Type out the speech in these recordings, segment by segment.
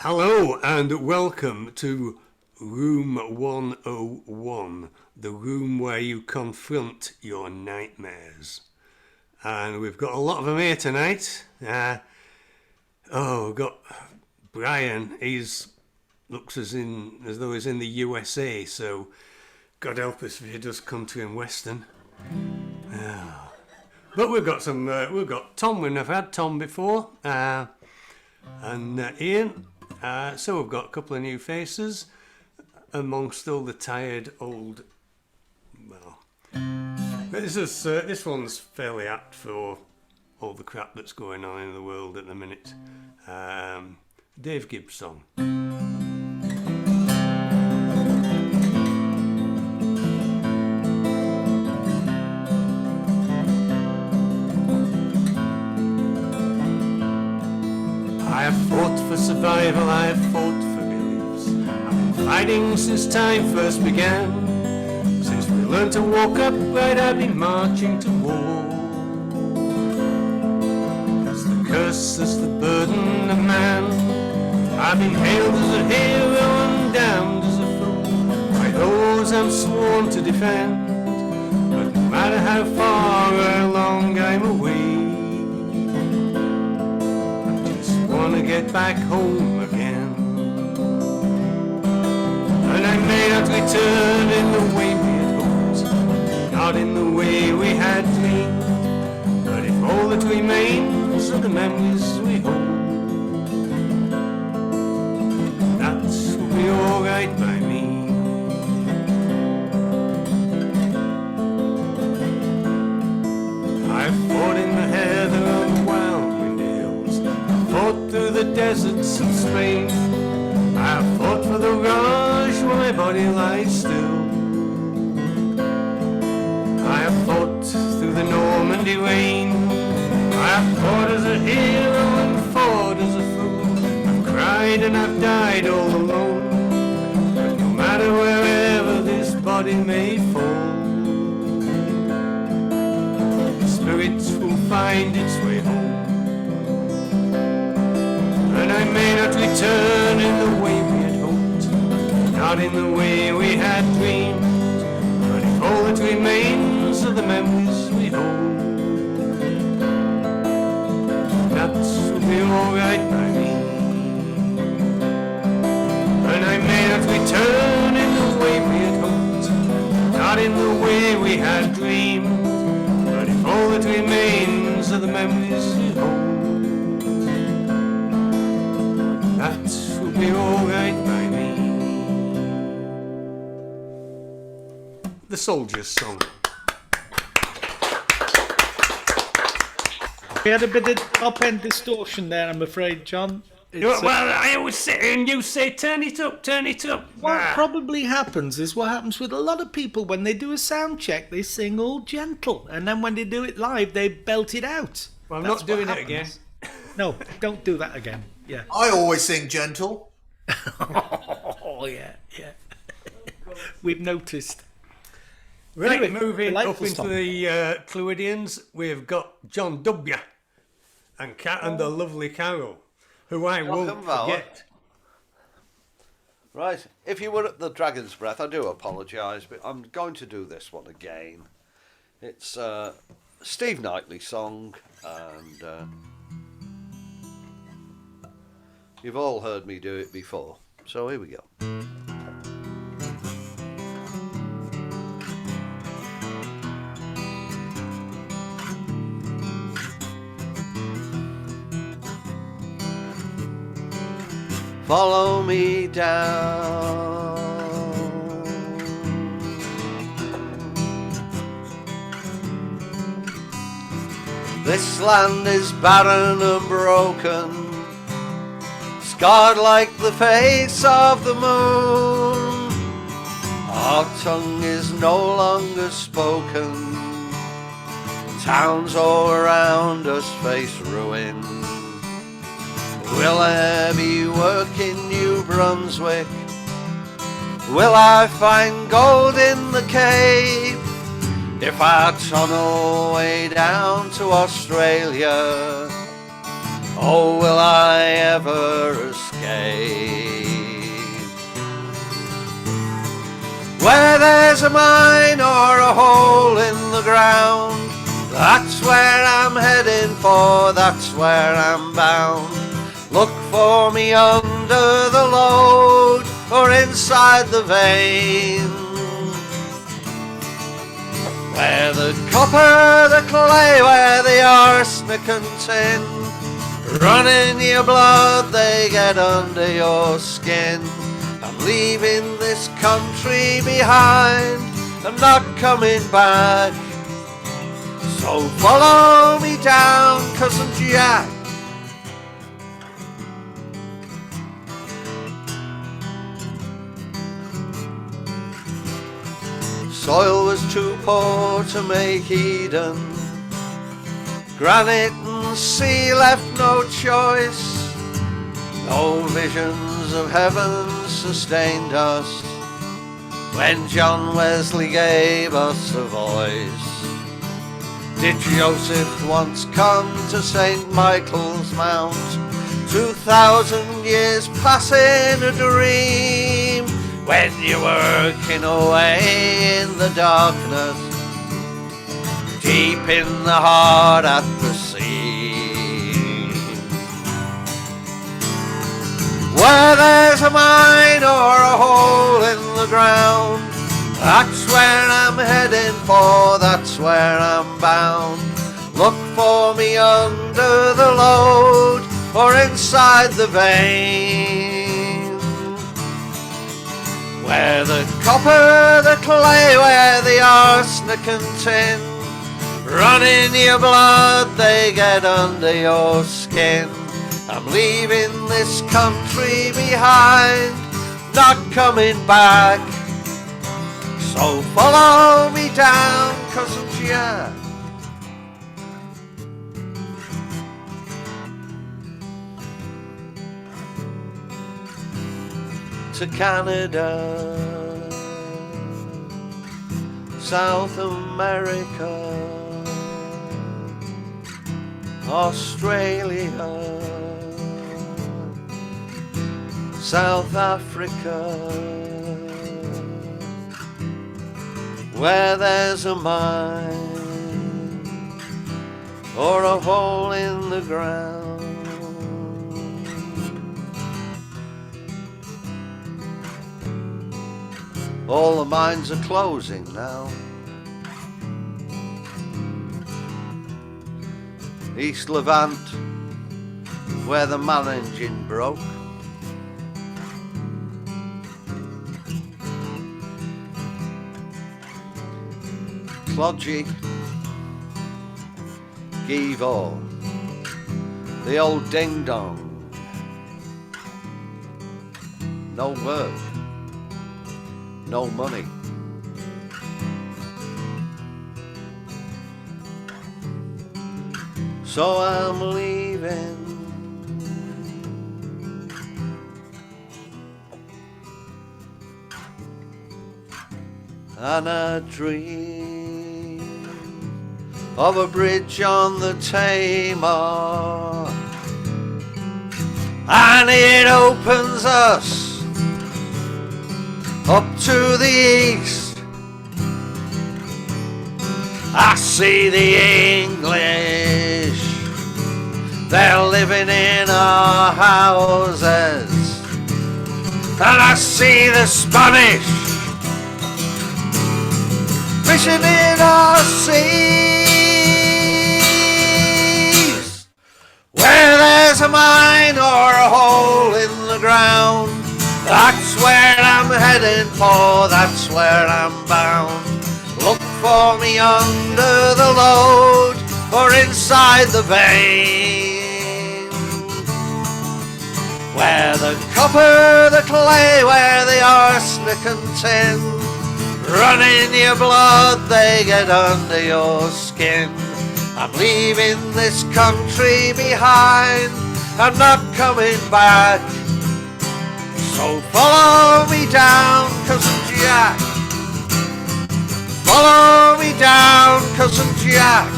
Hello and welcome to Room 101, the room where you confront your nightmares. And we've got a lot of them here tonight. We've got Brian. Looks as though he's in the USA, so God help us if he does come to in Western. But we've got Tom. We've never had Tom before, and Ian. So we've got a couple of new faces amongst all the tired old. Well, this one's fairly apt for all the crap that's going on in the world at the minute. Dave Gibbs song. I have fought for survival, I have fought for beliefs. I've been fighting since time first began. Since we learned to walk upright, I've been marching to war. As the curse, as the burden of man, I've been hailed as a hero and damned as a fool by those I'm sworn to defend. But no matter how far or how long I'm away, to get back home again. And I may not return in the way we had hoped, not in the way we had dreamed, but if all that remains are the memories we hold, that will be alright by me. I've fought in the heather on the wild, fought through the deserts of Spain. I have fought for the Raj where my body lies still. I have fought through the Normandy rain. I have fought as a hero and fought as a fool. I've cried and I've died all alone. But no matter wherever this body may fall, the spirit will find its way home. And I may not return in the way we had hoped, not in the way we had dreamed, but if all that remains are the memories we hold, that will be alright by me. And I may not return in the way we had hoped, not in the way we had dreamed, but if all that remains are the memories we hold, that will be alright by me. The Soldier's Song. We had a bit of top-end distortion there, I'm afraid, John. Well, I always say, and you say, turn it up, turn it up. What probably happens is what happens with a lot of people when they do a sound check, they sing all gentle, and then when they do it live, they belt it out. Well, I'm not doing it again. No, don't do that again. Yeah. I always sing gentle. Oh, yeah. We've noticed. Right, Anyway, moving up into Tom. the Clwydians, we've got John W. and the lovely Carol, who I won't forget. Right, if you were at the Dragon's Breath, I do apologise, but I'm going to do this one again. It's a Steve Knightley song, and you've all heard me do it before, so here we go. Follow me down. This land is barren and broken, scarred like the face of the moon. Our tongue is no longer spoken. Towns all around us face ruin. Will I be work in New Brunswick? Will I find gold in the Cape? If I tunnel way down to Australia, oh, will I ever escape? there's a mine or a hole in the ground, that's where I'm heading for, that's where I'm bound. Look for me under the load or inside the vein, where the copper, the clay, where the arsenic and tin run in your blood, they get under your skin. I'm leaving this country behind, I'm not coming back. So follow me down, Cousin Jack. Soil was too poor to make Eden, granite and sea left no choice. No visions of heaven sustained us when John Wesley gave us a voice. Did Joseph once come to St. Michael's Mount, 2,000 years passing a dream, when you're working away in the darkness, deep in the heart at the sea? Where there's a mine or a hole in the ground, that's where I'm heading for, that's where I'm bound. Look for me under the load or inside the vein, where the copper, the clay, where the arsenic and tin run in your blood, they get under your skin. I'm leaving this country behind, not coming back. So follow me down, Cousin Jack. To Canada, South America, Australia, South Africa, where there's a mine or a hole in the ground. All the mines are closing now. East Levant, where the man engine broke. Clodgy, Geevor, the old ding dong. No work, no money. So I'm leaving. And I dream of a bridge on the Tamar, and it opens us up to the east. I see the English, they're living in our houses, and I see the Spanish fishing in our seas. Where there's a mine or a hole in the ground, that's where I'm heading for, that's where I'm bound. Look for me under the load or inside the vein, where the copper, the clay, where the arsenic and tin run in your blood, they get under your skin. I'm leaving this country behind, I'm not coming back. So follow me down, Cousin Jack. Follow me down, Cousin Jack.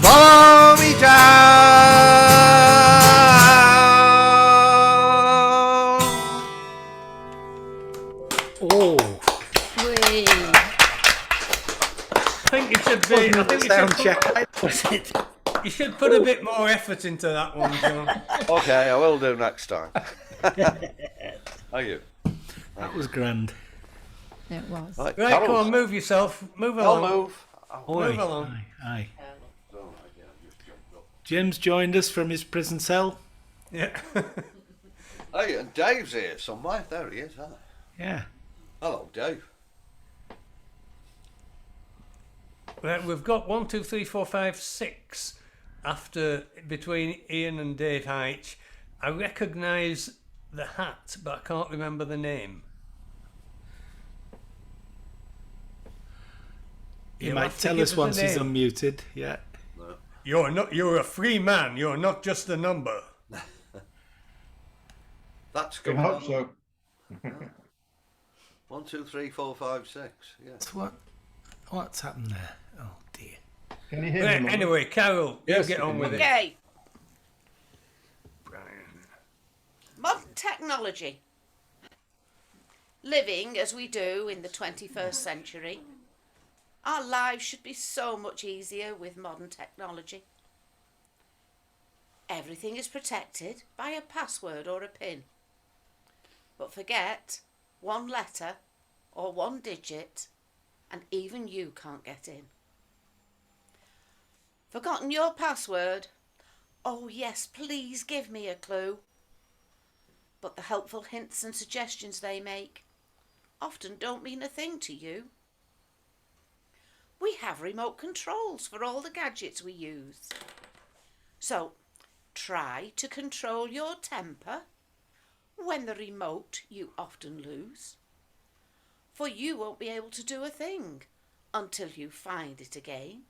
Follow me down. Oh, check. Was it? You should put a bit more effort into that one, John. Okay, I will do next time. Are you? That was grand. It was. Right, Right, Carol's- come on, move yourself. Move I'll along. move. Move along. Aye. Jim's joined us from his prison cell. Yeah. Hey, and Dave's here somewhere. There he is. Huh? Yeah. Hello, Dave. Right, we've got 1, 2, 3, 4, 5, 6 after between Ian and Dave Heitch. I recognise the hat, but I can't remember the name. You You'll might have to tell give us us once a he's name. unmuted. Yeah. You're a free man. You're not just a number. That's I good. hope so. 1, 2, 3, 4, 5, 6. Yeah. So what's happened there? Oh dear. Can you hear Right, me? Mum? anyway, Carol, Yes, you get on with it. Okay. Modern technology. Living as we do in the 21st century, our lives should be so much easier with modern technology. Everything is protected by a password or a PIN. But forget one letter or one digit and even you can't get in. Forgotten your password? Oh yes, please give me a clue. But the helpful hints and suggestions they make often don't mean a thing to you. We have remote controls for all the gadgets we use. So try to control your temper when the remote you often lose. For you won't be able to do a thing until you find it again.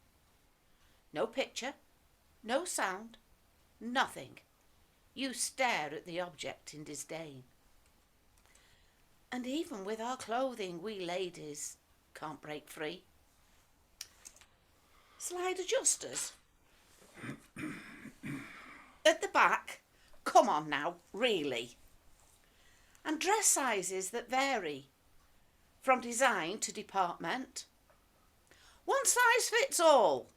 No picture, no sound, nothing. You stare at the object in disdain. And even with our clothing, we ladies can't break free. Slide adjusters. At the back, come on now, really. And dress sizes that vary from design to department. One size fits all.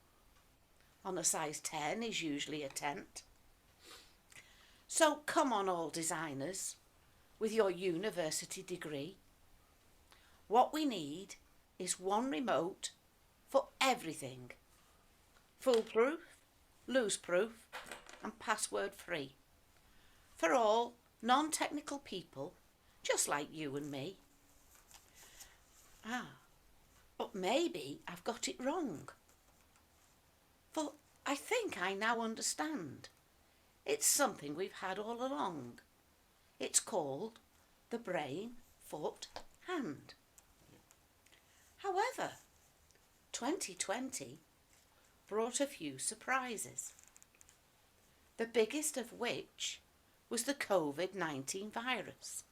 On a size 10 is usually a tent. So come on, all designers, with your university degree. What we need is one remote for everything. Foolproof, loose-proof and password-free. For all non-technical people, just like you and me. But maybe I've got it wrong. For I think I now understand. It's something we've had all along. It's called the brain, foot, hand. However, 2020 brought a few surprises. The biggest of which was the COVID-19 virus,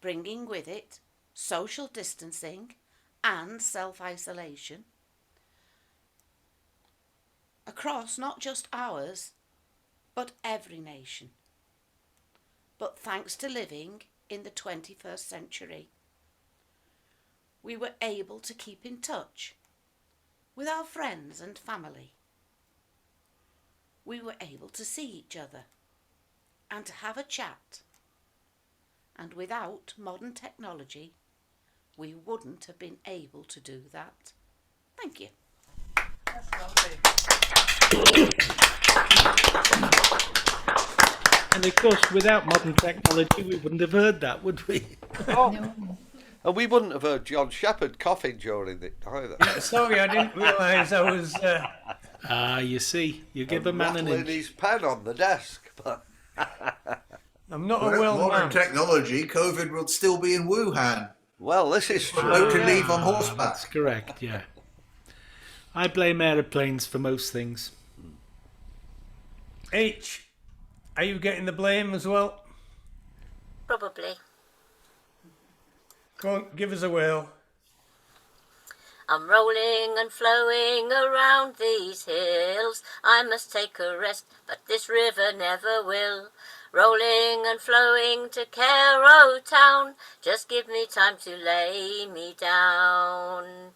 bringing with it social distancing and self-isolation across not just ours, but every nation. But thanks to living in the 21st century, we were able to keep in touch with our friends and family. We were able to see each other and to have a chat. And without modern technology, we wouldn't have been able to do that. Thank you. And of course, without modern technology, we wouldn't have heard that, would we? And we wouldn't have heard John Shepherd coughing during it either. Sorry, I didn't realise I was... You see, you give a man an rattling inch. his pen on the desk. But I'm not a Without well modern man. technology, COVID will still be in Wuhan. well, this is true. No to leave on horseback. That's correct, yeah. I blame aeroplanes for most things. H, are you getting the blame as well? Probably. Go on, give us a wail. I'm rolling and flowing around these hills. I must take a rest, but this river never will. Rolling and flowing to Cairo town. Just give me time to lay me down.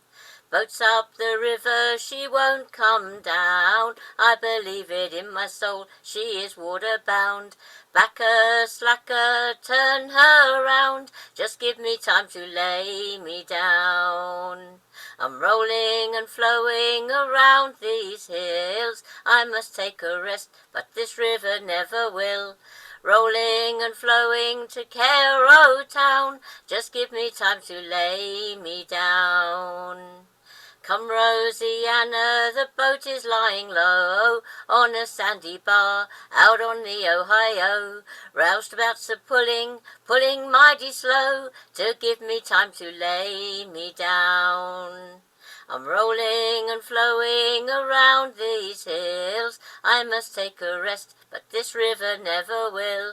Boats up the river, she won't come down. I believe it in my soul, she is water-bound. Backer, slacker, turn her round. Just give me time to lay me down. I'm rolling and flowing around these hills. I must take a rest, but this river never will. Rolling and flowing to Cairo town. Just give me time to lay me down. Come Rosianna, the boat is lying low on a sandy bar out on the Ohio. Roused about pulling mighty slow to give me time to lay me down. I'm rolling and flowing around these hills. I must take a rest, but this river never will.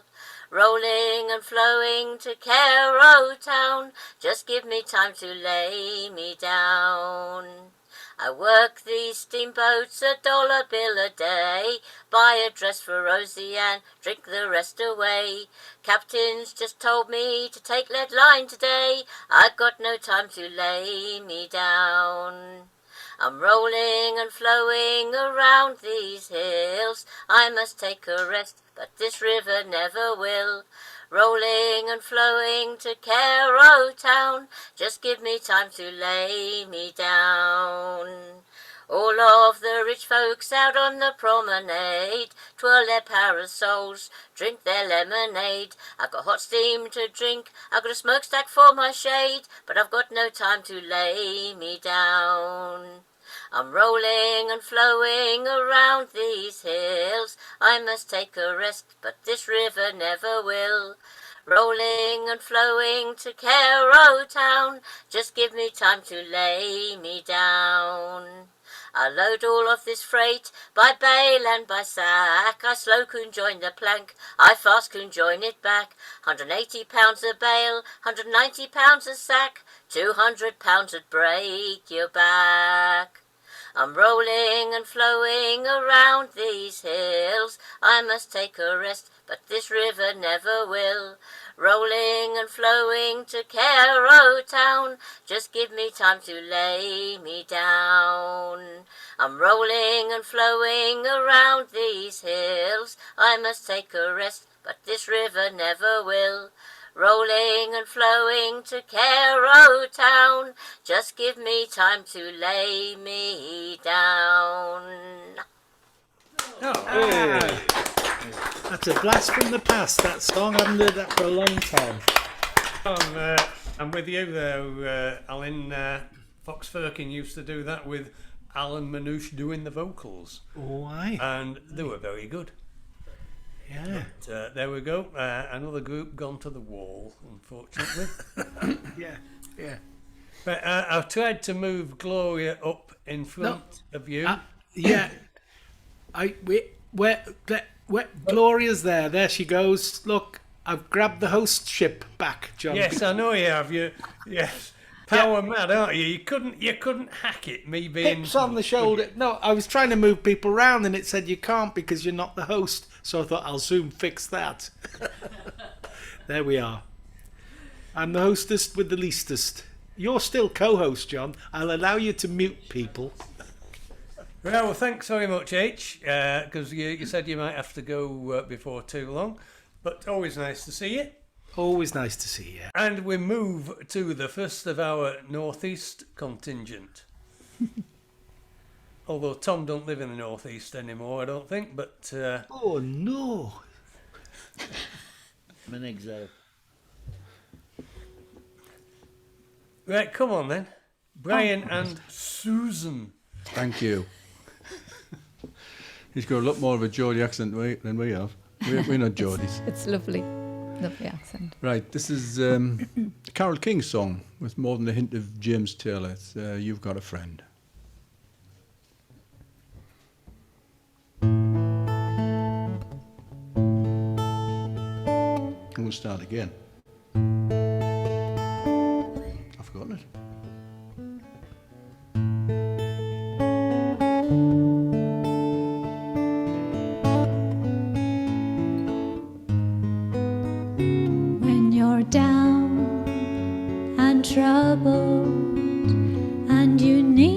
Rolling and flowing to Cairo town. Just give me time to lay me down. I work these steamboats $1 bill a day. Buy a dress for Rosie and drink the rest away. Captain's just told me to take lead line today. I've got no time to lay me down. I'm rolling and flowing around these hills. I must take a rest, but this river never will. Rolling and flowing to Cairo town. Just give me time to lay me down. All of the rich folks out on the promenade twirl their parasols, drink their lemonade. I've got hot steam to drink, I've got a smokestack for my shade, but I've got no time to lay me down. I'm rolling and flowing around these hills. I must take a rest, but this river never will. Rolling and flowing to Cairo town. Just give me time to lay me down. I load all of this freight by bale and by sack. I slow can join the plank, I fast can join it back. £180 a bale, £190 a sack. £200 would break your back. I'm rolling and flowing around these hills. I must take a rest, but this river never will. Rolling and flowing to Cairo town. Just give me time to lay me down. I'm rolling and flowing around these hills. I must take a rest, but this river never will. Rolling and flowing to Cairo town. Just give me time to lay me down. That's a blast from the past, that song. I haven't heard that for a long time. I'm with you there, Alan. Fox Firkin used to do that with Alan Manouche doing the vocals. Why? And they were very good. Yeah. But, there we go. Another group gone to the wall, unfortunately. Yeah. But I've tried to move Gloria up in front of you. Yeah. Where Gloria's there. There she goes. Look, I've grabbed the hostship back, John. Yes, I know you have. Yes. Power mad, aren't you? You couldn't hack it, me being... Hips on the shoulder. No, I was trying to move people round and it said you can't because you're not the host. So I thought I'll Zoom fix that. There we are. I'm the hostess with the leastest. You're still co-host, John. I'll allow you to mute people. Well, thanks very much, H, because you said you might have to go before too long. But always nice to see you. Always nice to see you. And we move to the first of our northeast contingent. Although Tom don't live in the northeast anymore, I don't think. But oh no! I'm an exile. Right, come on then, Brian and Susan. Thank you. He's got a lot more of a Geordie accent than we have. We're not Geordies. It's lovely. Lovely accent. Right, this is a Carole King song with more than a hint of James Taylor. It's You've Got a Friend. I'm going to start again. I've forgotten it. Down and troubled, and you need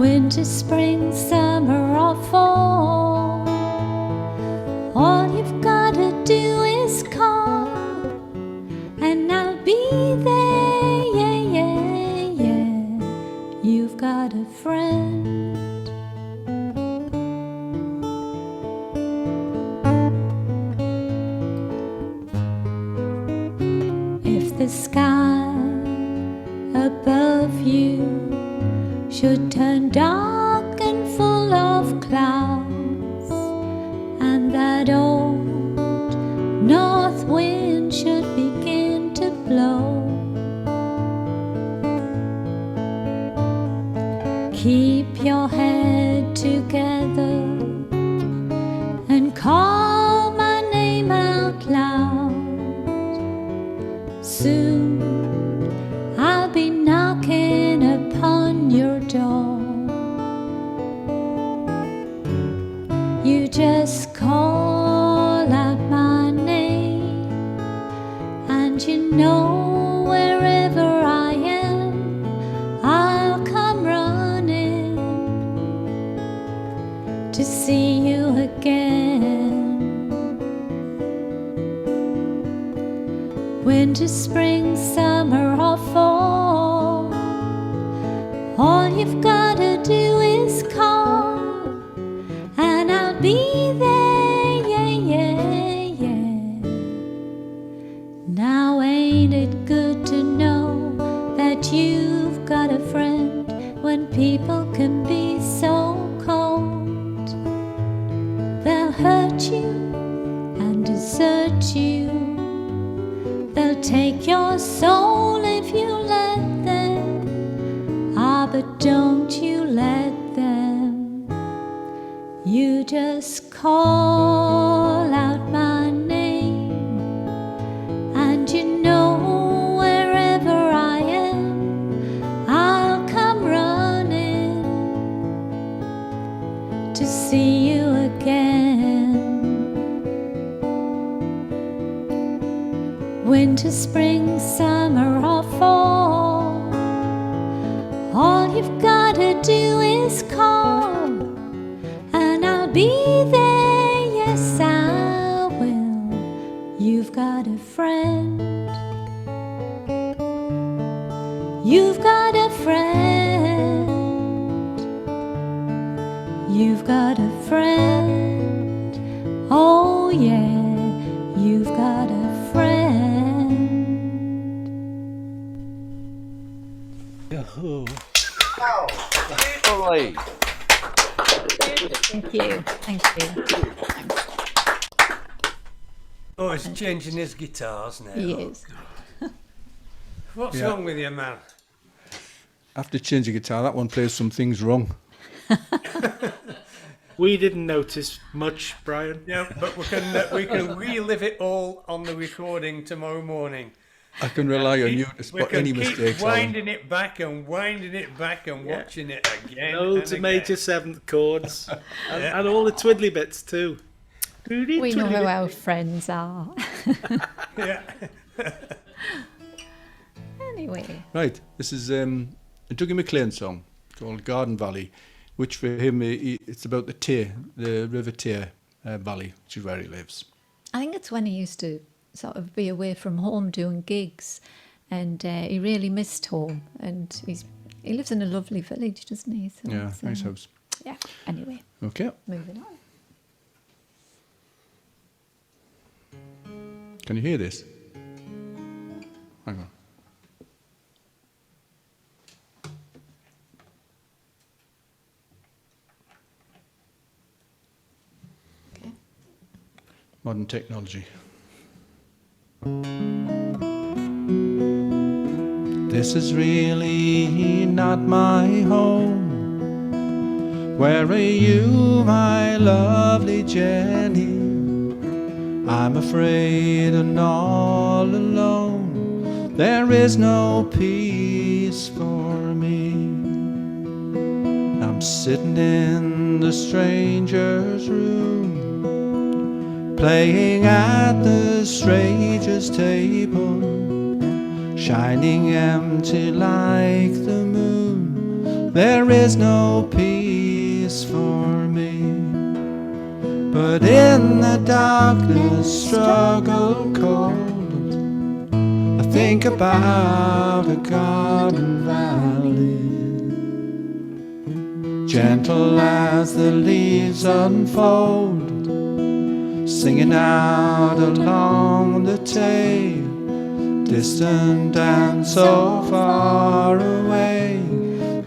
Winter, spring, summer or fall, all you've gotta do is call, and I'll be there, yeah, yeah, yeah. You've got a friend. If the sky above you should turn dark and full of clouds, and that old north wind should begin to blow, keep your head together and call my name out loud. Soon I'll be knocking upon your door. You just call out my name, and you know wherever I am, I'll come running to see you again. Winter, spring, summer or fall, all you've gotta do is call, and I'll be there, yeah, yeah, yeah. Now ain't it good to know that you've got a friend when people can be so cold? They'll hurt you and desert you. They'll take your soul if you let them. Ah, but don't you let them. You just call out my name, and you know wherever I am, I'll come running to see you again. Winter, spring, summer or fall, all you've gotta do is call, and I'll be there, yes I will. You've got a friend. You've got a friend. You've got a friend. Oh yeah, you've got a friend. Ollie. Thank you. Thank you. Thanks. Oh, he's changing his guitars now. He is. What's Yeah. wrong with you, man? After changing guitar, that one plays some things wrong. We didn't notice much, Brian. Yeah, but we can relive it all on the recording tomorrow morning. I can rely on you to We spot can any keep mistakes. Alan. winding it back and winding it back and Yeah. watching it again. Loads and of major again. seventh chords, and all the twiddly bits too. We know who our friends are. Yeah. Anyway, Right, this is a Dougie MacLean song called Garden Valley, which for him, it's about the Tay, the River Tay Valley, which is where he lives. I think it's when he used to sort of be away from home doing gigs, and he really missed home. And he lives in a lovely village, doesn't he? So Yeah, it's, nice house. Yeah. Anyway, Okay, moving on. can you hear this? Hang on. Okay. Modern technology. This is really not my home. Where are you, my lovely Jenny? I'm afraid and all alone. There is no peace for me. I'm sitting in the stranger's room, playing at the stranger's table, shining empty like the moon, there is no peace for me. But in the darkness, struggle cold, I think about a garden valley, gentle as the leaves unfold, singing out along the Tay, distant and so far away,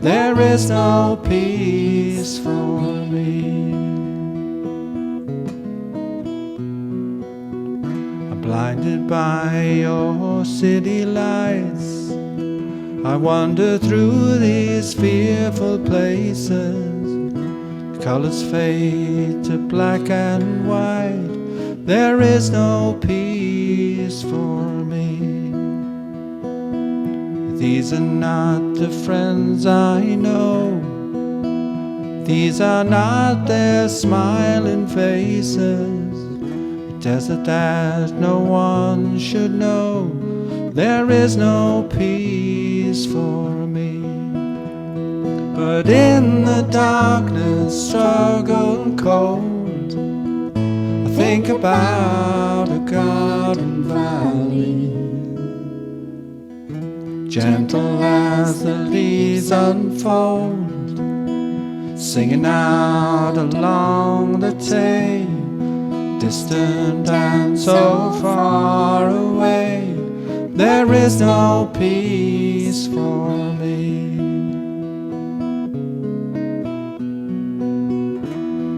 there is no peace for me. I'm blinded by your city lights, I wander through these fearful places, colors fade to black and white, there is no peace for me. These are not the friends I know, these are not their smiling faces, a desert that no one should know, there is no peace for me. But in the darkness, struggle cold, I think about a garden valley, gentle as the leaves unfold, singing out along the Tay, distant and so far away, there is no peace for me.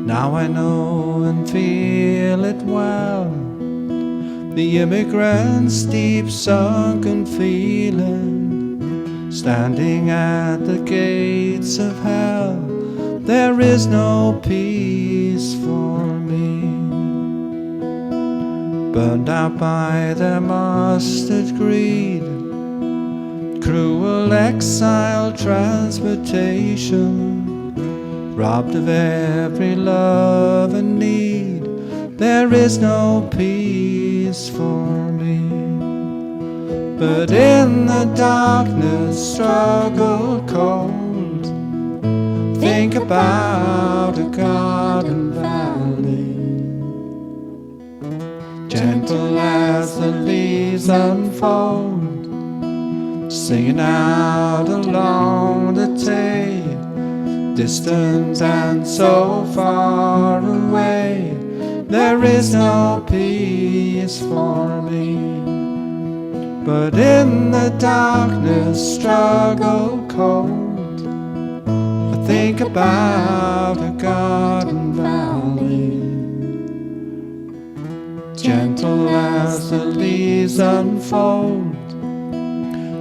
Now I know and feel it well, the immigrant's deep sunken feeling, standing at the gates of hell, there is no peace for me. Burned out by their mustard greed, cruel exile transportation, robbed of every love and need, there is no peace for me. But in the darkness, struggle cold, think about a garden valley, gentle as the leaves unfold, singing out along the Tay, distant and so far away, there is no peace for me. But in the darkness, struggle cold, I think about a garden valley, gentle as the leaves unfold,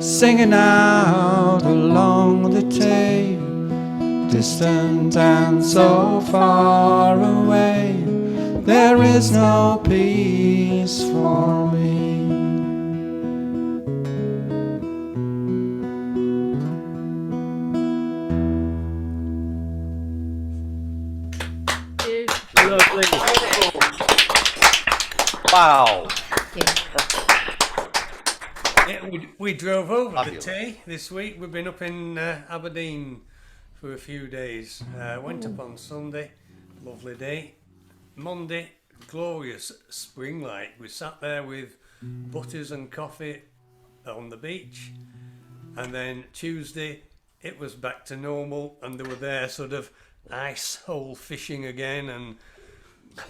singing out along the Tay, distant and so far away, there is no peace for me. Lovely. Wow. Yeah, we drove over the Fabulous. Tay this week. We've been up in Aberdeen for a few days. Went up on Sunday, lovely day. Monday, glorious spring light. We sat there with butters and coffee on the beach, and then Tuesday it was back to normal, and they were there sort of ice hole fishing again, and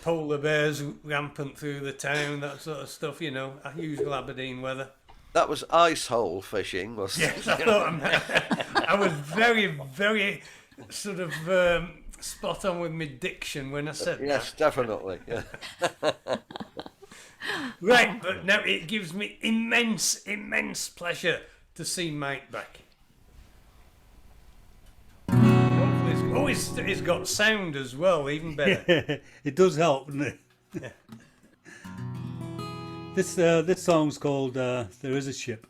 polar bears rampant through the town, that sort of stuff, you know, usual Aberdeen weather. That was ice hole fishing, was Yes, I thought I was very, very sort of spot on with my diction when I said Yes, that. definitely. Yeah. Right, but now it gives me immense pleasure to see Mike back. Oh, he's got sound as well, even better. It does help, doesn't it? This song's called "There Is a Ship."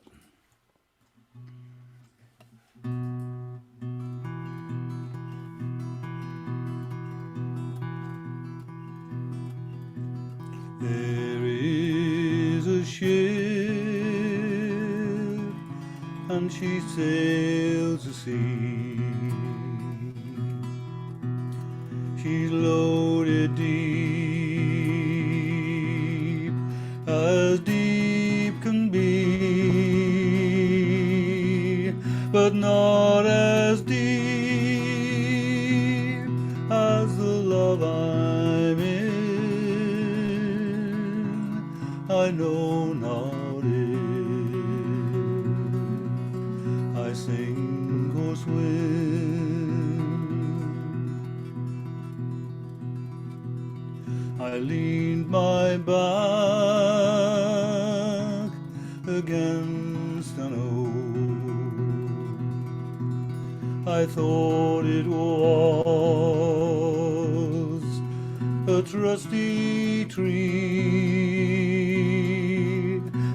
There is a ship, and she sails the sea. She's loaded deep, as deep can be, but not as deep as the love I'm in. I know not if I sink or swim. I leaned my back against an oak. I thought it was a trusty tree,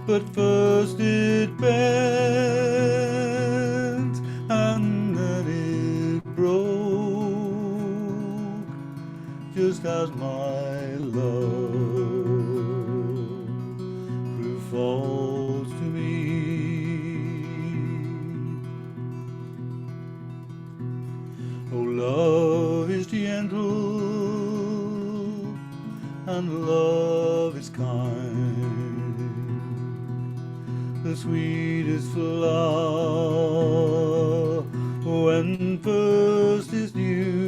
but first it bent and then it broke, just as my love proved false to me. Oh, love is gentle and love is kind, the sweetest flower when first is new,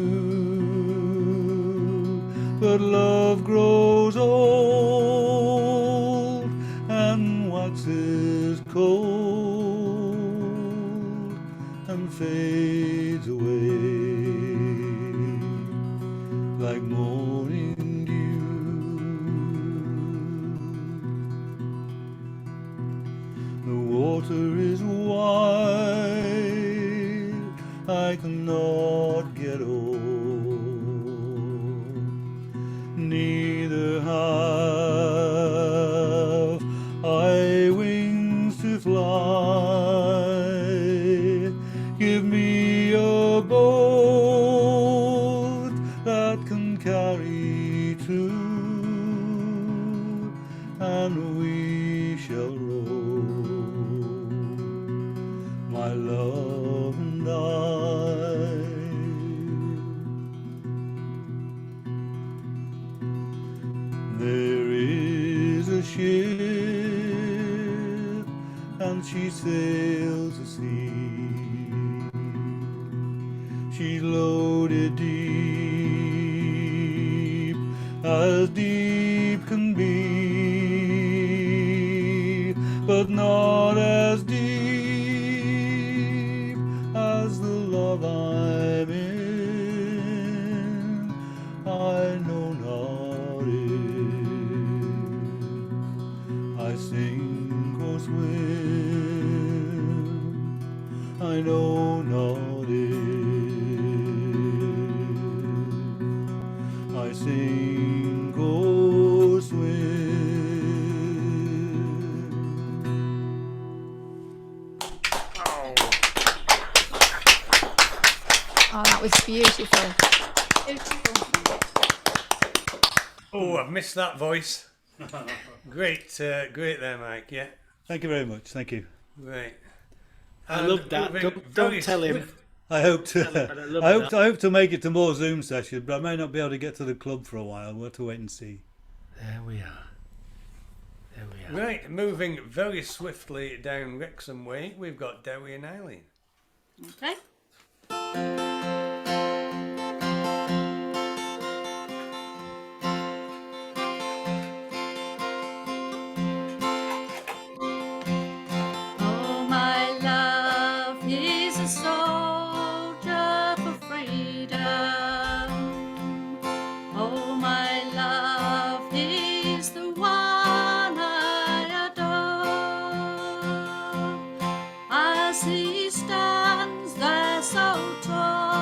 but love grows old and waxes cold and fades away like morning dew. The water is wide, I cannot get old, neither have I wings to fly. Give me a boat that can carry two, and we shall row, my love and I. There is a ship and she sails the sea. She's loaded deep, as deep can be, but not as deep as the love I'm in. I know not if I sink or swim. I know not if I sink or swim. Oh, that was beautiful. Beautiful. Oh, I've missed that voice. Great, great there, Mike. Yeah, Thank you very much. Thank you. great. I love that. Don't tell him. I hope to. But I love I that. hope to make it to more Zoom sessions, but I may not be able to get to the club for a while. We'll have to wait and see. There we are. There we are. Right, moving very swiftly down Wrexham Way, we've got Dewi and Eileen. Okay. Oh, my love, he's a soldier for freedom. Oh, my love, he's the one I adore. As he stands there so tall,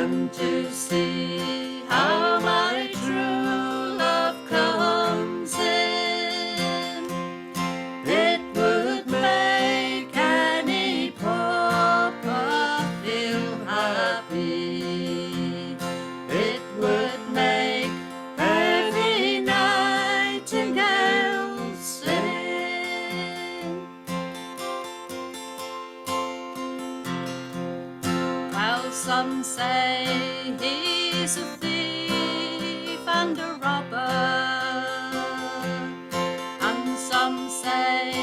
and to see how my true love comes in. It would make any pauper feel happy. It would make every nightingale sing. Well, some say he's a thief and a robber, and some say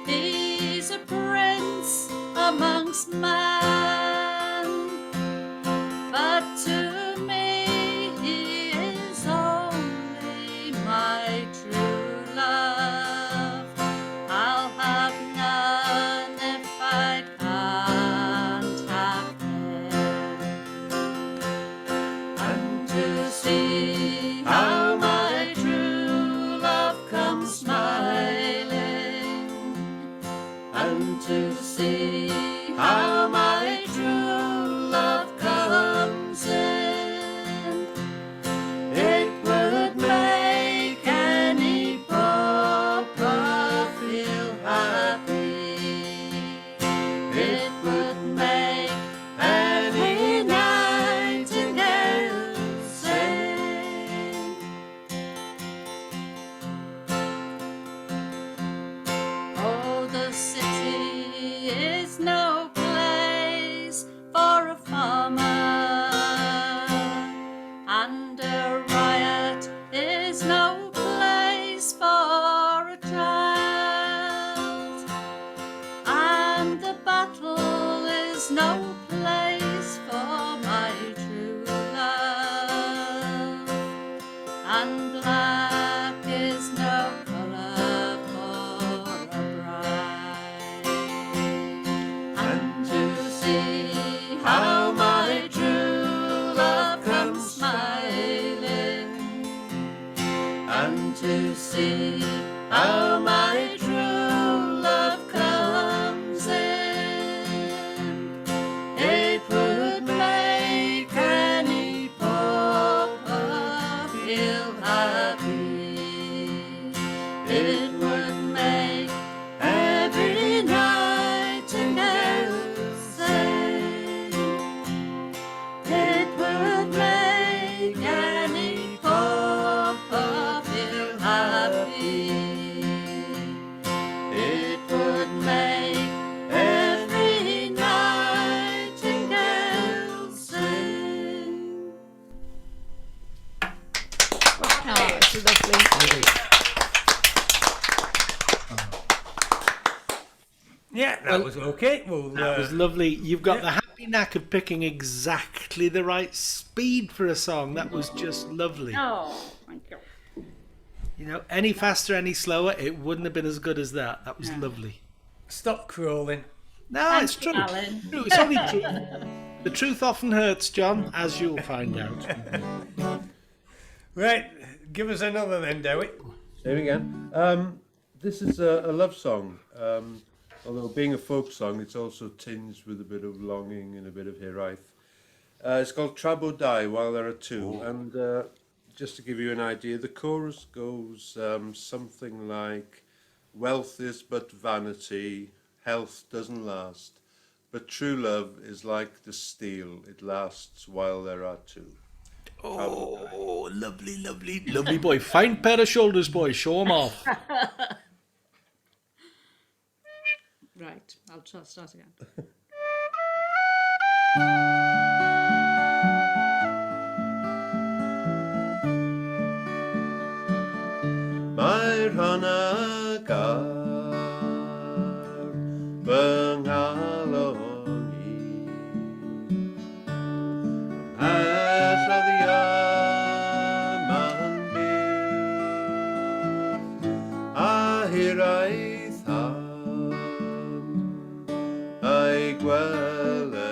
he's a prince amongst men. But to me he is only my true love. I'll have none if I can't have him. And to see how my true love comes smiling, and to see how my true love comes in, it would make any pauper feel happy. It would make any nightingale sing. Oh, the city is no place for a farmer, and a riot is no place for a child, and the battle is no place for my true love, and black is no colour for a bride. And to see how my true love comes smiling, and to see how my true love comes in, it would make any pauper feel happy. It would make every nightingale sing. It would make any pauper feel happy. It would make every nightingale sing. Oh, it's lovely. Yeah, that was okay. Well, That was lovely. You've got the happy knack of picking exactly the right speed for a song. That was just lovely. Oh, thank you. You know, any faster, any slower, it wouldn't have been as good as that. That was lovely. stop crawling. No, Thanks, it's true. Alan. True, it's only true. The truth often hurts, John, as you'll find out. Right, give us another then, Dewitt. Same again. This is a love song. Although being a folk song, it's also tinged with a bit of longing and a bit of hiraeth. It's called Trabo Die While There Are Two. And just to give you an idea, the chorus goes something like, wealth is but vanity, health doesn't last, but true love is like the steel, it lasts while there are two. Oh, lovely, lovely, lovely boy. Fine pair of shoulders, boy. Show 'em off. Right, I'll try start again. Mae'r hanagar fy nghalon i Asroddiad ma'n byw a hiraeth a'i gweled hi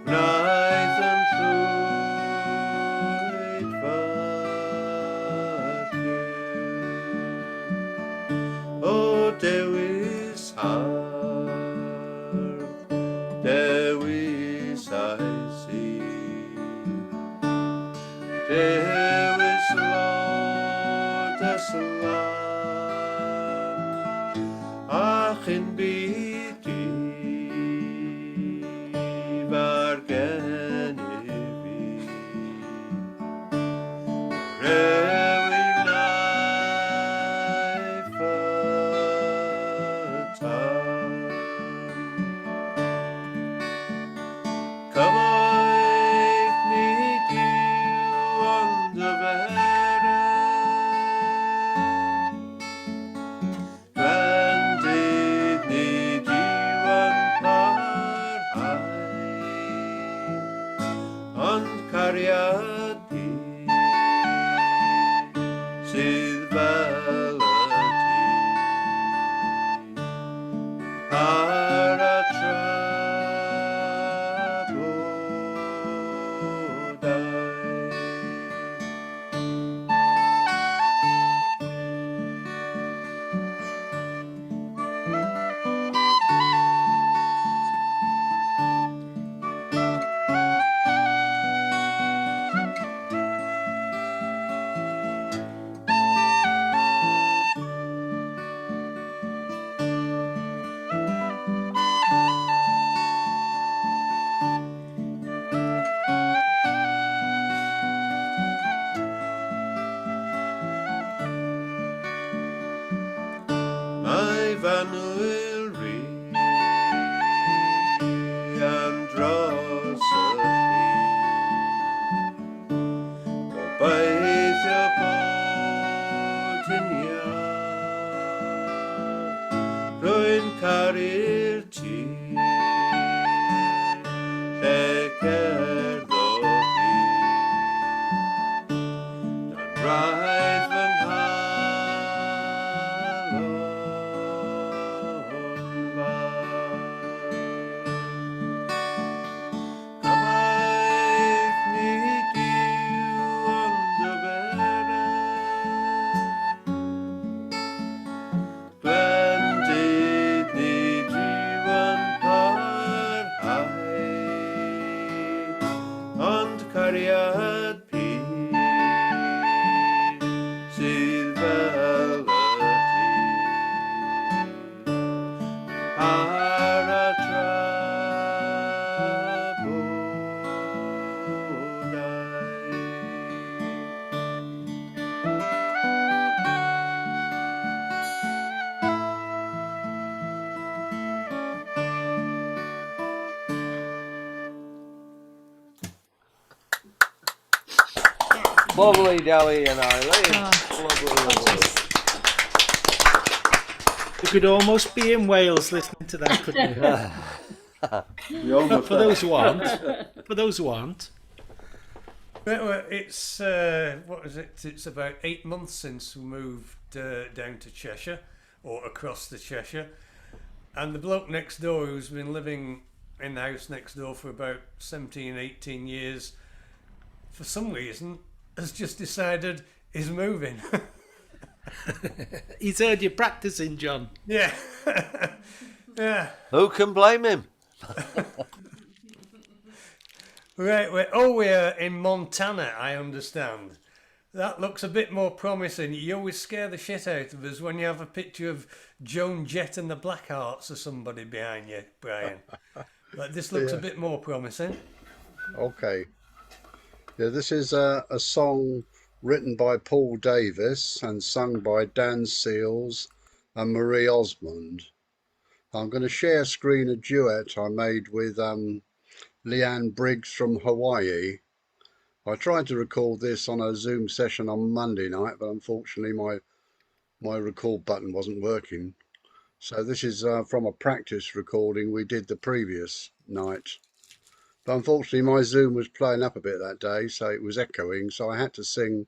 wnaeth yn llwyd fy o dewis hardd, dewis Lewis Lord Islam ach in biti var genevi rewi life time come need you on the Granted need you on par high on cariati sydd felyti ar y my vanwyl ri am dros y ffin gobeithio bod yn iawn rwy'n caru'r ti lle cerddo hi dan rhaid fy cariad pi sydd felyti ar y Lovely, Dewi and Eileen. Lovely. You could almost be in Wales listening to that, couldn't you? For those who aren't. For those who aren't. It's what is it? It's about 8 months since we moved down to Cheshire, or across the Cheshire, and the bloke next door who's been living in the house next door for about 17, 18 years, for some reason, has just decided he's moving. He's heard you practicing, John. Yeah. Yeah. Who can blame him? Right, we're in Montana, I understand. That looks a bit more promising. You always scare the shit out of us when you have a picture of Joan Jett and the Blackhearts or somebody behind you, Brian. But this looks a bit more promising. Okay. Yeah, this is a song written by Paul Davis and sung by Dan Seals and Marie Osmond. I'm going to share screen a duet I made with Leanne Briggs from Hawaii. I tried to record this on a Zoom session on Monday night, but unfortunately my record button wasn't working. So this is from a practice recording we did the previous night. But unfortunately my Zoom was playing up a bit that day, so it was echoing, so I had to sing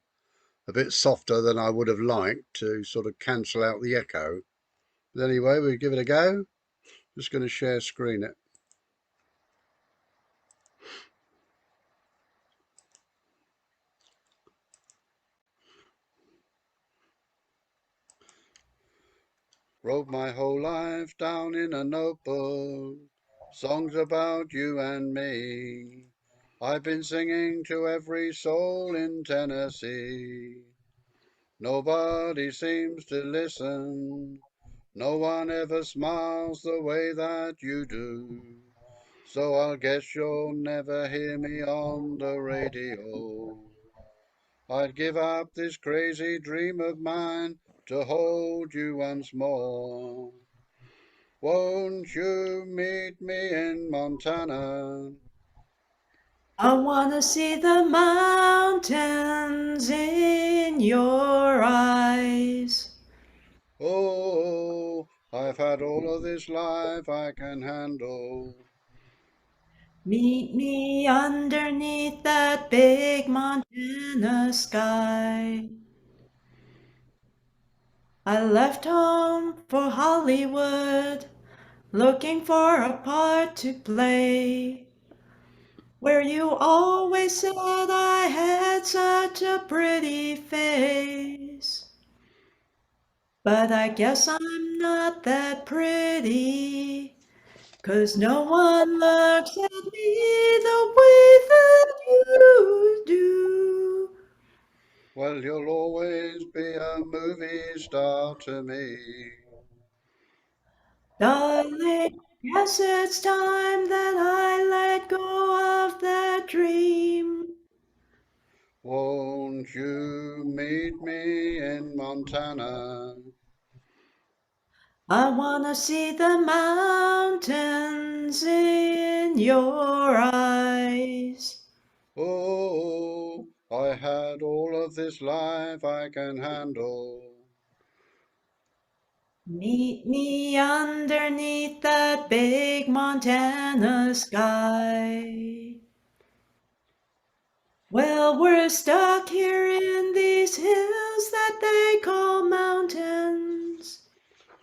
a bit softer than I would have liked to sort of cancel out the echo. But anyway, we'll give it a go. Just going to share screen it. Wrote my whole life down in a notebook, songs about you and me. I've been singing to every soul in Tennessee. Nobody seems to listen. No one ever smiles the way that you do. So I guess you'll never hear me on the radio. I'd give up this crazy dream of mine to hold you once more. Won't you meet me in Montana? I wanna see the mountains in your eyes. Oh, I've had all of this life I can handle. Meet me underneath that big Montana sky. I left home for Hollywood, looking for a part to play, where you always said I had such a pretty face. But I guess I'm not that pretty, 'cause no one looks at me the way that you do. Well, you'll always be a movie star to me. Darling, guess it's time that I let go of that dream. Won't you meet me in Montana? I wanna see the mountains in your eyes. Oh, I had all of this life I can handle. Meet me underneath that big Montana sky. Well, we're stuck here in these hills that they call mountains.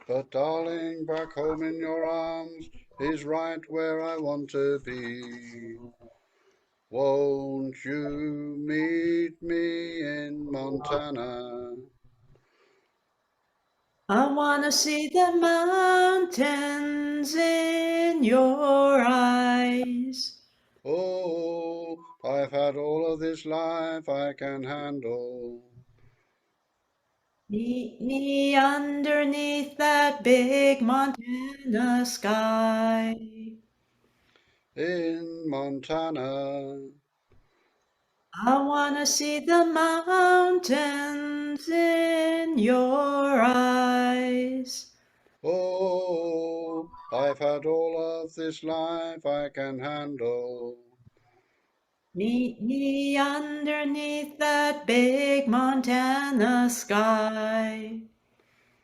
But darling, back home in your arms is right where I want to be. Won't you meet me in Montana? I wanna see the mountains in your eyes. Oh, I've had all of this life I can handle. Meet me underneath that big Montana sky. In Montana. I wanna see the mountains in your eyes. Oh, I've had all of this life I can handle. Meet me underneath that big Montana sky.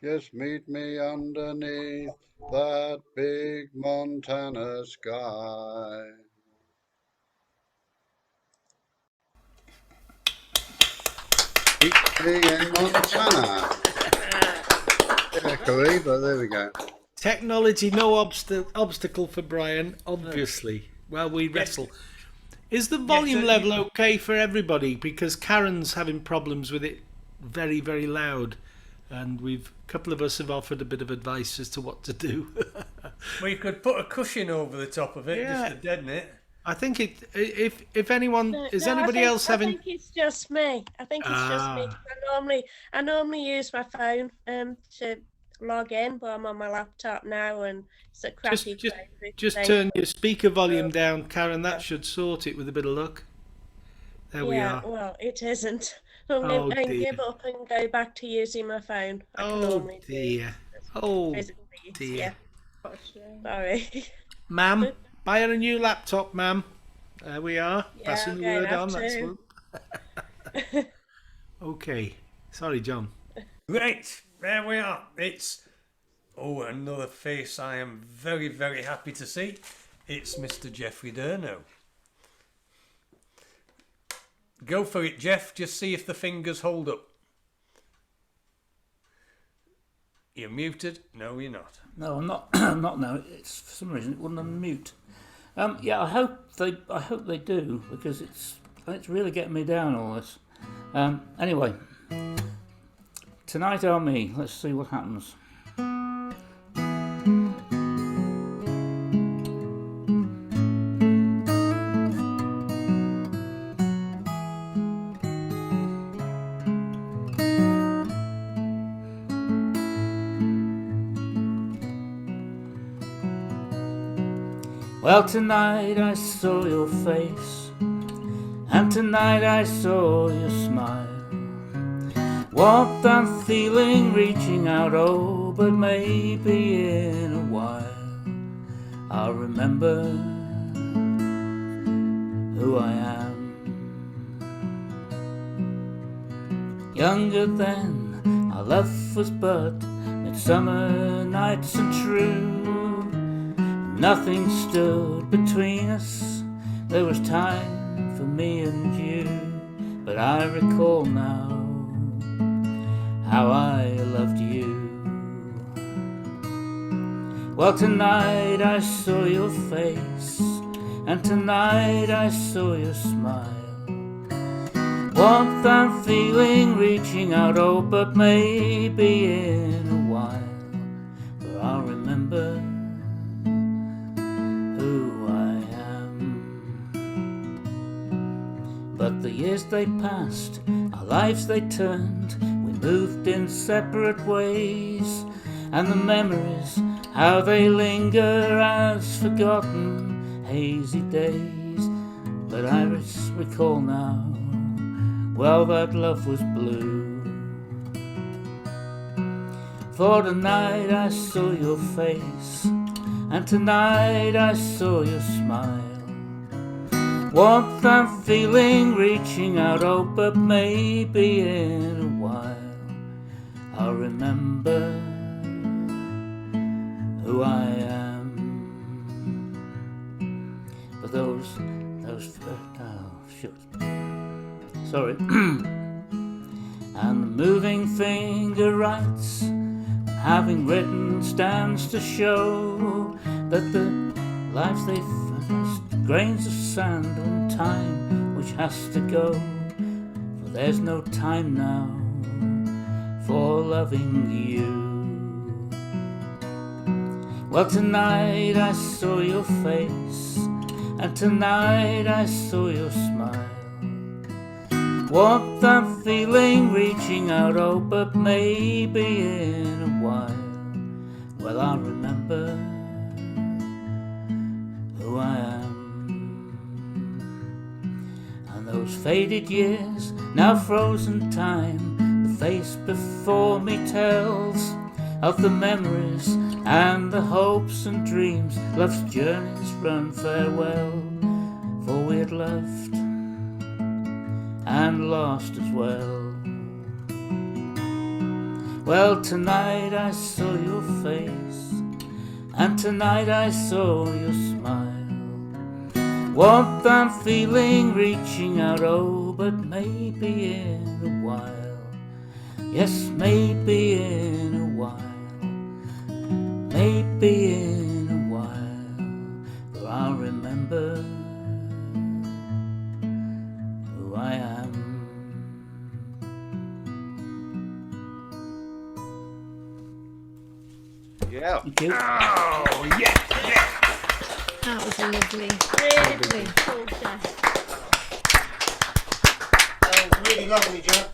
Yes, meet me underneath that big Montana sky. Meet me in Montana. Echoey, but there we go. Technology, no obstacle for Brian, obviously. Well, we wrestle. Is the volume level okay for everybody? Because Karen's having problems with it very, very loud. And a couple of us have offered a bit of advice as to what to do. Well, you could put a cushion over the top of it just to deaden it. I think if anyone, anybody else I having... think it's just me. I think it's just me. I normally use my phone to log in, but I'm on my laptop now and it's a crappy Just turn your speaker volume down, Karen. That should sort it with a bit of luck. There we are. Well, it isn't. I can give up and go back to using my phone. Oh dear. Sorry. Ma'am, buy her a new laptop, ma'am. There we are. Passing the word on. That's one. Okay. Sorry, John. Right, there we are. It's another face I am very, very happy to see. It's Mr. Jeffrey Durno. Go for it, Jeff. Just see if the fingers hold up. You're muted. No, you're not. No, I'm not. I'm not now. It's for some reason it wouldn't unmute. I hope they do, because it's really getting me down, all this. Anyway, Tonight on Me. Let's see what happens. Well, tonight I saw your face, and tonight I saw your smile. Warmth I'm feeling reaching out, oh, but maybe in a while I'll remember who I am. Younger then, our love was but midsummer nights and true. Nothing stood between us, there was time for me and you. But I recall now how I loved you. Well, tonight I saw your face, and tonight I saw your smile. Warmth I'm feeling reaching out, oh, but maybe in a while, for I'll remember who I am. But the years they passed, our lives they turned, we moved in separate ways, and the memories, how they linger as forgotten hazy days. But I recall now, well, that love was blue. For tonight I saw your face, and tonight I saw your smile. Warmth I'm feeling reaching out, oh, but maybe in a while I'll remember who I am. But those sorry. And the moving finger writes, having written stands to show that the lives they first, grains of sand on time which has to go. For there's no time now for loving you. Well, tonight I saw your face, and tonight I saw your smile. Warmth I'm feeling reaching out, oh, but maybe in a while, well, I'll remember who I am. And those faded years, now frozen time, the face before me tells of the memories and the hopes and dreams, love's journeys run farewell, for we had loved and lost as well. Well, tonight I saw your face, and tonight I saw your smile. Warmth I'm feeling reaching out, oh, but maybe in a while, yes, maybe in a while, maybe in a while, for I'll remember who I am. Yeah. Thank you. Oh, yeah, yeah. That was lovely. Really cool, Jeff. Really lovely, Jeff.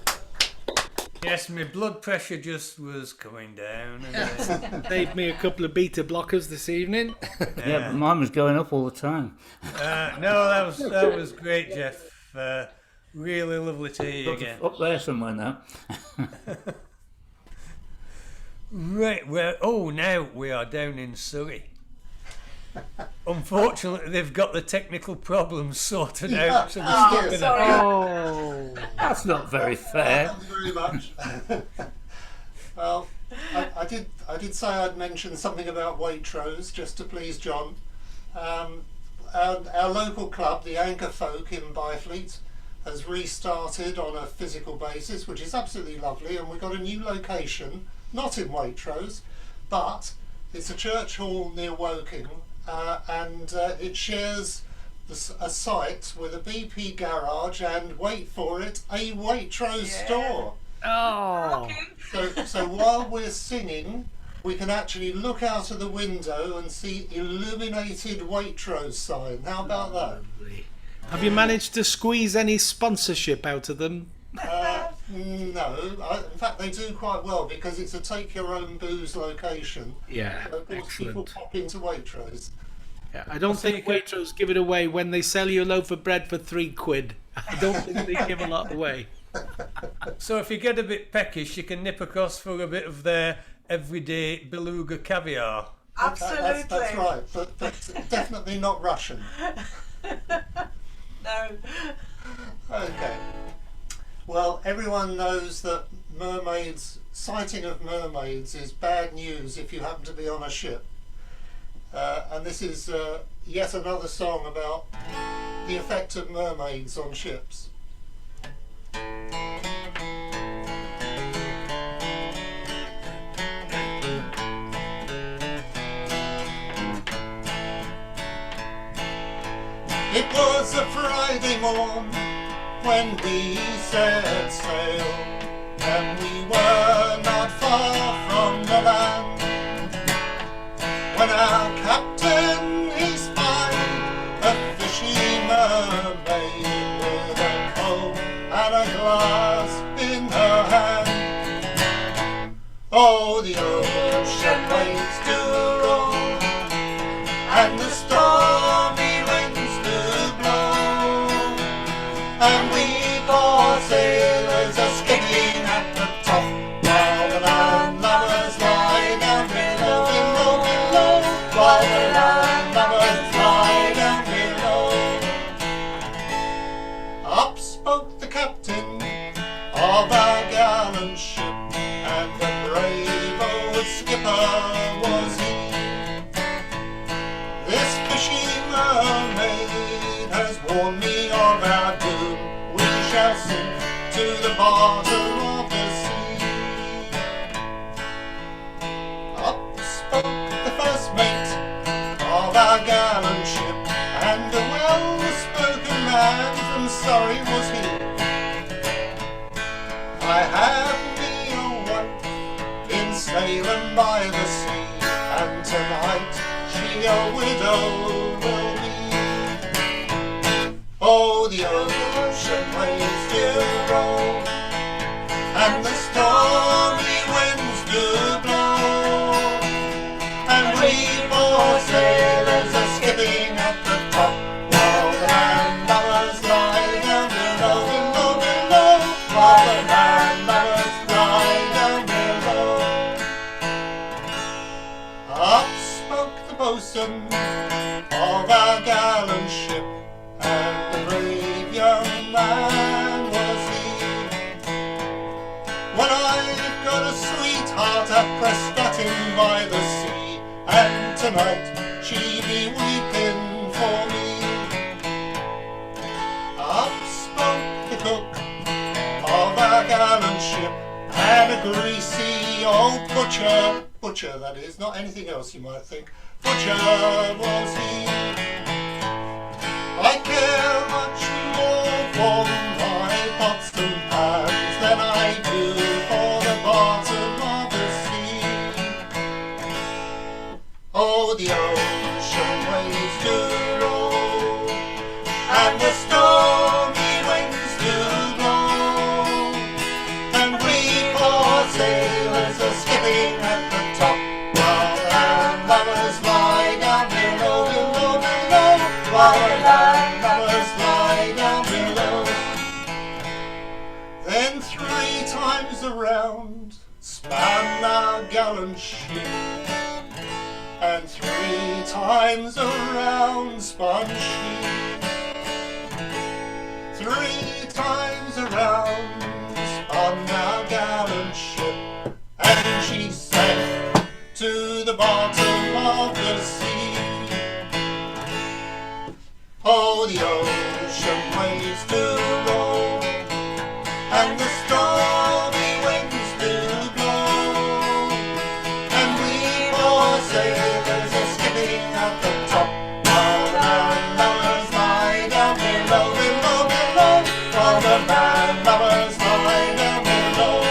Yes, my blood pressure just was coming down. And, Made me a couple of beta blockers this evening. Yeah, but mine was going up all the time. no, that was great, Jeff. Really lovely to hear you again. Up there somewhere now. Right, now we are down in Surrey. Unfortunately, they've got the technical problems sorted out. So That's not very fair. Thank you very much. Well, I did say I'd mention something about Waitrose just to please John. Our local club, the Anchor Folk in Byfleet, has restarted on a physical basis, which is absolutely lovely, and we've got a new location, not in Waitrose, but it's a church hall near Woking, and it shares a site with a BP garage and, wait for it, a Waitrose store. Oh! So while we're singing, we can actually look out of the window and see illuminated Waitrose sign. How about that? Have you managed to squeeze any sponsorship out of them? No. In fact, they do quite well because it's a take-your-own-booze location. Yeah, so of course, excellent. people pop into Waitrose. Yeah, I don't think Waitrose give it away when they sell you a loaf of bread for £3. I don't think they give a lot away. So if you get a bit peckish, you can nip across for a bit of their everyday beluga caviar. Absolutely. That's right, but definitely not Russian. No. Okay. Well, everyone knows that sighting of mermaids is bad news if you happen to be on a ship. And this is yet another song about the effect of mermaids on ships. It was a Friday morn when we set sail, and we were not far from the land, when our captain he spied a fishy mermaid with a comb and a glass in her hand. Oh, the ocean waves do roll, and the stormy winds do blow, and we poor sailors are skipping at the top, while the land lovers lie down below, below, below, while the land lovers lie down below. Up spoke the captain of our gallant ship, and the brave old skipper was he. This fishy mermaid has warned me of our doom. We shall sink to the bottom of the sea. Up spoke the first mate of our gallant ship, and a well-spoken man from Surrey was he. I have me a wife in Salem by the sea, and tonight she a widow will be. Oh, the ocean waves do roll, and the stormy winds do blow, and we poor sailors are skipping at the top, while the land lovers lie down below, below, below, while the land lovers lie down below. Up spoke the boatswain of our gallant ship, and the brave young man was he. When I've got a sweetheart at Prestatyn by the sea, and tonight she be weeping for me. Up spoke the cook of our gallant ship, and a greasy old butcher that is, not anything else you might think, butcher was he. I care much more for my pots and pans than I do for the bottom of the sea. Oh, the ocean waves do roll, and the stormy winds do blow, and we poor sailors are skipping at the top, while the land lovers lie down below, below, below, while the land lovers lie down below. Then 3 times around span our gallant ship, and 3 times around spun she. 3 times around spun our gallant ship, and she sank to the bottom of the sea. Oh, the ocean waves do roll, and the stormy winds do blow, and we poor sailors are skipping at the top, while the land lovers lie down below, below, below, while the land lovers lie down below.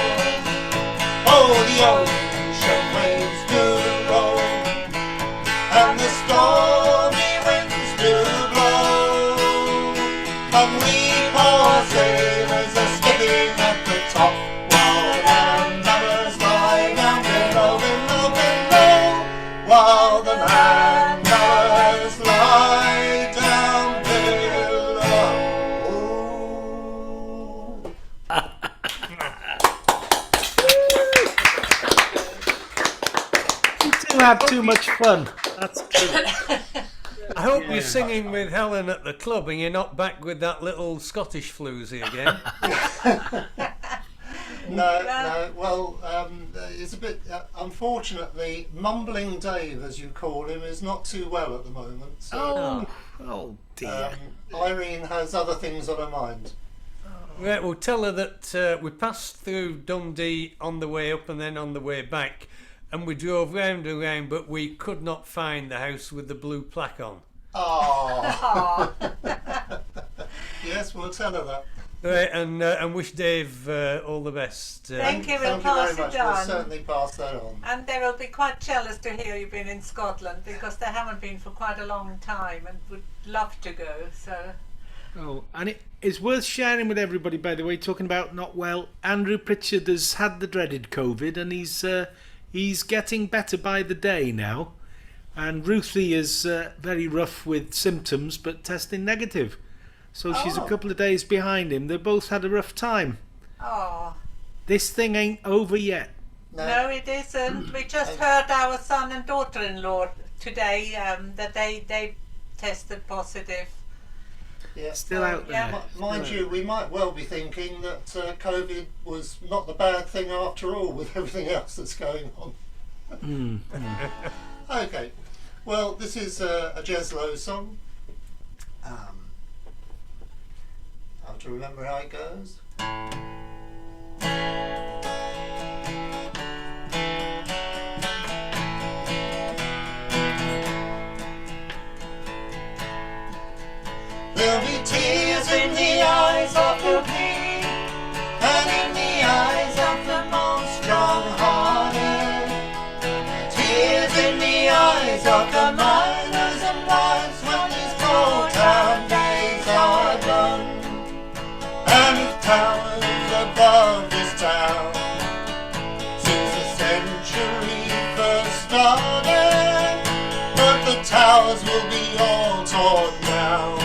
Oh, the ocean waves do roll, and the stormy winds do blow, and we poor sailors are skipping at the top, while the land lovers lie down below, below, below, while the land lovers lie You have too much fun. That's true. I hope you're singing with Helen at the club and you're not back with that little Scottish floozy again. No. Well, it's a bit. Unfortunately, Mumbling Dave, as you call him, is not too well at the moment. So, oh dear. Irene has other things on her mind. Right, we'll tell her that we passed through Dundee on the way up and then on the way back, and we drove round and round, but we could not find the house with the blue plaque on. Oh. Yes, we'll tell her that. Right, and wish Dave all the best. Thank you, we'll Thank you pass very it much. We'll on. certainly pass that on. And they will be quite jealous to hear you've been in Scotland because they haven't been for quite a long time and would love to go. So. Oh, and it is worth sharing with everybody, by the way, talking about not well. Andrew Pritchard has had the dreaded COVID and he's getting better by the day now. And Ruthie is very rough with symptoms but testing negative. So she's a couple of days behind him. They both had a rough time. Oh. This thing ain't over yet. No, it isn't. We just heard our son and daughter-in-law today that they tested positive. Yeah. Still out there. Mind you, we might well be thinking that COVID was not the bad thing after all with everything else that's going on. Okay. Well, this is a Jeslo song. I have to remember how it goes. There'll be tears in the eyes of the weak and in the eyes of the most strong-hearted. Tears in the eyes of the miners and wives when these cold town days are done. And the towers above this town, since the century first started, but the towers will be all torn down.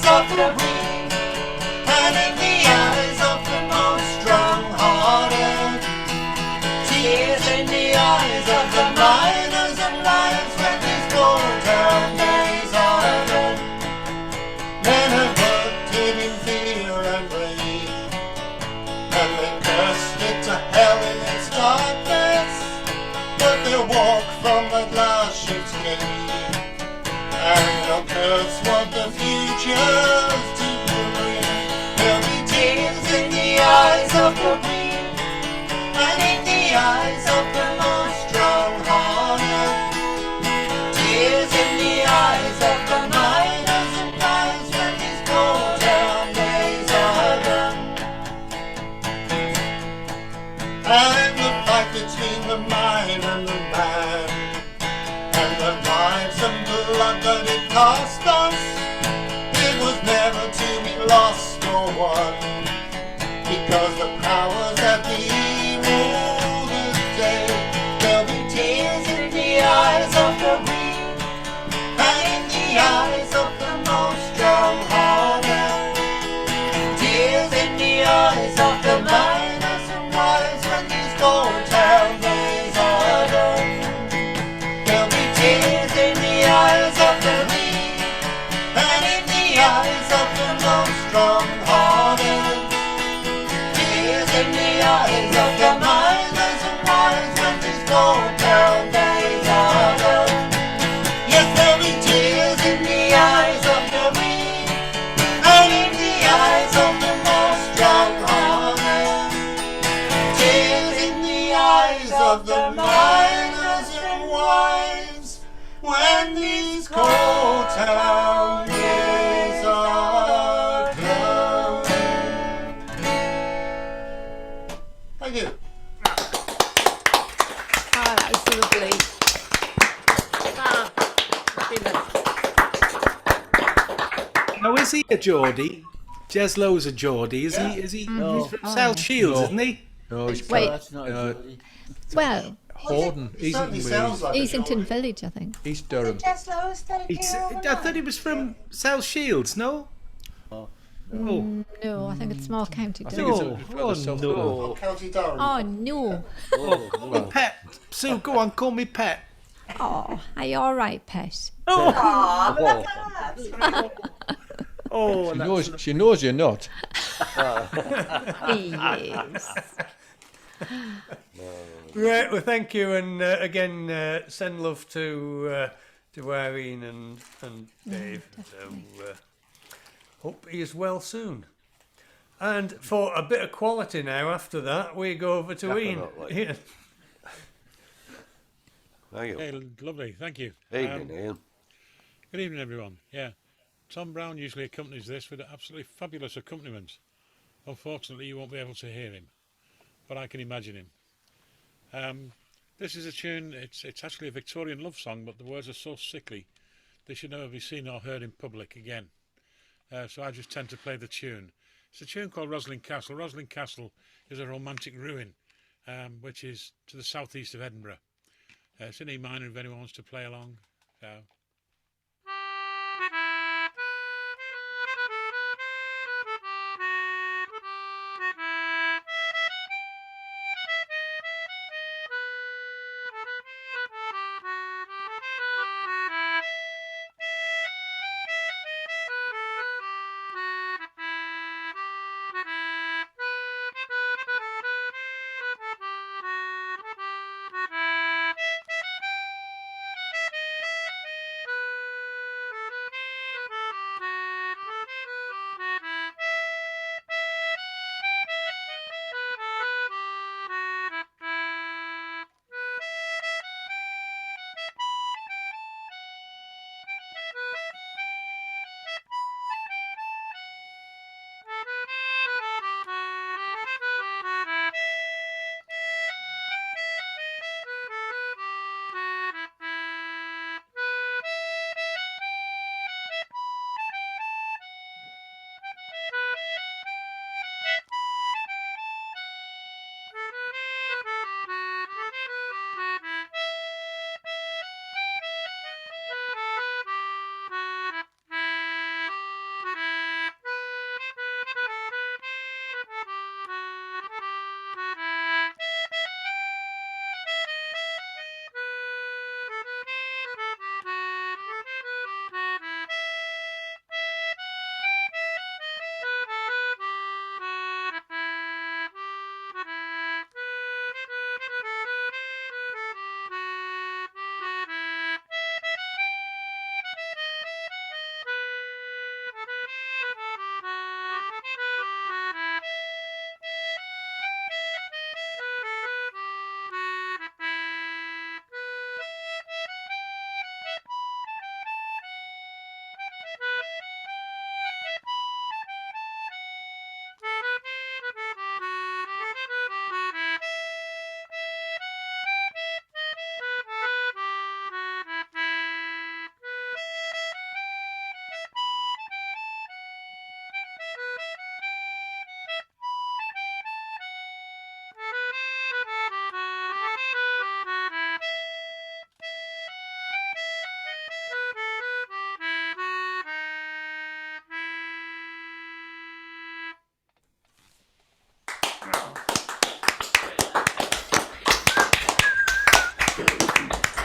Of the weak and in the eyes of the most strong-hearted. Tears in the eyes of the miners and lives when these gold town days are done. Men have worked it in fear and greed, and they cursed it to hell in its darkness, but they'll walk from the glass ship's gate, and they'll curse what the future's to bring. There'll be tears in the eyes of the weak and in the eyes of the most strong-hearted. Tears in the eyes of the miners and wives when these cold town days are done. And the fight between the mine and the man, and the lives and blood that it cost us, it was never to be lost or won, because the powers that be rule this day. There'll be tears in the eyes of the weak and in the eyes of the most strong-hearted. Tears in the eyes of the miners and wives when these gold town days are done. There'll be tears in the eyes of the weak and in the eyes of the most strong-hearted. Tears in the eyes of the miners and wives when these gold town days are done. Yes, there'll be tears in the eyes of the weak and in the eyes of the most strong-hearted. Tears in the eyes of the miners and wives when these cold town days are done. Thank you. That was lovely. Now, is he a Geordie? Jeslo's a Geordie, is he? Is he? No. He's from South Shields, isn't he? No, he's Wait. That's not a Geordie. Well, Horden, Easington Village, I think. East Durham. Jeslo stayed He's, here I overnight. thought he was from South Shields, no? No, I think it's more County I Durham. think it's further south. no. County Durham. Oh, no. Oh, Pet. Sue, go on, call me Pet. Oh, are you all right, Pet? Oh, She knows you're not. Yes. Right, well, thank you, and again, send love to Irene and Dave. So, hope he is well soon. And for a bit of quality now, after that, we go over to Ian. Ian. Hey, lovely, thank you. Evening, Ian. Good evening, everyone. Yeah, Tom Brown usually accompanies this with an absolutely fabulous accompaniment. Unfortunately, you won't be able to hear him, but I can imagine him. This is a tune, it's actually a Victorian love song, but the words are so sickly, they should never be seen or heard in public again. So I just tend to play the tune. It's a tune called Roslin Castle. Roslin Castle is a romantic ruin, which is to the southeast of Edinburgh. It's in E minor if anyone wants to play along.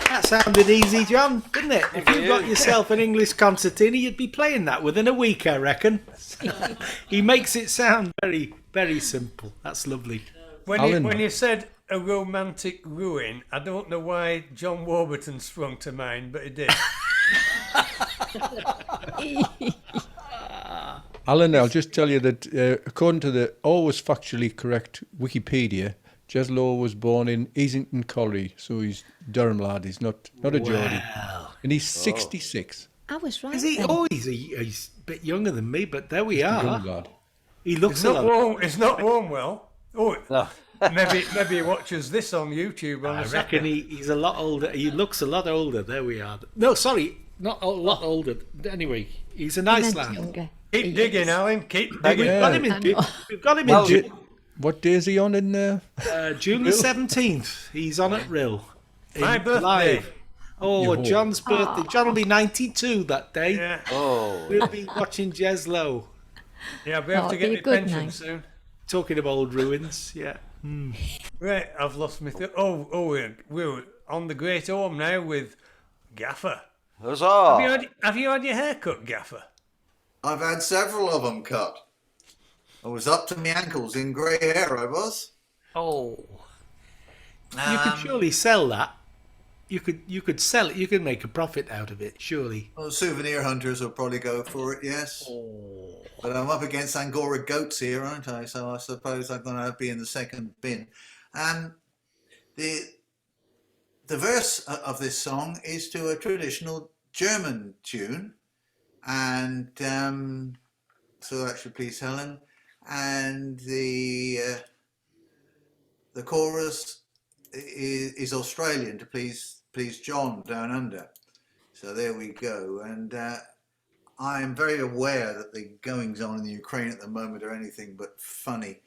That sounded easy, John, didn't it? If you got yourself an English concertina, you'd be playing that within a week, I reckon. He makes it sound very, very simple. That's lovely. When you said a romantic ruin, I don't know why John Warburton sprung to mind, but it did. Alan, I'll just tell you that according to the always factually correct Wikipedia, Jez Lowe was born in Easington Colliery, so he's Durham lad. He's not a Geordie, and he's 66. I was right. Is he? then. Oh, he's a bit younger than me, but there we He's a are. young lad. He looks It's a not lot. warm. It's not warm. Well, maybe he watches this on YouTube. On I a reckon he's a lot older. He looks a lot older. There we are. No, sorry, not a lot older. Anyway, he's a nice lad. Younger. Keep digging, Alan. Keep digging. We've got him in. We've got him in. What day is he on in there? June the 17th. He's on at Rhyl. My birthday. Live. Oh, Your John's birthday. John will be 92 that day. Yeah. Oh. We'll be watching Jez Lowe. Yeah, I'll be able to get it'd be my a good pension night. soon. Talking of old ruins, yeah. Right, I've lost my... we're on the Great Home now with Gaffer. Huzzah! Have you had your hair cut, Gaffer? I've had several of them cut. I was up to my ankles in grey hair, I was. Oh. You could surely sell that. You could sell it. You could make a profit out of it, surely. Well, souvenir hunters will probably go for it, yes. But I'm up against Angora goats here, aren't I? So I suppose I'm going to be in the second bin. The verse of this song is to a traditional German tune, and so that should please Helen. And the chorus is Australian to please John down under. So there we go. And I am very aware that the goings on in the Ukraine at the moment are anything but funny,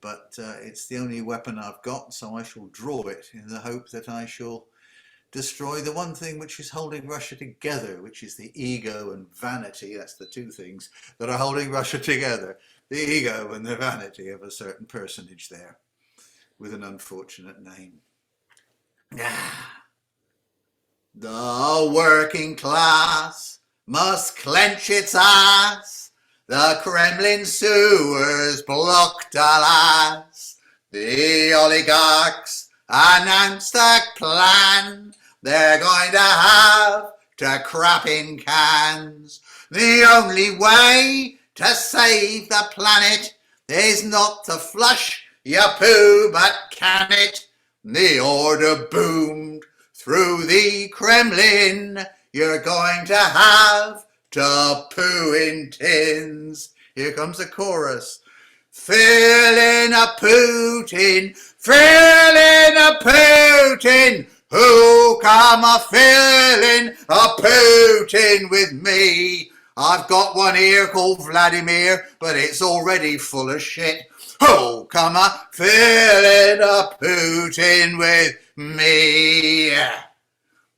but it's the only weapon I've got, so I shall draw it in the hope that I shall destroy the one thing which is holding Russia together, which is the ego and vanity. That's the two things that are holding Russia together. The ego and the vanity of a certain personage there with an unfortunate name. The working class must clench its ass. The Kremlin sewers blocked, alas. The oligarchs announced a plan. They're going to have to crap in cans. The only way to save the planet is not to flush your poo, but can it? The order boomed through the Kremlin. You're going to have to poo in tins. Here comes the chorus. Filling a Putin, filling a Putin. Who come a filling a Putin with me? I've got one here called Vladimir, but it's already full of shit. Who come a filling a Putin with me?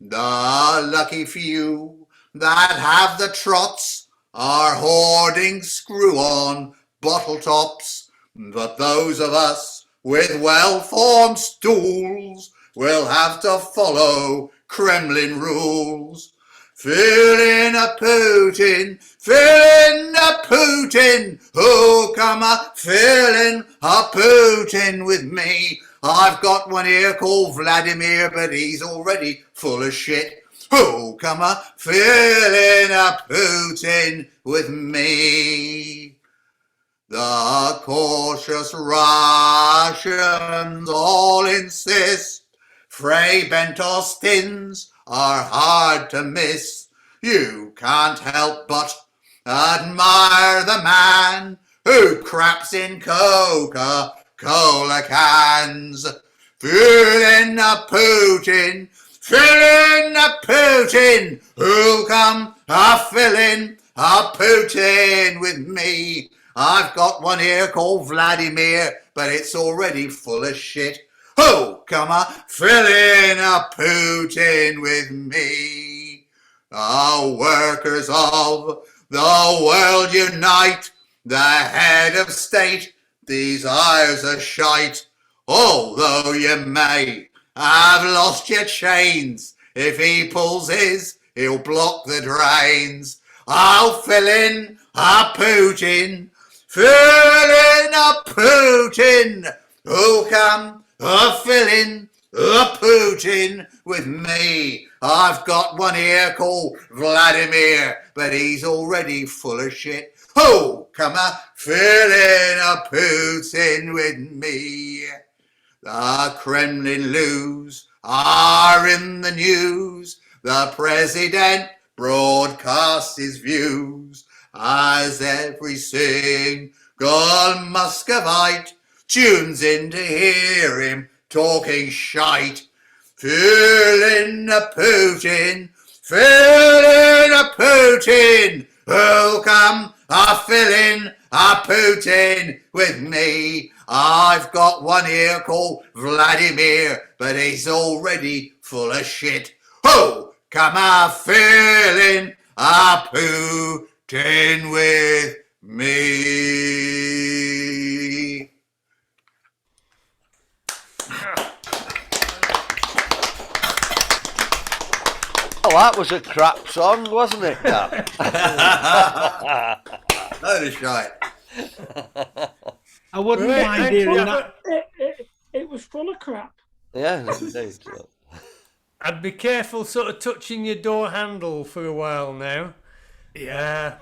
The lucky few that have the trots are hoarding screw-on bottle tops, but those of us with well-formed stools will have to follow Kremlin rules. Fill in a Putin, fill in a Putin, who come a fill in a Putin with me? I've got one here called Vladimir, but he's already full of shit. Who come a fill in a Putin with me? The cautious Russians all insist Frey bent Austins are hard to miss. You can't help but admire the man who craps in Coca-Cola cans. Fill in a Putin, fill in a Putin, who'll come a fill in a Putin with me? I've got one here called Vladimir, but it's already full of shit. Who come a fill in a Putin with me? The workers of the world unite, the head of state desires a shite. Although you may have lost your chains, if he pulls his, he'll block the drains. I'll fill in a Putin, fill in a Putin, who'll come a fill in a Putin with me. I've got one here called Vladimir, but he's already full of shit. Who come a fill in a Putin with me? The Kremlin lose are in the news. The president broadcasts his views as every single Muscovite tunes in to hear him talking shite. Fill in a Putin, fill in a Putin, who'll come a fill in a Putin with me? I've got one here called Vladimir, but he's already full of shit. Who come a fill in a Putin with me. Oh, that was a crap song, wasn't it, Cap? That is right. I wouldn't mind hearing that. It was full of crap. Yeah, indeed. I'd be careful sort of touching your door handle for a while now. Yeah.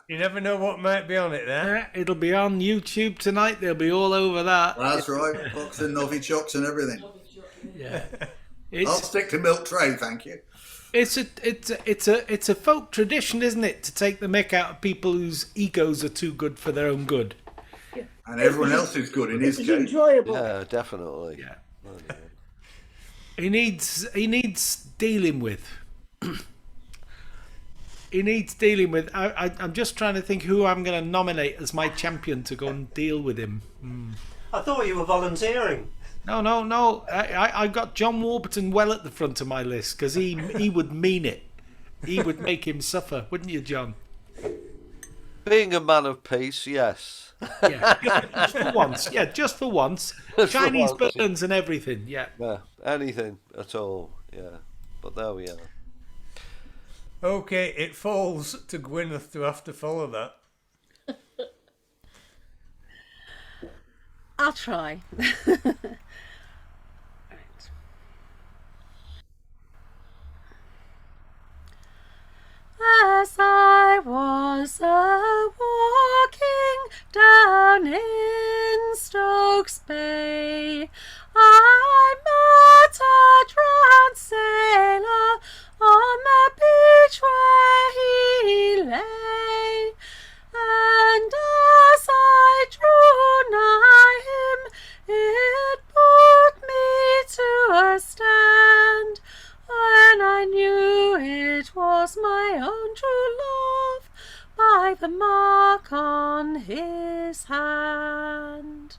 You never know what might be on it there. Yeah, it'll be on YouTube tonight. They'll be all over that. That's right. Books and novichucks and everything. Yeah. I'll stick to milk tray, thank you. It's a folk tradition, isn't it, to take the mick out of people whose egos are too good for their own good. And everyone else is good in his case. Enjoyable. Yeah, definitely. Yeah. He needs dealing with. He needs dealing with. I'm just trying to think who I'm going to nominate as my champion to go and deal with him. I thought you were volunteering. No. I got John Warburton well at the front of my list because he would mean it. He would make him suffer, wouldn't you, John? Being a man of peace, yes. Yeah, just for once. Yeah, just for once. Just for Chinese once. burns and everything. Yeah. Yeah, anything at all. Yeah, but there we are. Okay, it falls to Gwyneth to have to follow that. I'll try. As I was walking down in Stokes Bay, I met a drowned sailor on the beach where he lay, and as I drew nigh him, it put me to a stand, when I knew it was my own true love by the mark on his hand.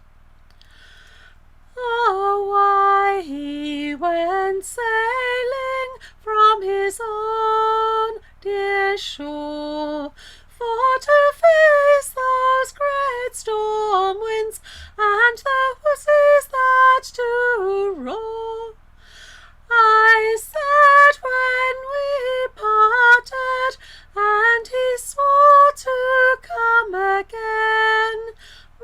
Oh, why he went sailing from his own dear shore, for to face those great storm winds and the seas that do roar. I said when we parted, and he swore to come again,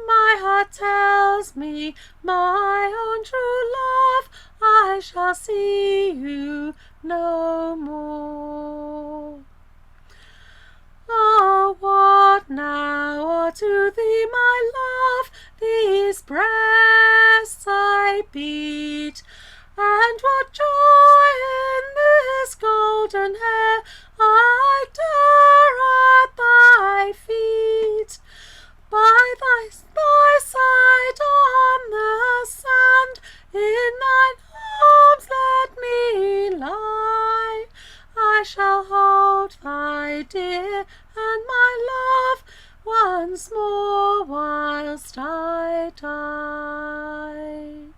my heart tells me, my own true love, I shall see you no more. Oh, what now to thee, my love, these breasts I beat, and what joy in this golden hair I dare at thy feet. By thy side on the sand, in thine arms let me lie. I shall hold thy dear and my love once more whilst I die.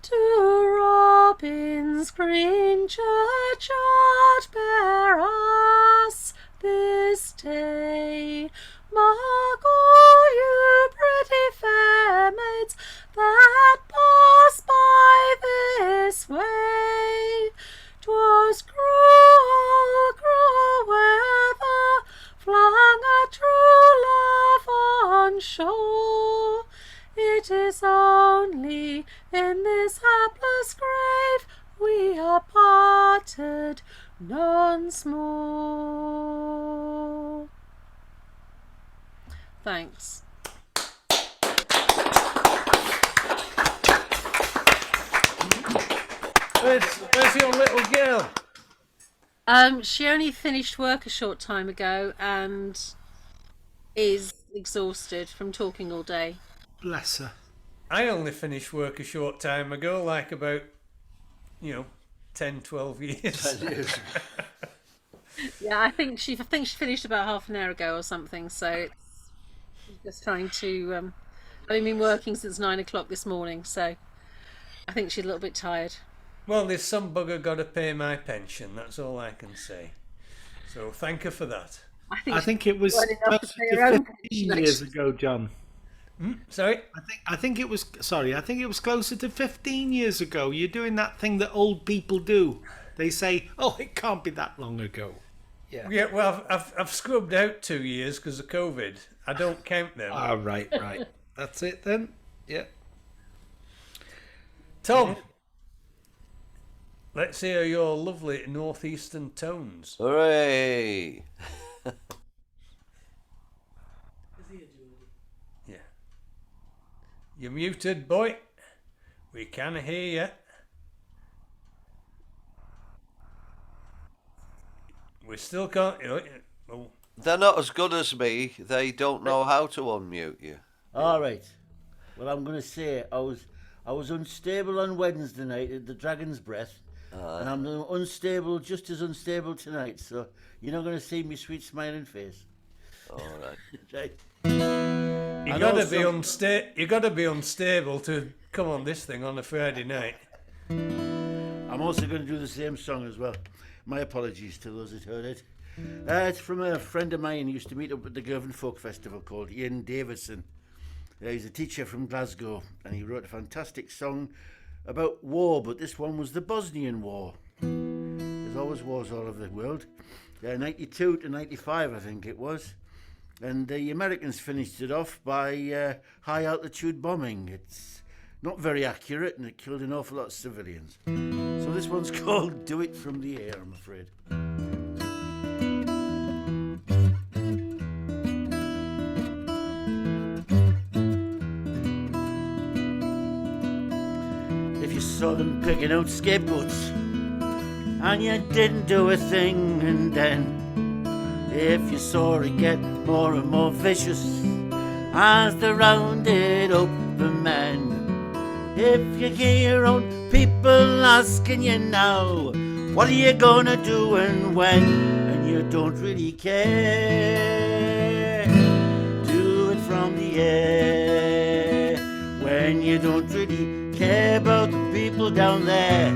To Robin's green churchyard bear us this day. Mark all you pretty fair maids that pass by this way. 'Twas cruel, cruel weather flung a true love on shore. It is only in this hapless grave we are parted once more. Thanks. Where's your little girl? She only finished work a short time ago and is exhausted from talking all day. Bless her. I only finished work a short time ago, like about, 10, 12 years. 10 years. Yeah, I think she finished about half an hour ago or something. So it's just trying to. I've been working since 9 o'clock this morning, so I think she's a little bit tired. Well, there's some bugger got to pay my pension. That's all I can say. So thank her for that. I think it was weren't enough to closer pay to her own 15 pension, years actually. ago, John. Sorry? I think it was sorry. I think it was closer to 15 years ago. You're doing that thing that old people do. They say, "Oh, it can't be that long ago." Yeah. Yeah, well, I've scrubbed out 2 years because of COVID. I don't count them. Ah, right. That's it then. Yeah. Tom, let's hear your lovely northeastern tones. Hooray! Yeah. You're muted, boy. We can hear you. We still can't. Oh. They're not as good as me. They don't know how to unmute you. All right. Well, I'm going to say I was unstable on Wednesday night at the Dragon's Breath, and I'm unstable, just as unstable tonight. So you're not going to see me sweet smiling face. All right. Right. You gotta be unstable to come on this thing on a Friday night. I'm also going to do the same song as well. My apologies to those that heard it. It's from a friend of mine who used to meet up at the Rhyl Folk Festival called Ian Davison. He's a teacher from Glasgow, and he wrote a fantastic song about war, but this one was the Bosnian War. There's always wars all over the world. 92 to 95, I think it was. And the Americans finished it off by high-altitude bombing. It's not very accurate, and it killed an awful lot of civilians. So this one's called Do It From the Air, I'm afraid. If you saw them picking out scapegoats and you didn't do a thing, and then if you saw it get more and more vicious as they rounded up the men, if you hear your own people asking you now, what are you gonna do and when, and you don't really care, do it from the air. When you don't really care about the people down there,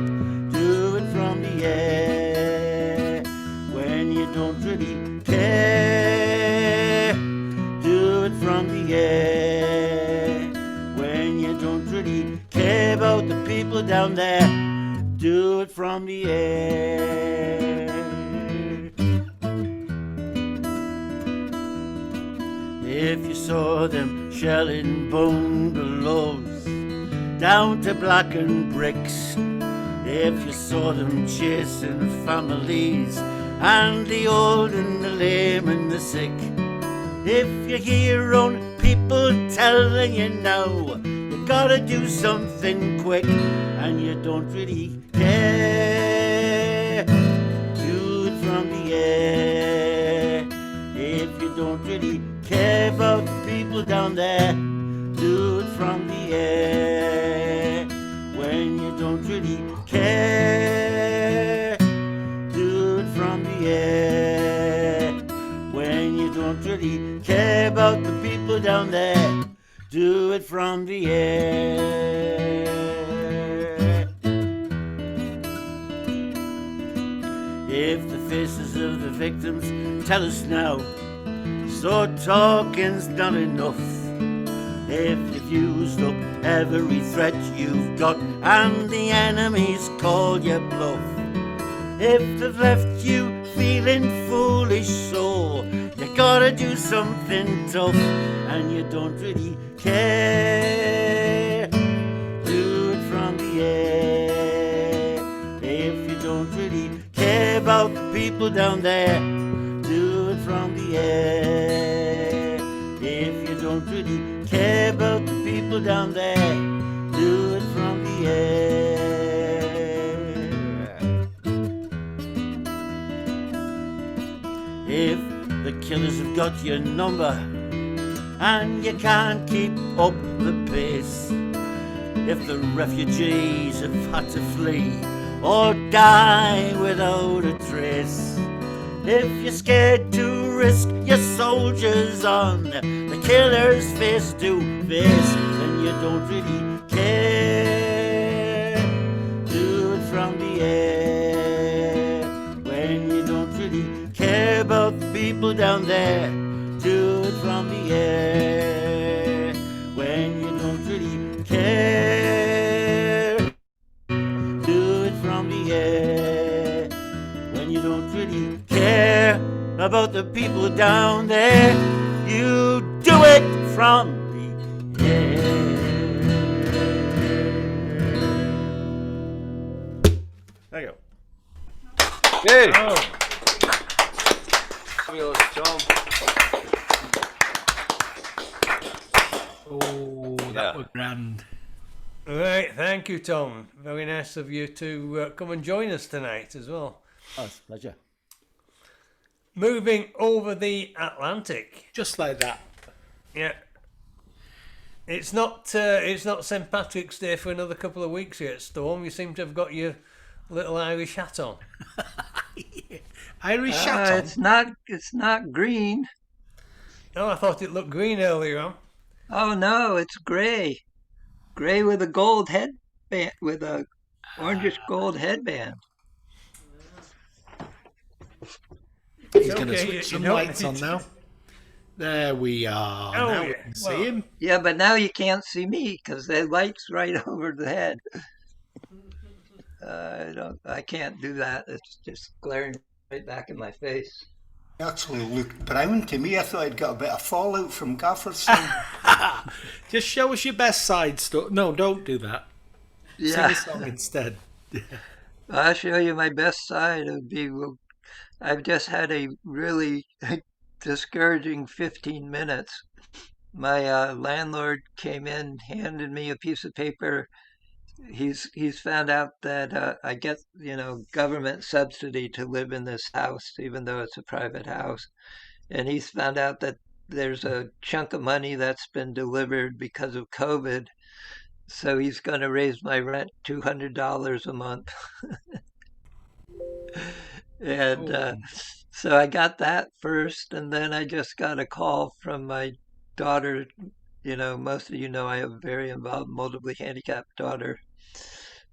do it from the air. When you don't really care, do it from the air. When you don't really care about the people down there, do it from the air. If you saw them shelling bungalows down to blackened bricks, if you saw them chasing families and the old and the lame and the sick, if you hear your own people telling you now, you gotta do something quick, and you don't really care, do it from the air. If you don't really care about the people down there, do it from the air. When you don't really care, do it from the air. When you don't really care about the people down there, do it from the air. If the faces of the victims tell us now, so talking's not enough. If you've used up every threat you've got and the enemy's called your bluff, if they've left you feeling foolish, so you gotta do something tough, and you don't really care, do it from the air. If you don't really care about the people down there, do it from the air. If you don't really care about the people down there, do it from the air. If the killers have got your number and you can't keep up the pace, if the refugees have had to flee or die without a trace, if you're scared to risk your soldiers on the killer's face to face, then you don't really care, do it from the air. When you don't really care about the people down there. Do it from the air when you don't really care. Do it from the air when you don't really care about the people down there. You do it from the air. There you go. Hey! Oh. Fabulous, Tom. Oh, that was grand. All right, thank you, Tom. Very nice of you to come and join us tonight as well. Oh, it's a pleasure. Moving over the Atlantic. Just like that. Yeah. It's not St. Patrick's Day for another couple of weeks yet, Storm. You seem to have got your little Irish hat on. Irish hat on? It's not green. Oh, I thought it looked green earlier on. Oh no, it's grey. Grey with a gold headband, with a orangish gold headband. He's going to switch some lights on now. There we are. Oh, now we can see him. Yeah, but now you can't see me because the light's right over the head. I can't do that. It's just glaring right back in my face. It actually looked brown to me. I thought I'd got a bit of fallout from Gaffer's. Just show us your best side stuff. No, don't do that. Yeah. Sing a song instead. I'll show you my best side. I've just had a really discouraging 15 minutes. My landlord came in, handed me a piece of paper. He's found out that I get government subsidy to live in this house, even though it's a private house, and he's found out that there's a chunk of money that's been delivered because of COVID, so he's going to raise my rent $200 a month. And so I got that first, and then I just got a call from my daughter. Most of you know I have a very involved, multiply handicapped daughter.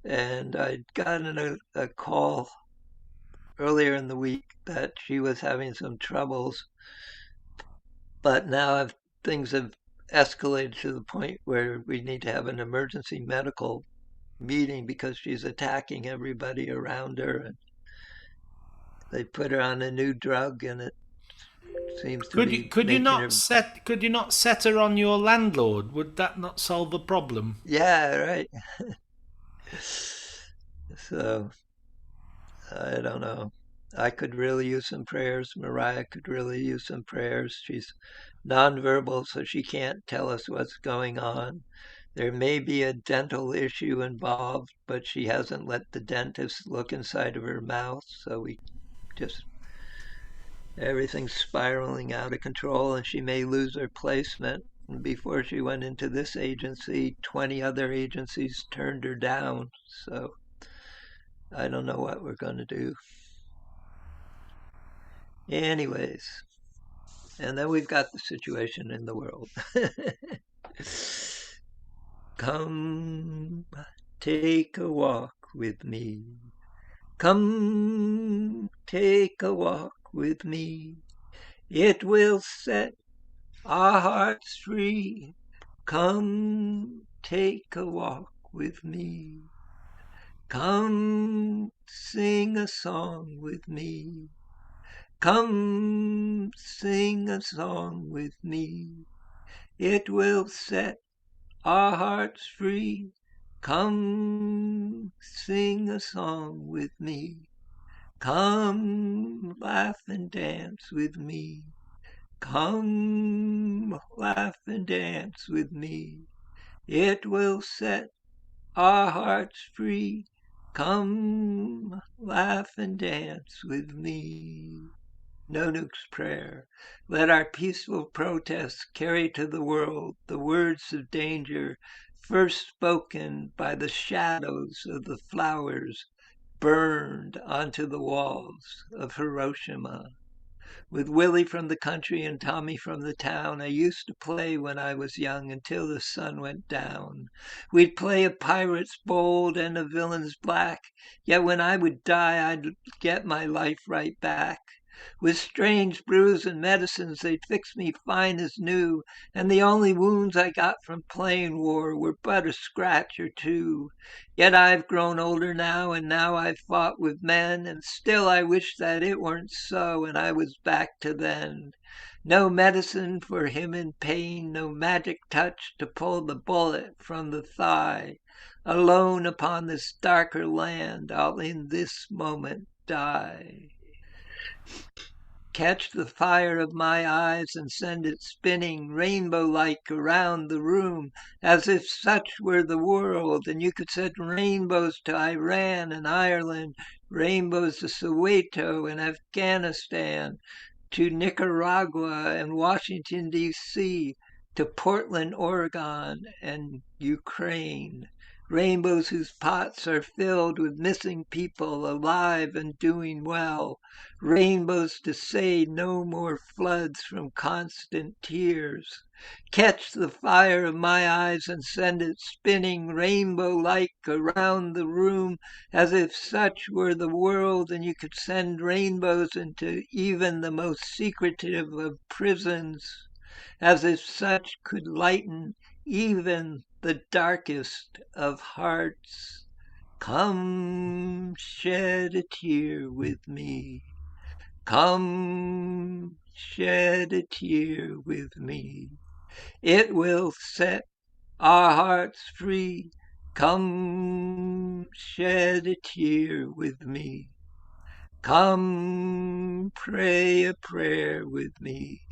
And I'd gotten a call earlier in the week that she was having some troubles. But now things have escalated to the point where we need to have an emergency medical meeting because she's attacking everybody around her. And they put her on a new drug, and it seems to Could you not set her on your landlord? Would that not solve the problem? Yeah, right. So I don't know. I could really use some prayers. Mariah could really use some prayers. She's nonverbal, so she can't tell us what's going on. There may be a dental issue involved, but she hasn't let the dentist look inside of her mouth, so everything's spiraling out of control, and she may lose her placement. And before she went into this agency, 20 other agencies turned her down. So I don't know what we're going to do. Anyways, and then we've got the situation in the world. Come, take a walk with me. Come, take a walk with me. It will set our hearts free. Come, take a walk with me. Come, sing a song with me. Come, sing a song with me. It will set our hearts free. Come, sing a song with me. Come, laugh and dance with me. Come, laugh and dance with me. It will set our hearts free. Come, laugh and dance with me. Nonuk's prayer. Let our peaceful protests carry to the world the words of danger first spoken by the shadows of the flowers burned onto the walls of Hiroshima. With Willie from the country and Tommy from the town, I used to play when I was young until the sun went down. We'd play a pirate's bold and a villain's black, yet when I would die, I'd get my life right back. With strange brews and medicines, they'd fix me fine as new, and the only wounds I got from playing war were but a scratch or two. Yet I've grown older now, and now I've fought with men, and still I wish that it weren't so, and I was back to then. No medicine for him in pain, no magic touch to pull the bullet from the thigh. Alone upon this darker land, I'll in this moment die. Catch the fire of my eyes and send it spinning rainbow-like around the room, as if such were the world, and you could send rainbows to Iran and Ireland, rainbows to Soweto and Afghanistan, to Nicaragua and Washington, D.C., to Portland, Oregon, and Ukraine. Rainbows whose pots are filled with missing people alive and doing well. Rainbows to say no more floods from constant tears. Catch the fire of my eyes and send it spinning rainbow-like around the room, as if such were the world, and you could send rainbows into even the most secretive of prisons, as if such could lighten even the darkest of hearts. Come shed a tear with me. Come shed a tear with me. It will set our hearts free. Come shed a tear with me. Come pray a prayer with me.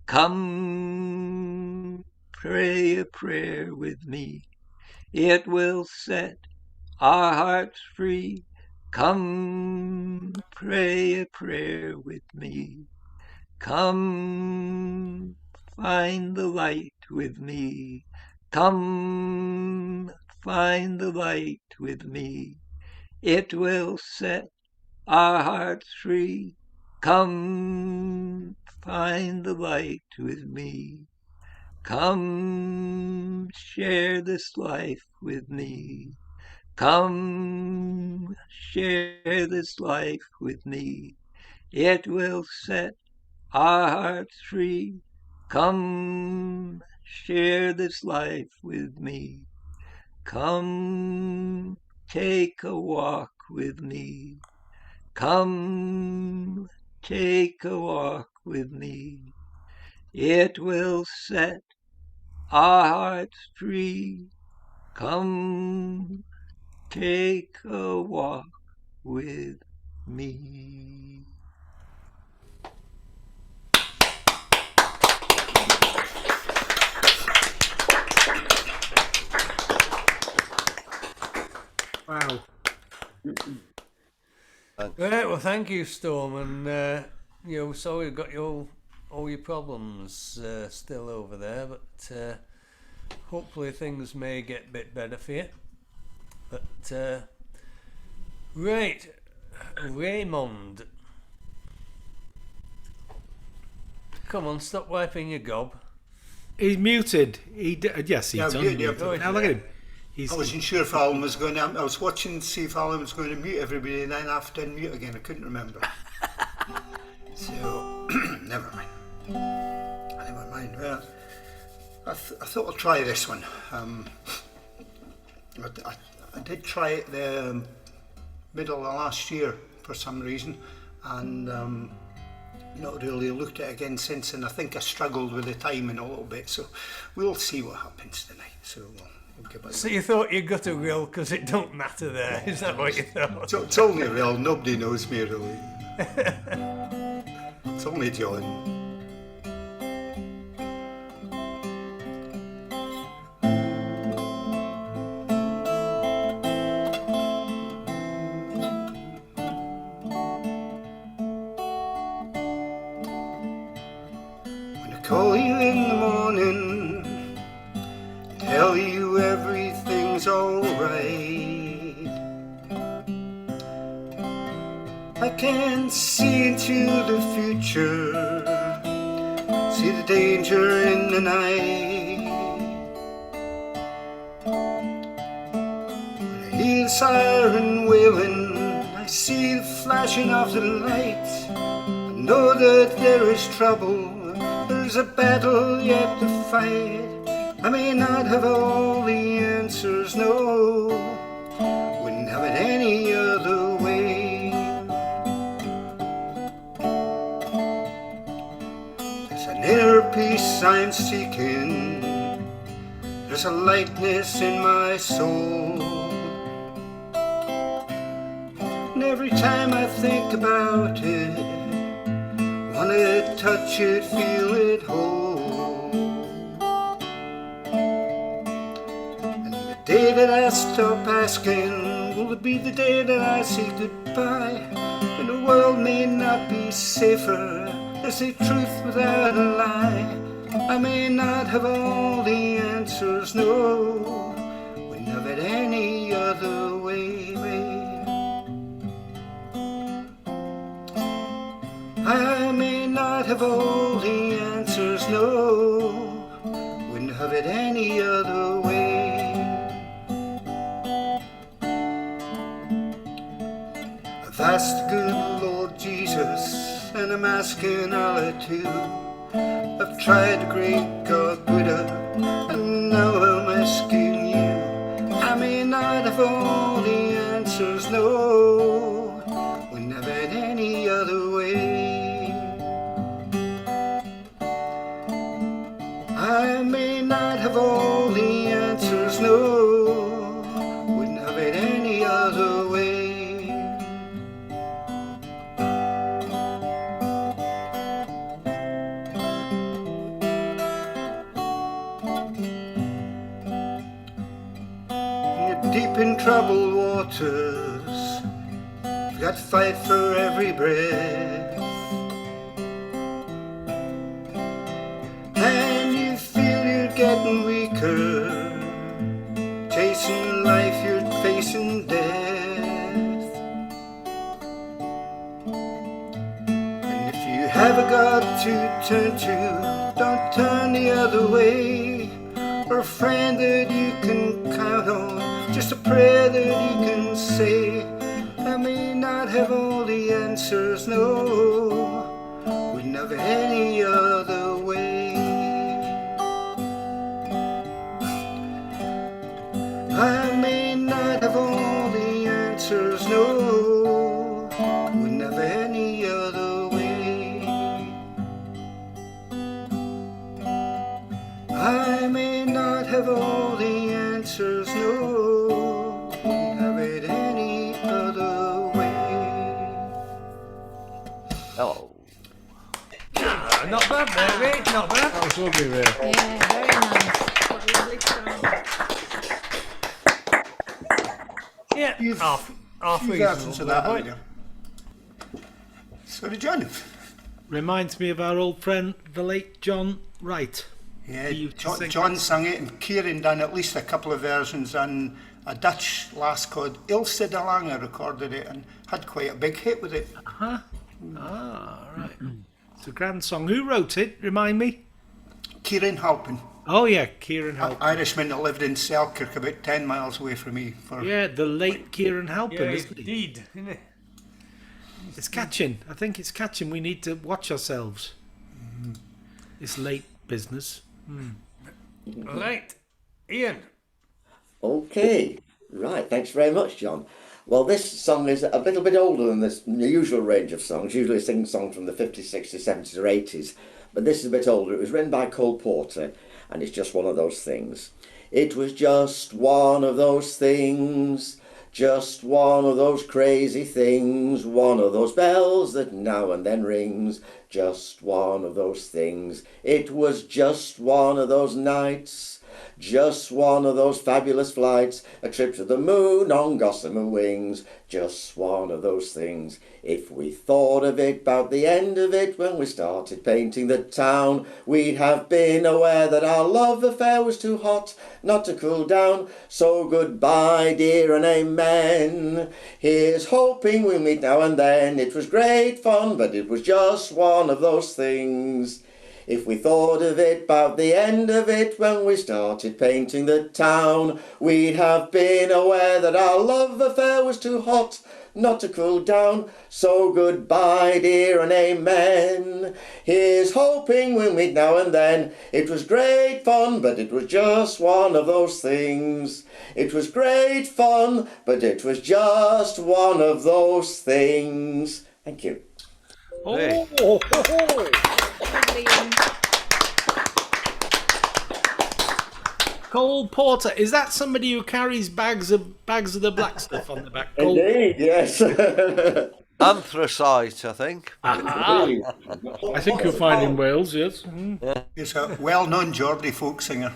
Come pray a prayer with me. It will set our hearts free. Come pray a prayer with me. Come find the light with me. Come find the light with me. It will set our hearts free. Come find the light with me. Come share this life with me. Come share this life with me. It will set our hearts free. Come share this life with me. Come take a walk with me. Come take a walk with me. It will set our hearts free. Come take a walk with me. Wow. Right, well, thank you, Storm, and sorry you've got all your problems still over there, but hopefully things may get a bit better for you. But right, Raymond, come on, stop wiping your gob. He's muted. Yes, he's Yeah, unmuted. Now look at him. I wasn't sure if Alan was going to... I was watching to see if Alan was going to mute everybody and then have to unmute again. I couldn't remember. So, never mind. Well, I thought I'll try this one. I did try it the middle of last year for some reason, and not really looked at it again since, and I think I struggled with the timing a little bit, so we'll see what happens tonight. So we'll give it. So you thought you got a Rhyl because it don't matter there, is that what you thought? It's only Rhyl, nobody knows me really. It's only John. Call you in the morning, tell you everything's alright. I can see into the future, see the danger in the night. When I hear the siren wailing, I see the flashing of the light. know that there is trouble, there's a battle yet to fight. I may not have all the answers, no, wouldn't have it any other way. There's an inner peace I'm seeking, there's a lightness in my soul, and every time I think about it, wanna touch it, feel it, hold. And the day that I stop asking, will it be the day that I say goodbye? And the world may not be safer, there's a truth without a lie. I may not have all the answers, no, wouldn't have it any other way. I may not have all the answers, no, wouldn't have it any other way. I've asked the good Lord Jesus, and I'm asking Allah too. I've tried the great God Buddha, and now I'm asking you. I may not have all the answers, no, wouldn't have it any other way. I may not have all the answers, no, wouldn't have it any other way. You're deep in troubled waters, you've got to fight for every breath. Getting weaker, chasing life, you're facing death. And if you have a God to turn to, don't turn the other way, or a friend that you can count on, just a prayer that you can say. I may not have all the answers, no, wouldn't have any other way. I may not have all the answers, no, wouldn't have any other way. I may not have all the answers, no, wouldn't have it any other way. Oh. Not bad, baby, not bad. That was lovely, Ray. Yeah, very nice. Yeah, half You've answered to that, haven't you? So did John. Reminds me of our old friend, the late John Wright. Yeah, John sang it, and Kieran done at least a couple of versions, and a Dutch lass called Ilse de Lange recorded it and had quite a big hit with it. Uh-huh. Ah, right. It's a grand song. Who wrote it? Remind me. Kieran Halpin. Oh yeah, Kieran Halpin. Irishman that lived in Selkirk, about 10 miles away from me. Yeah, the late Kieran Halpin, yeah, isn't he? Indeed, isn't it? It's catching. I think it's catching. We need to watch ourselves. It's late business. Right, Ian. Okay, right. Thanks very much, John. Well, this song is a little bit older than the usual range of songs. Usually sing songs from the 50s, 60s, 70s or 80s. But this is a bit older. It was written by Cole Porter, and it's just one of those things. It was just one of those things, just one of those crazy things, one of those bells that now and then rings, just one of those things. It was just one of those nights, just one of those fabulous flights, a trip to the moon on gossamer wings, just one of those things. If we thought of it about the end of it when we started painting the town, we'd have been aware that our love affair was too hot not to cool down. So goodbye, dear, and amen. Here's hoping we'll meet now and then. It was great fun, but it was just one of those things. If we thought of it about the end of it when we started painting the town, we'd have been aware that our love affair was too hot not to cool down. So goodbye, dear, and amen. Here's hoping we'll meet now and then. It was great fun, but it was just one of those things. It was great fun, but it was just one of those things. Thank you. Oh, Cole Porter, is that somebody who carries bags of the black stuff on the back? Indeed, yes. Anthracite, I think. I think you'll find in Wales, yes. He's a well-known Geordie folk singer.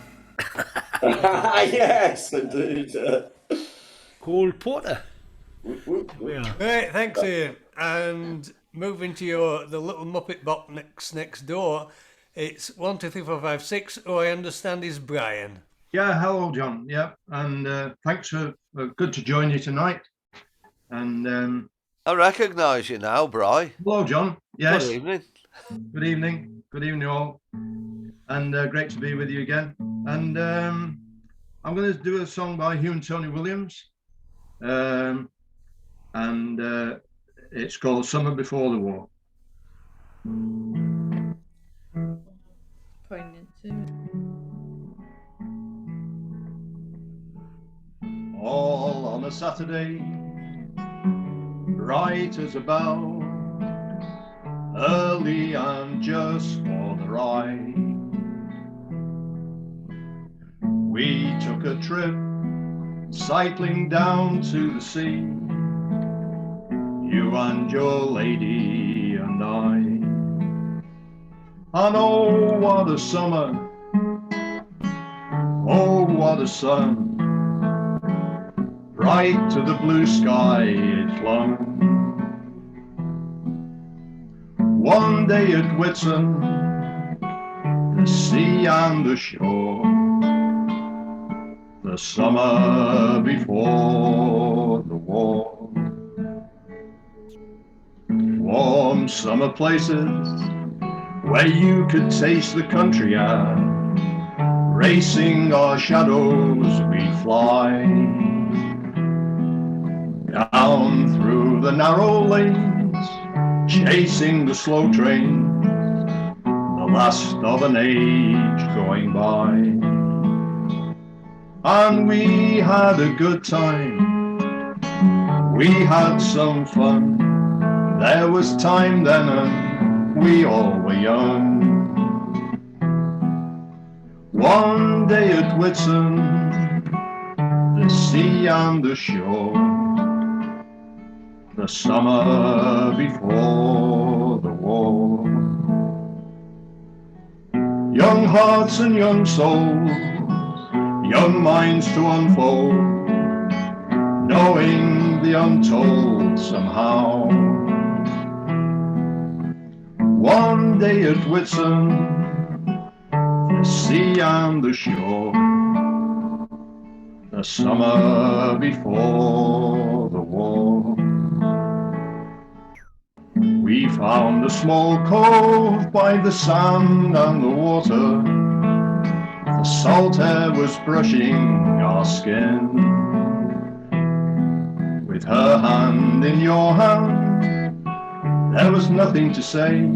Yes, indeed. Cole Porter. Right, thanks, Ian. And moving to the little Muppet box next door, it's 1, 2, 3, 4, 5, 6, who I understand is Brian. Yeah, hello, John. Yeah, and thanks for good to join you tonight. And I recognise you now, Bri. hello, John. Yes. Good evening. Good evening. Good evening, all. And great to be with you again. And I'm going to do a song by Hugh and Tony Williams, and it's called "Summer Before the War." Poignant too. All on a Saturday, bright as a bell, early and just for the ride. We took a trip, cycling down to the sea, you and your lady and I. And oh, what a summer, oh, what a sun, bright to the blue sky it flung. One day at Whitsun, the sea and the shore, the summer before the war. Warm summer places where you could taste the country air, racing our shadows we fly. Down through the narrow lanes, chasing the slow train, the last of an age going by. And we had a good time, we had some fun, there was time then and we all were young. One day at Whitsun, the sea and the shore, the summer before the war. Young hearts and young souls, young minds to unfold, knowing the untold somehow. One day at Whitsun, the sea and the shore, the summer before the war. We found a small cove by the sand and the water. The salt air was brushing our skin. With her hand in your hand, there was nothing to say.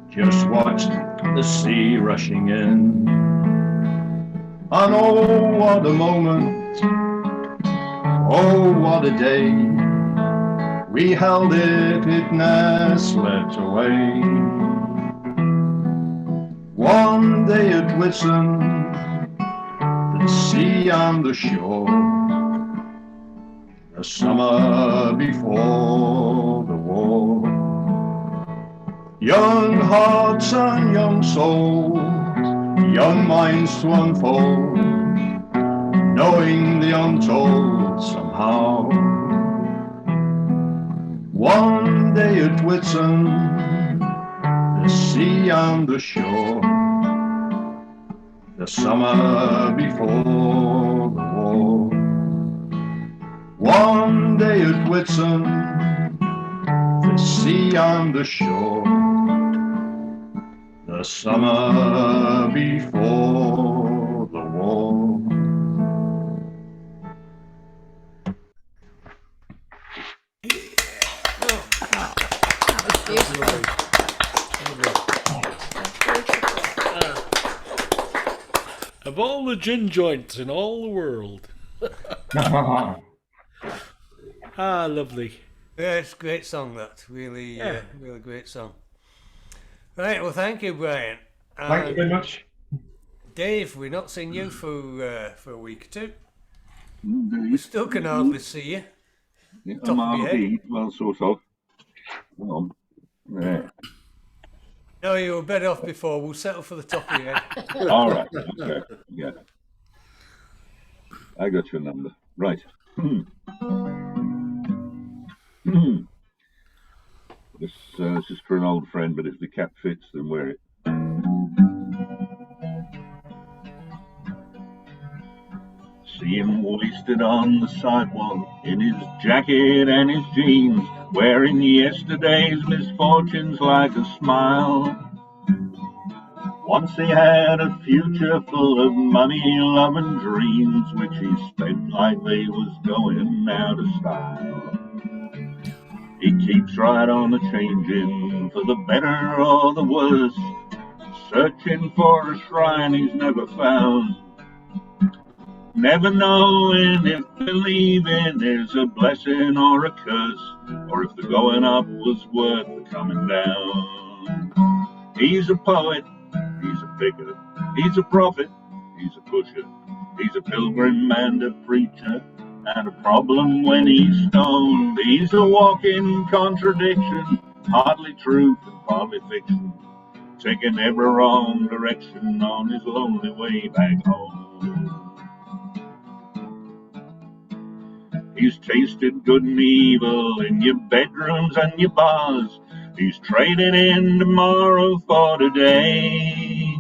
Just watched the sea rushing in. And oh, what a moment, oh, what a day. We held it, it ne'er slipped away. One day at Whitsun, the sea and the shore, the summer before the war. Young hearts and young souls, young minds to unfold, knowing the untold somehow. One day at Whitsun, the sea and the shore, the summer before the war. One day at Whitsun, the sea and the shore, the summer before the war. Of all the gin joints in all the world. Lovely. Yeah, it's a great song, that. Really, really great song. Right, well, thank you, Brian. Thank you very much. Dave, we've not seen you for a week or two. We still can hardly see you. Top of your head. Well, sort of. Hang on. There. No, you were better off before. We'll settle for the top of your head. All right. Okay. Yeah. I got your number. Right. This is for an old friend, but if the cap fits, then wear it. See him wasted on the sidewalk in his jacket and his jeans, wearing yesterday's misfortunes like a smile. Once he had a future full of money, love and dreams, which he spent like they was going out of style. He keeps right on a-changing for the better or the worse, searching for a shrine he's never found, never knowing if believing is a blessing or a curse, or if the going up was worth the coming down. He's a poet, he's a picker, he's a prophet, he's a pusher, he's a pilgrim and a preacher, and a problem when he's stoned. He's a walking contradiction, partly truth and partly fiction, taking every wrong direction on his lonely way back home. He's tasted good and evil in your bedrooms and your bars. He's trading in tomorrow for today,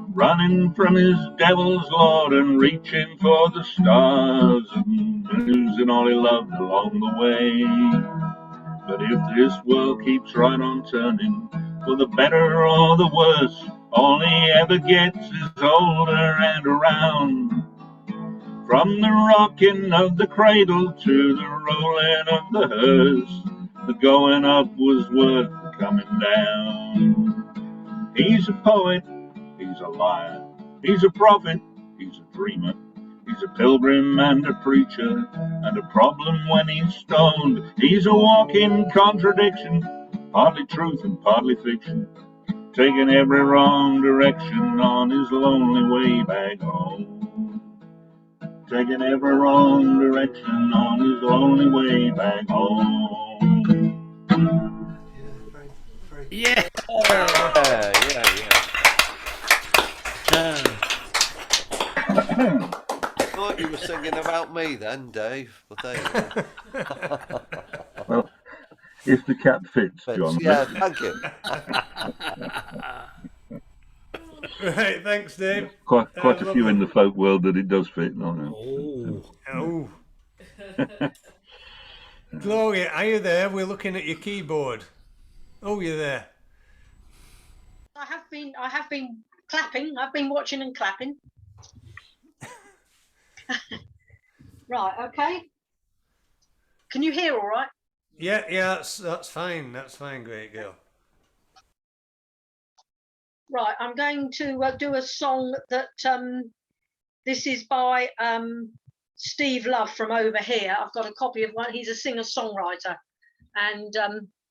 running from his devil's lord and reaching for the stars, and losing all he loved along the way. But if this world keeps right on turning, for the better or the worse, all he ever gets is older and around. From the rocking of the cradle to the rolling of the hearse, the going up was worth the coming down. He's a poet, he's a liar, he's a prophet, he's a dreamer, he's a pilgrim and a preacher, and a problem when he's stoned. He's a walking contradiction, partly truth and partly fiction, taking every wrong direction on his lonely way back home. Taking every wrong direction on his lonely way back home. Yeah. I thought you were singing about me then, Dave. But there you go. Well, if the cap fits, John. Yeah, thank you. Right, thanks, Dave. Quite a few in the folk world that it does fit. No. Oh. Gloria, are you there? We're looking at your keyboard. Oh, you're there. I have been clapping. I've been watching and clapping. Right, okay. Can you hear all right? Yeah, that's fine. That's fine, great girl. Right, I'm going to do a song that this is by Steve Love from over here. I've got a copy of one. He's a singer-songwriter, and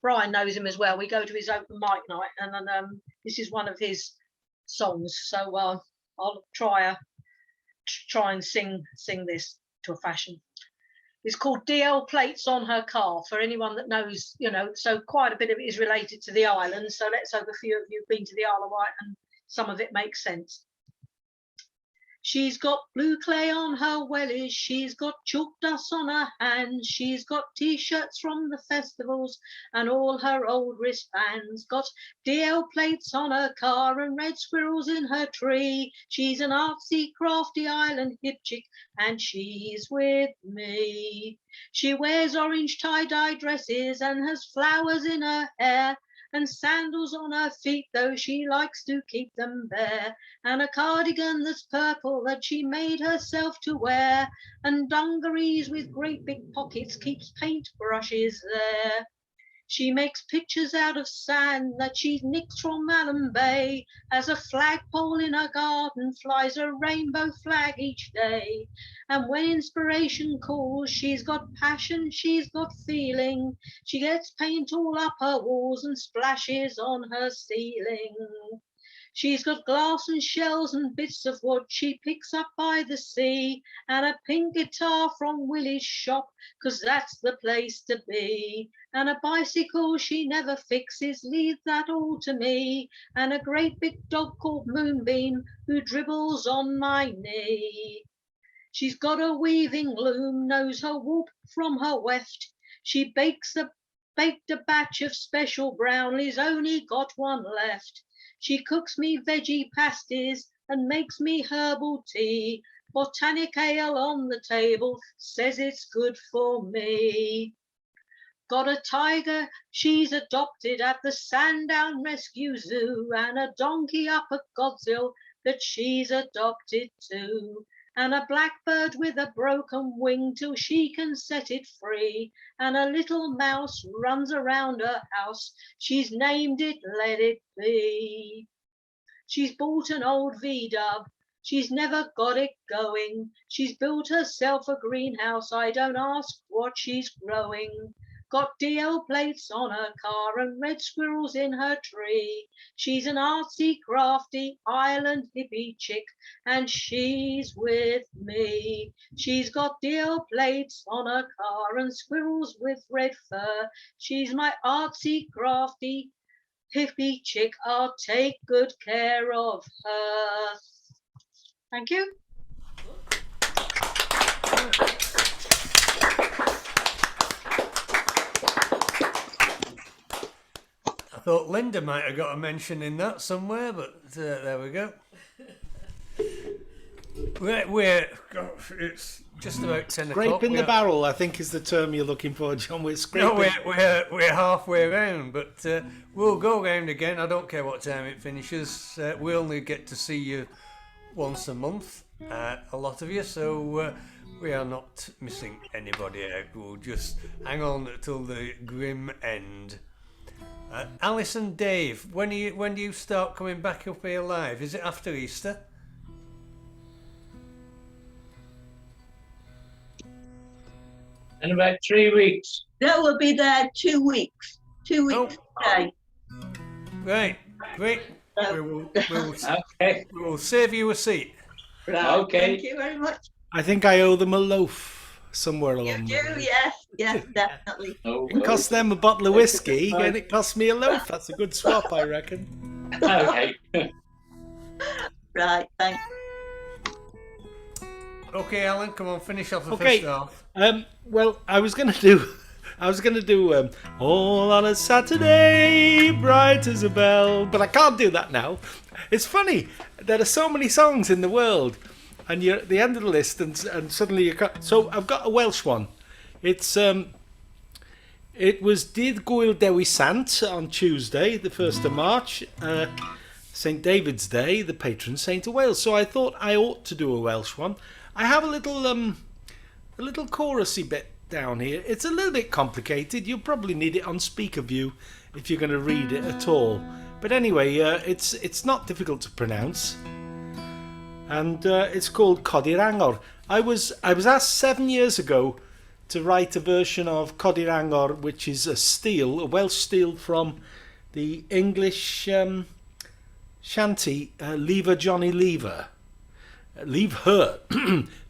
Brian knows him as well. We go to his open mic night, and then this is one of his songs. So I'll try and sing this to a fashion. It's called DL Plates on Her Car, for anyone that knows, so quite a bit of it is related to the island. So let's hope a few of you have been to the Isle of Wight and some of it makes sense. She's got blue clay on her wellies, she's got chalk dust on her hands, she's got t-shirts from the festivals and all her old wristbands, got DL plates on her car and red squirrels in her tree. She's an artsy, crafty island hip chick and she's with me. She wears orange tie-dye dresses and has flowers in her hair and sandals on her feet, though she likes to keep them bare, and a cardigan that's purple that she made herself to wear, and dungarees with great big pockets keeps paintbrushes there. She makes pictures out of sand that she's nicked from Allen Bay. As a flagpole in her garden flies a rainbow flag each day. And when inspiration calls, she's got passion, she's got feeling. She gets paint all up her walls and splashes on her ceiling. She's got glass and shells and bits of wood she picks up by the sea, and a pink guitar from Willie's shop, 'cause that's the place to be. And a bicycle she never fixes, leave that all to me. And a great big dog called Moonbeam who dribbles on my knee. She's got a weaving loom, knows her warp from her weft. She baked a batch of special brownies, only got one left. She cooks me veggie pasties and makes me herbal tea. Botanic ale on the table, says it's good for me. Got a tiger she's adopted at the Sandown Rescue Zoo, and a donkey up at Godshill that she's adopted too. And a blackbird with a broken wing till she can set it free. And a little mouse runs around her house, she's named it Let It Be. She's bought an old V-dub, she's never got it going. She's built herself a greenhouse, I don't ask what she's growing. Got DL plates on her car and red squirrels in her tree. She's an artsy, crafty, island hippie chick, and she's with me. She's got DL plates on her car and squirrels with red fur. She's my artsy, crafty, hippie chick. I'll take good care of her. Thank you. I thought Linda might have got a mention in that somewhere, but there we go. It's just about 10 o'clock. Scraping the barrel, I think, is the term you're looking for, John. We're scraping. No, we're halfway round, but we'll go round again. I don't care what time it finishes. We only get to see you once a month, a lot of you, so we are not missing anybody out. We'll just hang on till the grim end. Alice and Dave, when do you start coming back up here live? Is it after Easter? In about 3 weeks. That will be there 2 weeks. 2 weeks today. Right, great. So, we will save you a seat. Right, Okay. Thank you very much. I think I owe them a loaf somewhere along the way. Yes, definitely. It cost them a bottle of whiskey and it cost me a loaf. That's a good swap, I reckon. Okay. Right, thanks. Okay, Alan, come on, finish off the Okay. first half. Well, I was gonna do all on a Saturday, bright as a bell, but I can't do that now. It's funny, there are so many songs in the world, and you're at the end of the list, and suddenly you got. So I've got a Welsh one. It's it was Dydd Gwyl Dewi Sant on Tuesday, the 1st of March, St David's Day, the patron saint of Wales. So I thought I ought to do a Welsh one. I have a little chorusy bit down here. It's a little bit complicated. You'll probably need it on speaker view if you're going to read it at all. But anyway, it's not difficult to pronounce, and it's called Codi'r Angor. I was asked 7 years ago to write a version of Codi'r Angor, which is a Welsh steel from the English shanty Leave Her Johnny Leave Her. Leave her.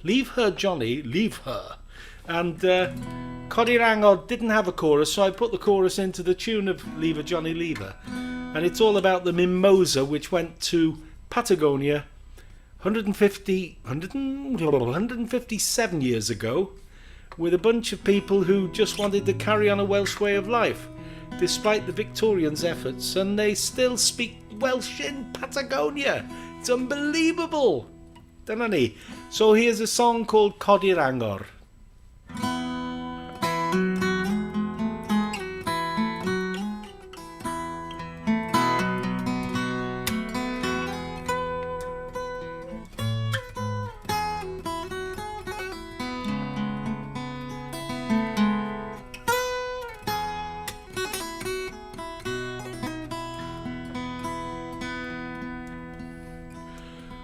Leave her Johnny, leave her. And Codi'r Angor didn't have a chorus, so I put the chorus into the tune of Leave Her Johnny Leave Her. And it's all about the mimosa which went to Patagonia 157 years ago with a bunch of people who just wanted to carry on a Welsh way of life despite the Victorians' efforts, and they still speak Welsh in Patagonia. It's unbelievable. Dyna So here's a song called Codi'r Angor.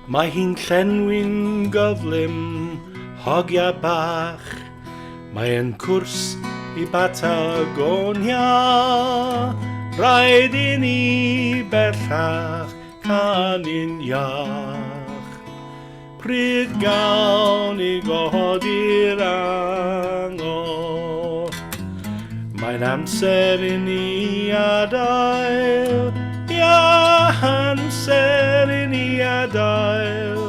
Mae hi'n llenwi'n gyflym, hogia bach. Mae'n cwrs I Patagonia. Rhaid I ni bellach canu'n iach. Pryd gawn I godi'r angor. Mae'n amser I ni adael. Ia, amser I ni adael.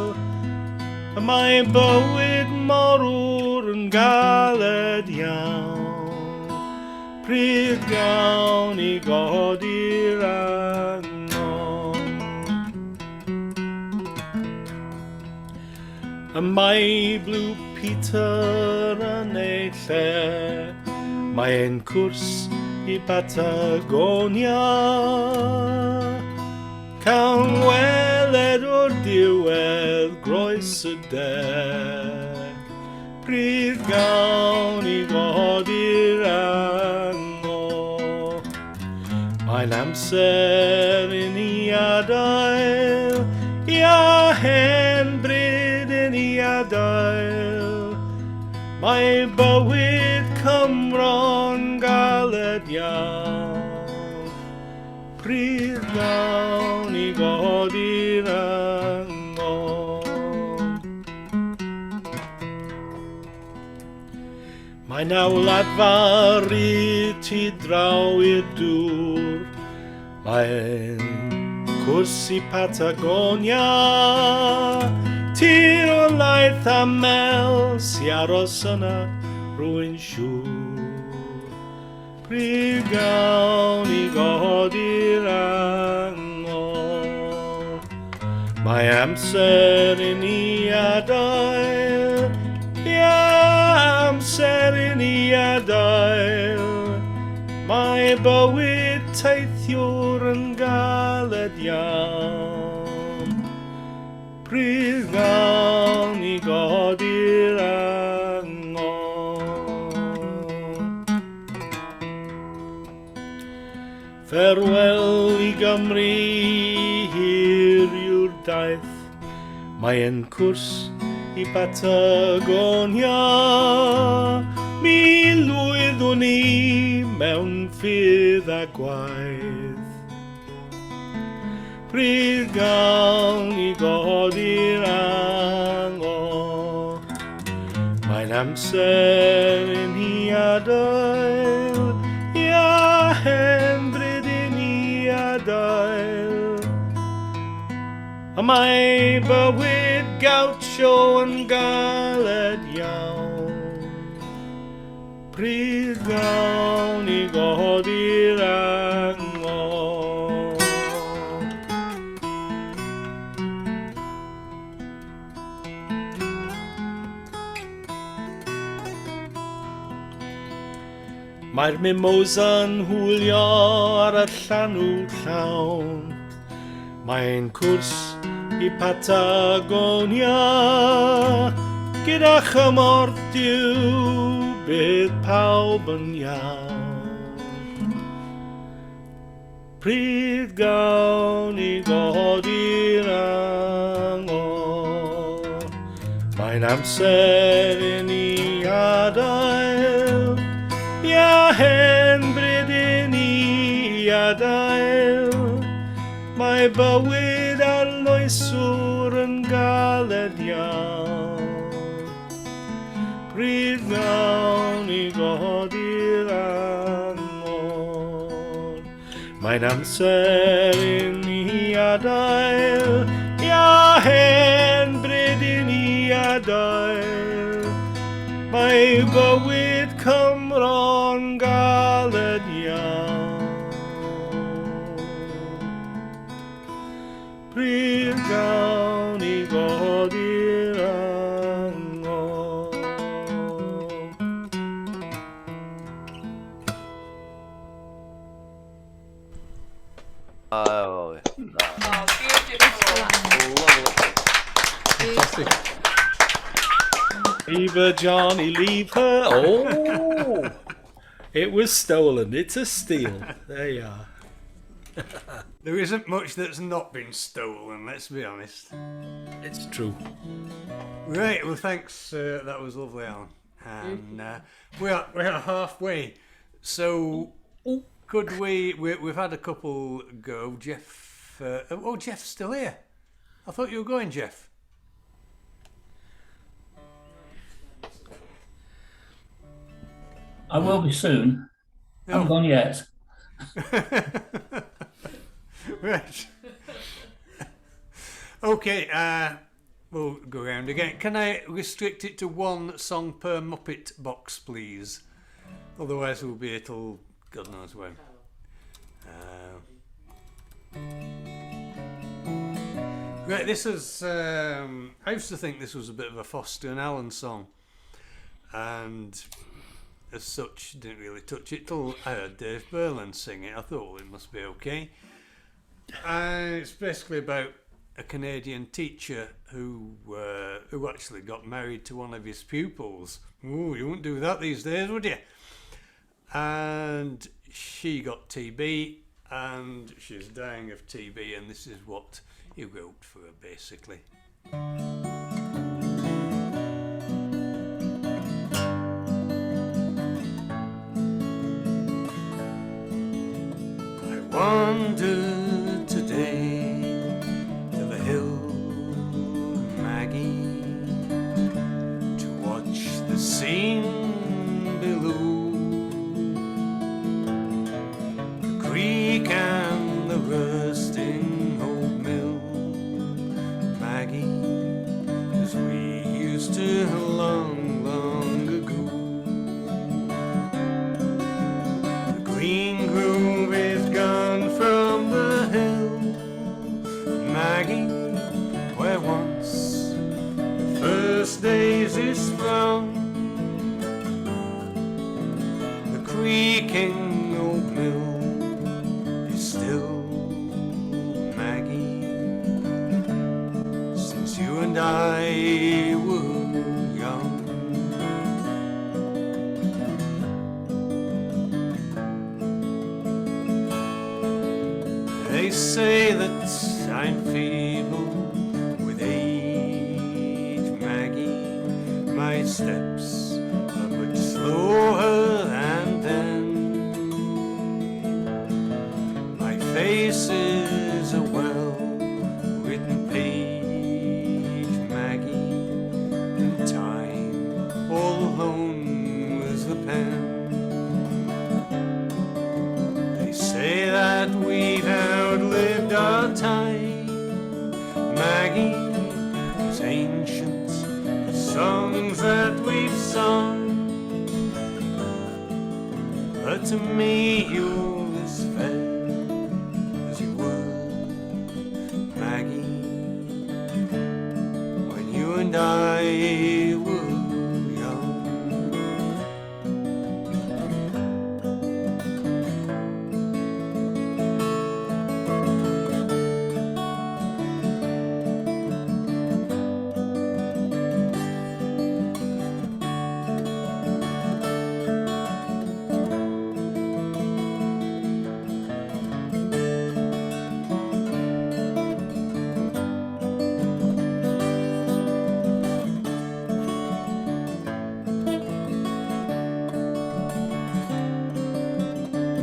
Mae bywyd morwr yn galed iawn. Pryd gawn I godi'r angor. Mae Blue Peter yn ei lle. Mae'n cwrs I Patagonia. Cawn weled o'r diwedd groes y de. Pryd gawn I godi'r angor. Mae'n amser I ni adael. Ia, hen bryd I ni adael. Mae bywyd Cymro'n galed iawn. Pryd gawn I godi'r angor. Mae na wlad fawr I ti draw i'r dŵr. Mae'n cwrs I Patagonia. Tir o laeth a mel si aros yna rwy'n siŵr. Pryd gawn I godi'r angor. Mae amser I ni adael. Ia, amser I ni adael. Mae bywyd teithiwr yn galed iawn. Pryd gawn I godi'r angor. Ffarwel I Gymru, hir yw'r daith. Mae'n cwrs I Patagonia. Mi lwyddwn I mewn ffydd a gwaith. Pryd gawn I godi'r angor. Mae'n amser I ni adael. Ia, hen bryd I ni adael. A mae bywyd gawtio yn galed iawn. Pryd gawn I godi'r angor. Mae'r mimosa'n hwylio ar y llanw llawn. Mae'n cwrs I Patagonia. Gyda chymorth diw bydd pawb yn iawn. Pryd gawn I godi'r angor. Mae'n amser I ni adael. Ia, hen bryd I ni adael. Mae bywyd ar loeswr yn galed iawn. Pryd gawn I godi'r angor. Mae'n amser I ni adael. Ia, hen bryd I ni adael. Mae bywyd Cymro'n galed iawn. Pryd gawn I godi'r angor. Oh, Fantastic. Eva Johnny, leave her. Oh, it was stolen. It's a steal. There you are. There isn't much that's not been stolen, let's be honest. It's true. Right, well, thanks. That was lovely, Alan. And we are halfway. So, could we've had a couple go. Jeff. Jeff's still here. I thought you were going, Jeff. I will be soon. I haven't gone yet. Right. Okay, we'll go around again. Can I restrict it to one song per Muppet box, please? Otherwise we'll be here till God knows when. Right, this is... I used to think this was a bit of a Foster and Allen song. And... as such, didn't really touch it till I heard Dave Berlin sing it. I thought, well, it must be okay. And it's basically about a Canadian teacher who actually got married to one of his pupils. Ooh, you wouldn't do that these days, would you? And she got TB, and she's dying of TB, and this is what he wrote for her, basically. Wandered today to the hill, Maggie, to watch the scene below, the creek and the rusting old mill, Maggie, as we used to long, long ago. The green grove is gone from the hill, Maggie, where once the first daisy sprung. The creaking old mill is still, Maggie, since you and I were young. They say that I'm feeble with age, Maggie. My steps are much slower than then. My face is a well-written page, Maggie. And time all alone was the pen. They say that we've outlived our time, Maggie, is ancient, the songs that we've sung. But to me you're as fair as you were, Maggie, when you and I were young.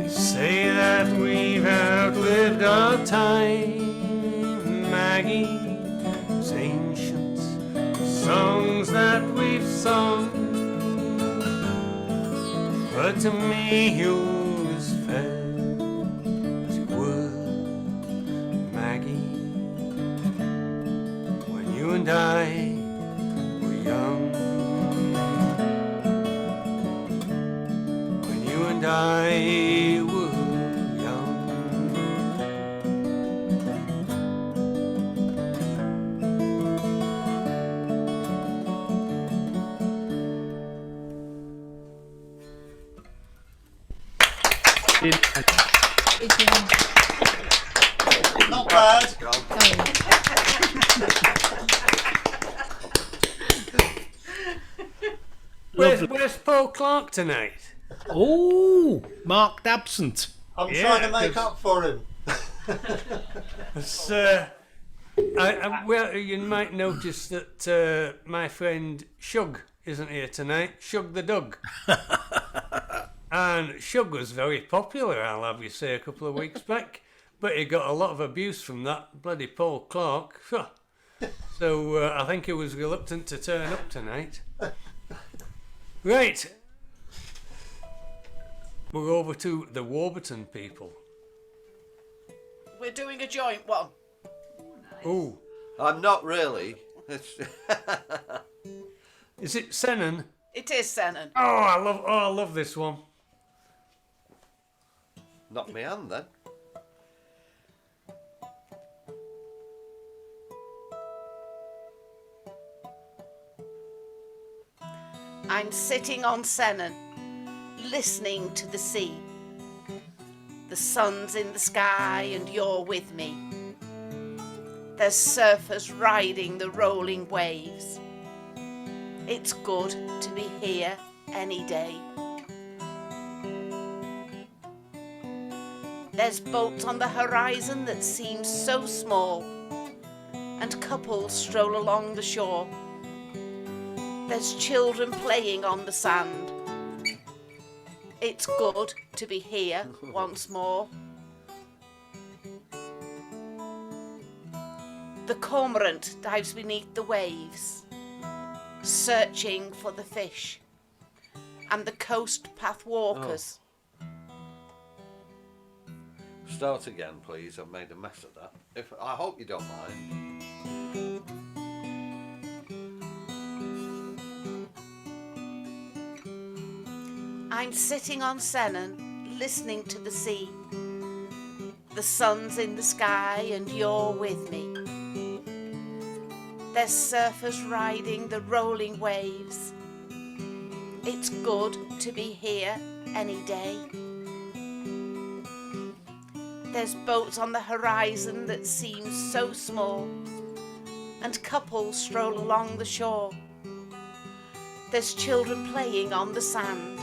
Say that we've outlived our time, Maggie, it's ancient, the songs that we've sung. But to me you're as fair as you were, Maggie, when you and I were young. When you and I were Not bad. Where's Paul Clark tonight? Oh, marked absent. I'm trying to make up for him. It's, well, you might notice that my friend Shug isn't here tonight. Shug the Dug. And Shug was very popular, I'll have you say, a couple of weeks back. But he got a lot of abuse from that bloody Paul Clark. So I think he was reluctant to turn up tonight. Right. We're over to the Warburton people. We're doing a joint one. Oh. I'm not really. Is it Senan? It is Senan. Oh, I love this one. Not me hand then. I'm sitting on Senan, listening to the sea. The sun's in the sky and you're with me. There's surfers riding the rolling waves. It's good to be here any day. There's boats on the horizon that seem so small, and couples stroll along the shore. There's children playing on the sand. It's good to be here once more. The cormorant dives beneath the waves, searching for the fish, and the coast path walkers. Start again, please. I've made a mess of that. I hope you don't mind. I'm sitting on Senan, listening to the sea. The sun's in the sky and you're with me. There's surfers riding the rolling waves. It's good to be here any day. There's boats on the horizon that seem so small, and couples stroll along the shore. There's children playing on the sand.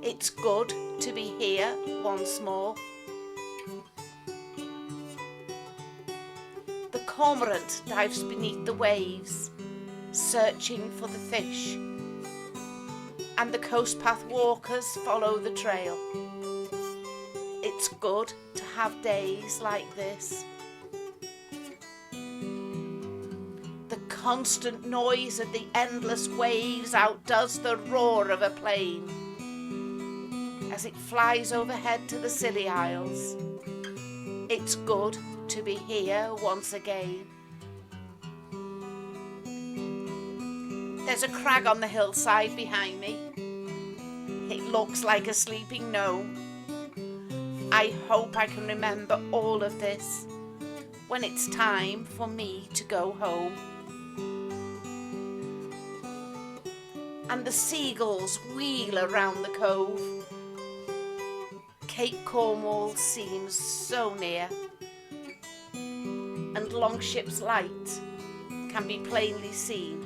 It's good to be here once more. The cormorant dives beneath the waves, searching for the fish, and the coast path walkers follow the trail. It's good to have days like this. The constant noise of the endless waves outdoes the roar of a plane as it flies overhead to the Scilly Isles. It's good to be here once again. There's a crag on the hillside behind me. It looks like a sleeping gnome. I hope I can remember all of this when it's time for me to go home. And the seagulls wheel around the cove. Cape Cornwall seems so near, and Longship's light can be plainly seen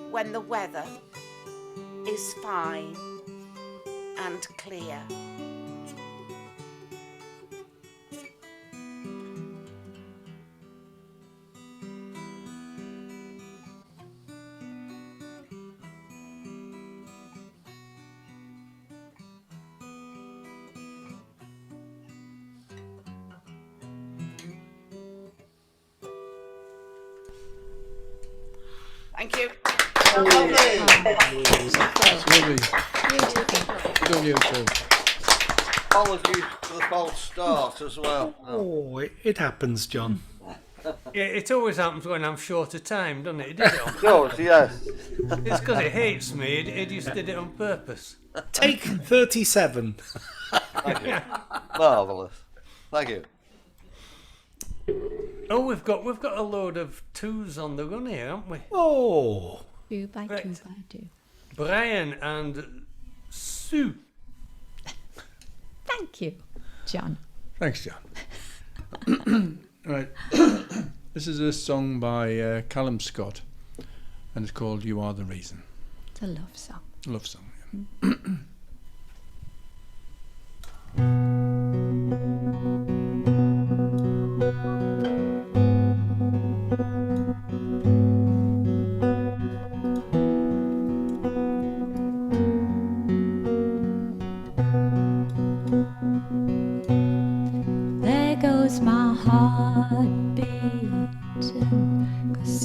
when the weather is fine and clear. Thank you. Lovely. Good on you too. Apologies for the false start as well. Oh, it happens, John. Yeah, it always happens when I'm short of time, doesn't it? It did it on Of course, yes. It's because it hates me. It just did it on purpose. Take 37. Thank you. Marvellous. Thank you. Oh, we've got a load of twos on the run here, haven't we? Oh. 2 by 2 Right. by 2. Brian and Sue. Thank you, John. Thanks, John. Right. This is a song by Callum Scott, and it's called You Are the Reason. It's a love song. Love song, yeah.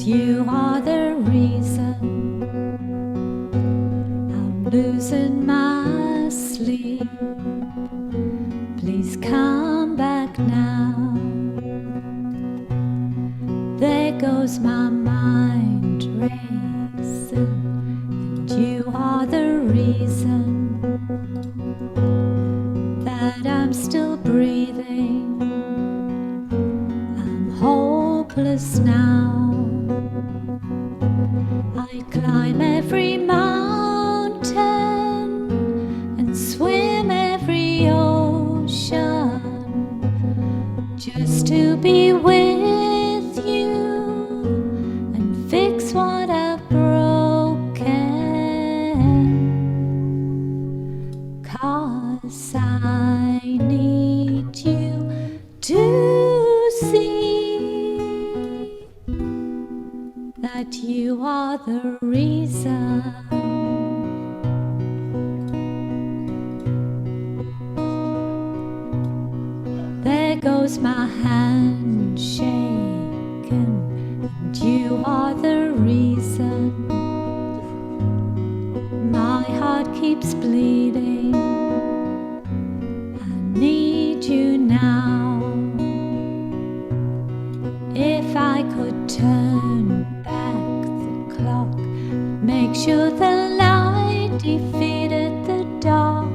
you are the reason I'm losing my sleep. Please come back now. There goes my mind racing, and you are the reason that I'm still breathing. I'm hopeless now. I climb every mountain and swim every ocean just to be with you and fix what I've broken. 'Cause I need you to see that you are the reason. There goes my hand shaking, and you are the reason. My heart keeps bleeding. I need you now. If I could turn back the clock, make sure the light defeated the dark,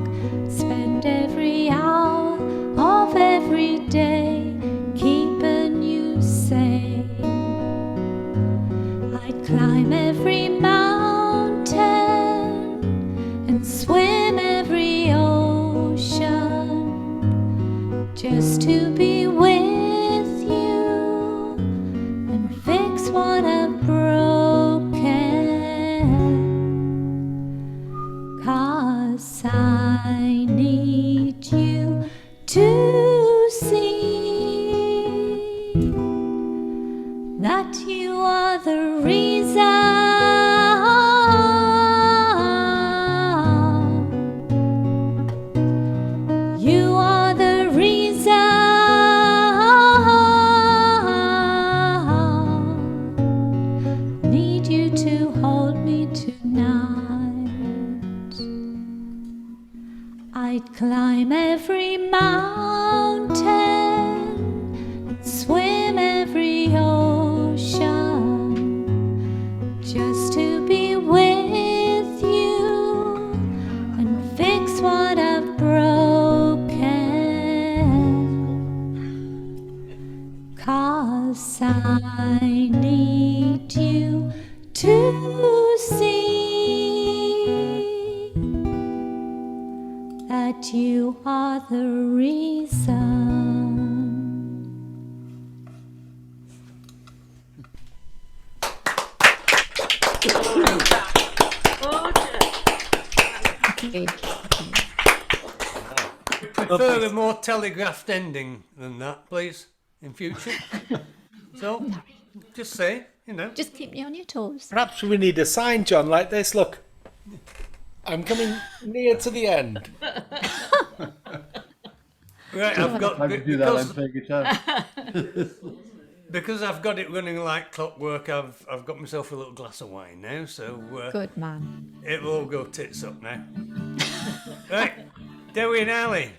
spend every hour of every day keeping you safe. I'd climb every mountain and swim every ocean just to be with you and fix what I've broken. 'Cause I need you to see that you are the reason. You are the reason. Need you to hold me tonight. I'd climb every mountain and swim every ocean just to be with you and fix what I've broken. 'Cause I need you to see that you are the reason. Prefer a more telegraphed ending than that, please, in future. So, just say, you know. Just keep me on your toes. Perhaps we need a sign, John, like this. Look, I'm coming near to the end. Right, I've got How do you do that and play guitar? because I've got it running like clockwork. I've got myself a little glass of wine now, so Good man. it will all go tits up now. Right, Dewi and Ali.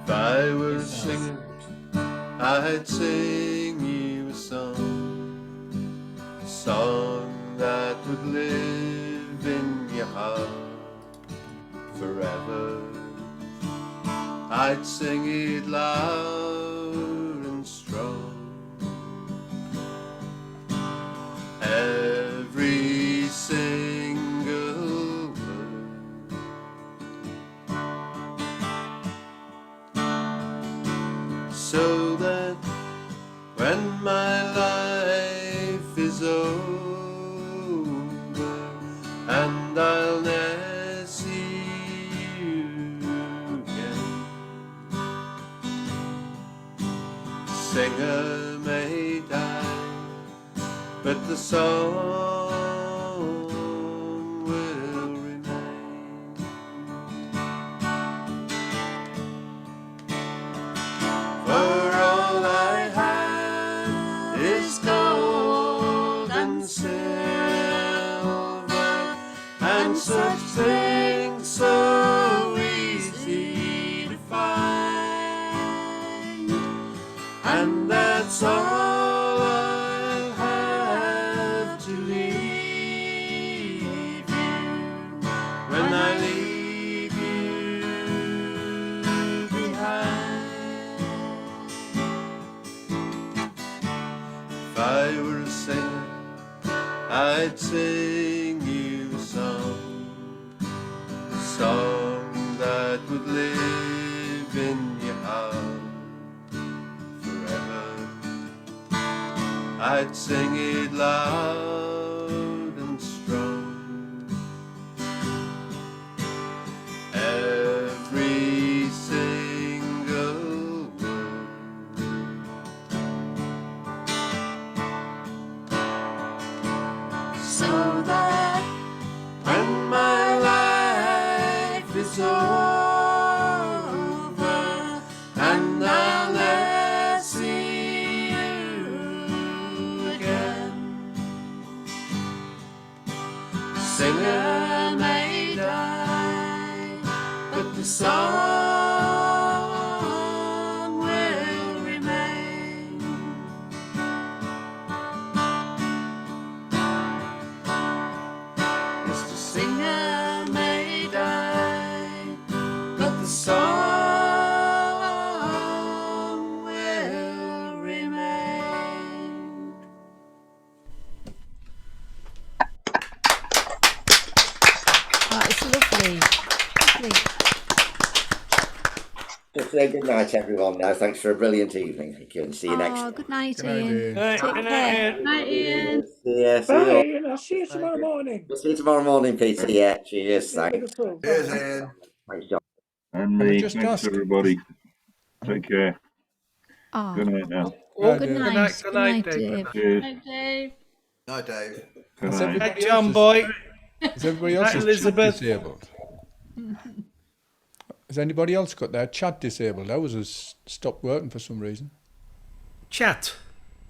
If I were a singer, I'd sing you a song that would live in your heart forever. I'd sing it loud and strong. Every single word. So that when my life is over and I'll never see you again, singer may die, but the song will remain. I'd sing so easy to find, and that's all I'll have to leave you when I leave you behind. If I were a singer, I'd sing you a song that would live in your heart forever. I'd sing it loud and strong, every single word. So that when my life is over and I'll never see you again, singer may die, but the song will remain. Yes, the singer may die, but the song will remain. Oh, it's lovely. Lovely. Just say good night, everyone. Now, thanks for a brilliant evening. Thank you, and see you next Oh, time. good night, Good night, Ian. Ian. Take care. Good night, Ian. See ya. See Bye, you all. Ian. I'll see you tomorrow morning. We'll see you tomorrow morning, Peter. Yeah, cheers. Thanks. Cheers, Ian. Thanks, John. And Can I me, just thanks ask? everybody. Take care. Oh, Good night now. Oh, good Dave. night. Good night, Dave. Dave. Cheers. Hi, Dave. Night, Dave. Good Has night. everybody John else boy. Is everybody Night, else's chat Elizabeth. disabled? Has anybody else got their chat disabled? Ours has stopped working for some reason. Chat.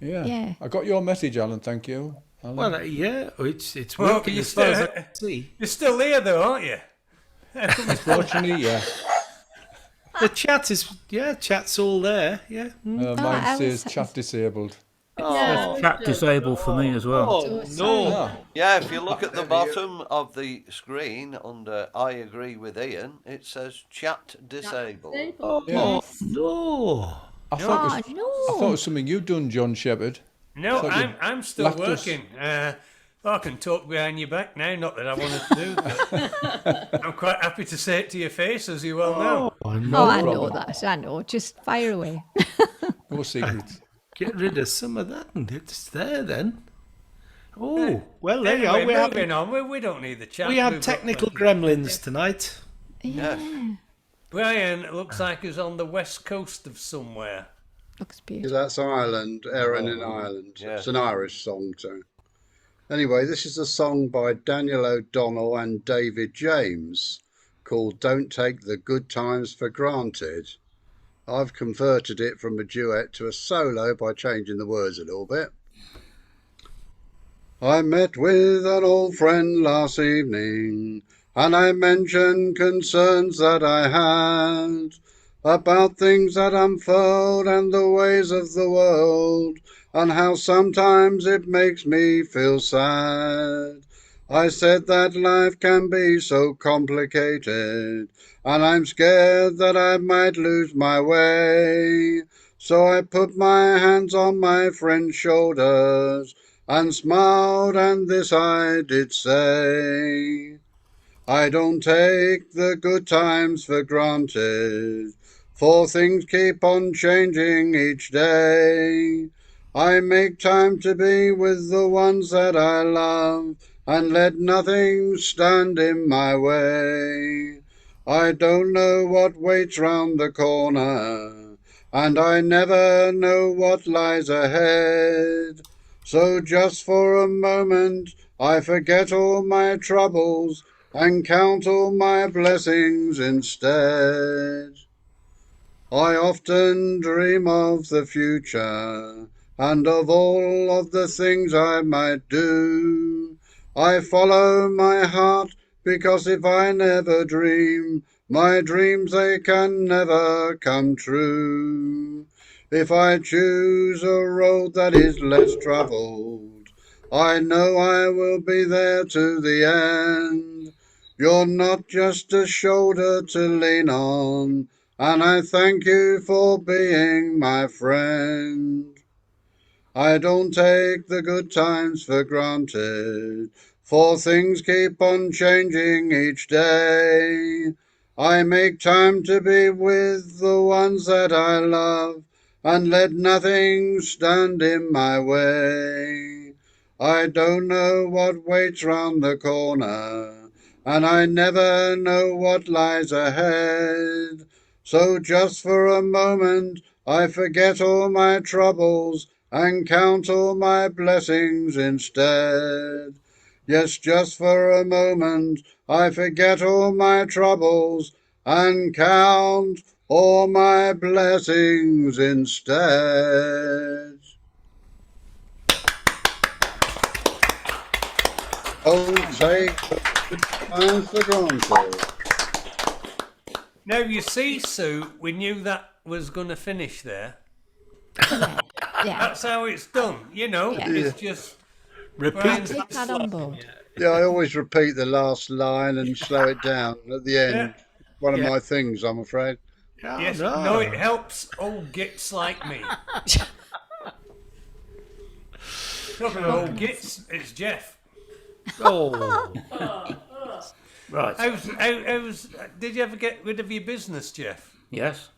Yeah. Yeah. I got your message, Alan. Thank you. Alan. Well, yeah, it's Well, working you're as far as I still, can see. you're still there though, aren't you? Unfortunately, yeah. The chat is, chat's all there. Yeah. Mine I says was- chat disabled. Oh, Chat disabled for me as well. oh no. Ah, Yeah, if you look at the bottom of the screen under I agree with Ian, it says chat disabled. Oh, Yeah. no. I thought it was, no. I thought it was something you'd done, John Shepherd. No, Thought you'd I'm still laughed us. working. I can talk behind your back now, not that I wanted to do that. I'm quite happy to say it to your face, as you well know. I Oh, know. I know that. I know. Just fire away. No secrets. Get rid of some of that and it's there then. Oh, well, there you Anyway, are. We have, moving on. We don't need the chat. we have We've got technical plenty. gremlins tonight. Yeah. Brian looks like he's on the west coast of somewhere. Looks Yeah, beautiful. that's Ireland, Erin in Ireland. Yeah. It's an Irish song too. Anyway, this is a song by Daniel O'Donnell and David James called Don't Take the Good Times for Granted. I've converted it from a duet to a solo by changing the words a little bit. I met with an old friend last evening and I mentioned concerns that I had about things that unfold and the ways of the world, and how sometimes it makes me feel sad. I said that life can be so complicated, and I'm scared that I might lose my way. So I put my hands on my friend's shoulders and smiled, and this I did say: I don't take the good times for granted, for things keep on changing each day. I make time to be with the ones that I love and let nothing stand in my way. I don't know what waits round the corner, and I never know what lies ahead. So just for a moment I forget all my troubles and count all my blessings instead. I often dream of the future and of all of the things I might do. I follow my heart because if I never dream, my dreams they can never come true. If I choose a road that is less travelled, I know I will be there to the end. You're not just a shoulder to lean on, and I thank you for being my friend. I don't take the good times for granted, for things keep on changing each day. I make time to be with the ones that I love, and let nothing stand in my way. I don't know what waits round the corner, and I never know what lies ahead. So just for a moment I forget all my troubles and count all my blessings instead. Yes, just for a moment I forget all my troubles and count all my blessings instead. Don't take times for granted. Now, you see, Sue, we knew that was going to finish there. Yeah. That's how it's done, you know. Yeah. It's just... I'll take that on board. Yeah, I always repeat the last line and slow it down at the end. One of my things, I'm afraid. Yes, no, it helps old gits like me. Talking of old gits, it's Jeff. Oh. Right. Did you ever get rid of your business, Jeff? Yes.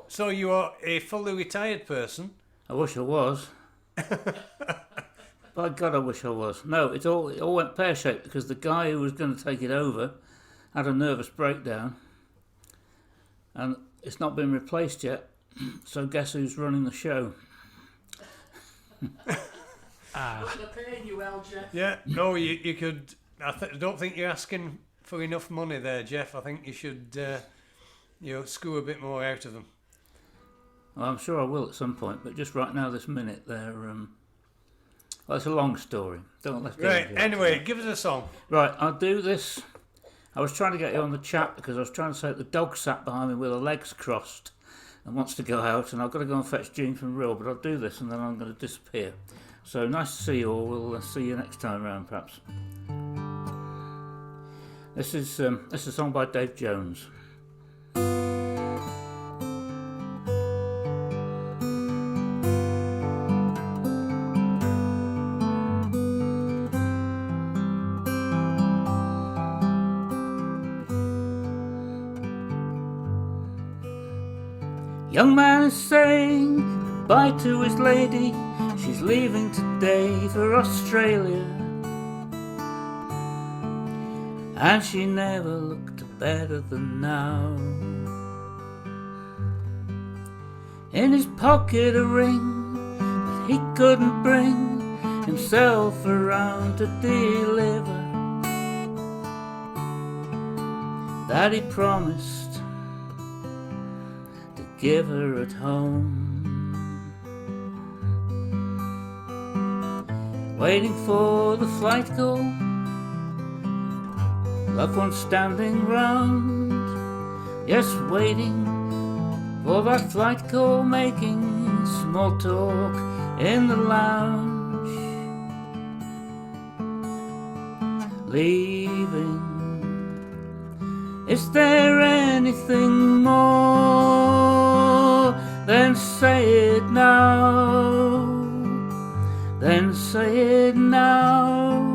So you are a fully retired person? I wish I was. By God, I wish I was. No, it all went pear-shaped because the guy who was going to take it over had a nervous breakdown, and it's not been replaced yet. So guess who's running the show? Yeah, no, you could. I don't think you're asking for enough money there, Jeff. I think you should, screw a bit more out of them. Well, I'm sure I will at some point, but just right now, this minute, they're. Well, it's a long story. Let's get Right. into it. Anyway, give us a song. Right, I'll do this. I was trying to get you on the chat because I was trying to say that the dog sat behind me with her legs crossed and wants to go out, and I've got to go and fetch Jean from Rhyl, but I'll do this and then I'm going to disappear. So nice to see you all. We'll see you next time round, perhaps. This is a song by Dave Jones. Young man is saying goodbye to his lady. She's leaving today for Australia, and she never looked better than now. In his pocket a ring that he couldn't bring himself around to deliver, that he promised to give her at home. Waiting for the flight call, loved ones standing round. Yes, waiting for that flight call, making small talk in the lounge. Leaving. Is there anything more? Then say it now. Then say it now.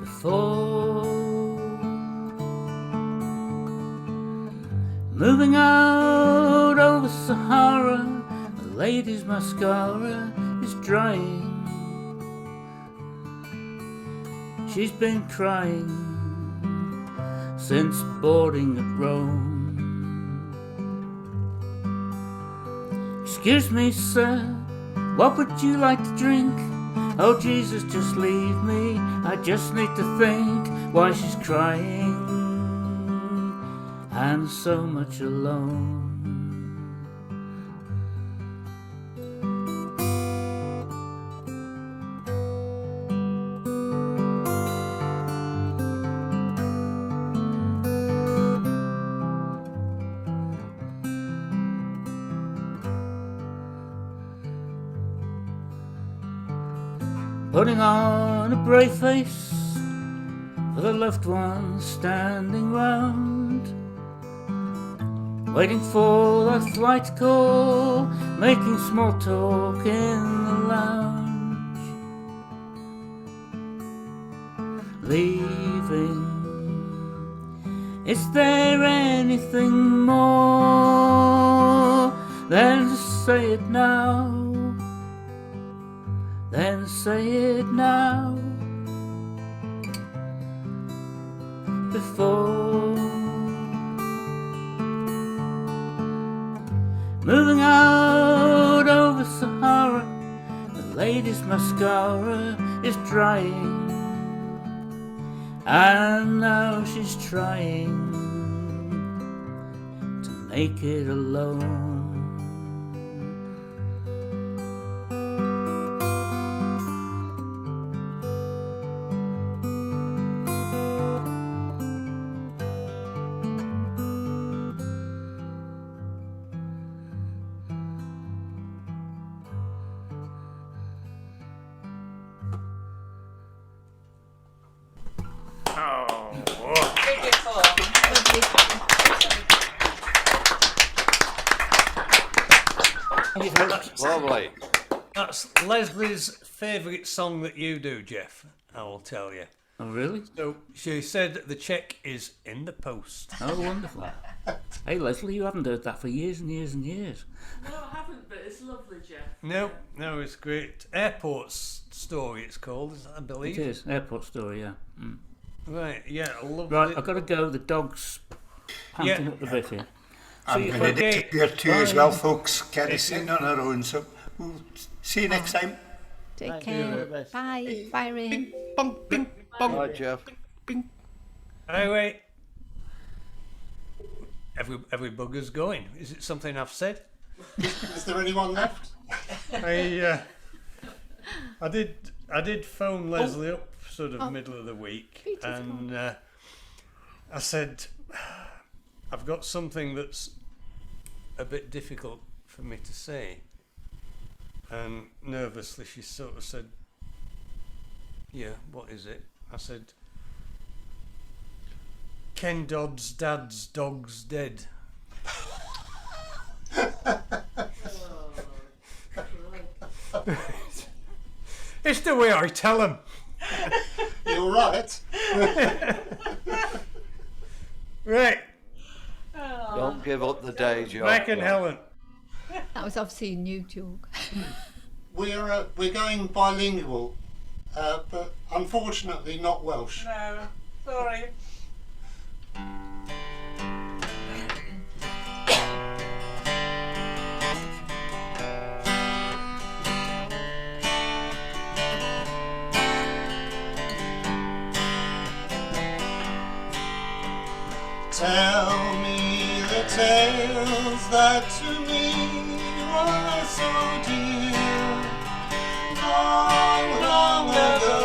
Before moving out over Sahara, the lady's mascara is drying. She's been crying since boarding at Rome. Excuse me, sir, what would you like to drink? Oh Jesus, just leave me, I just need to think why she's crying and so much alone. putting on a brave face for the loved ones standing round, waiting for that flight call, making small talk in the lounge, leaving. Is there anything more? Then say it now. Then say it now. Before moving out over Sahara, the lady's mascara is drying, and now she's trying to make it alone. Lovely. That's Leslie's favourite song that you do, Jeff, I will tell you. Oh, really? So she said the cheque is in the post. Oh, wonderful. Hey, Leslie, you haven't heard that for years and years and years. No, I haven't, but it's lovely, Jeff. No, it's great. Airport Story, it's called, I believe. It is, Airport Story, yeah. Mm. Right, yeah, lovely. Right, I've got to go. The dog's panting up the bit here. I'm going to disappear too as well, folks. Carrie's sitting on her own, so we'll see you next time. Take care. Bye. Bye, Ray. Bye, Jeff. Anyway, every bugger's going. Is it something I've said? Is there anyone left? I did phone Leslie up sort of middle of the week, and I said, I've got something that's a bit difficult for me to say. And nervously she sort of said, yeah, what is it? I said, Ken Dodd's dad's dog's dead. It's the way I tell him. You're right. Right. Don't give up the day job. Mike and Helen. That was obviously a new joke. We're going bilingual, but unfortunately not Welsh. No, sorry. Tell me the tales that to me were so dear, long, long ago,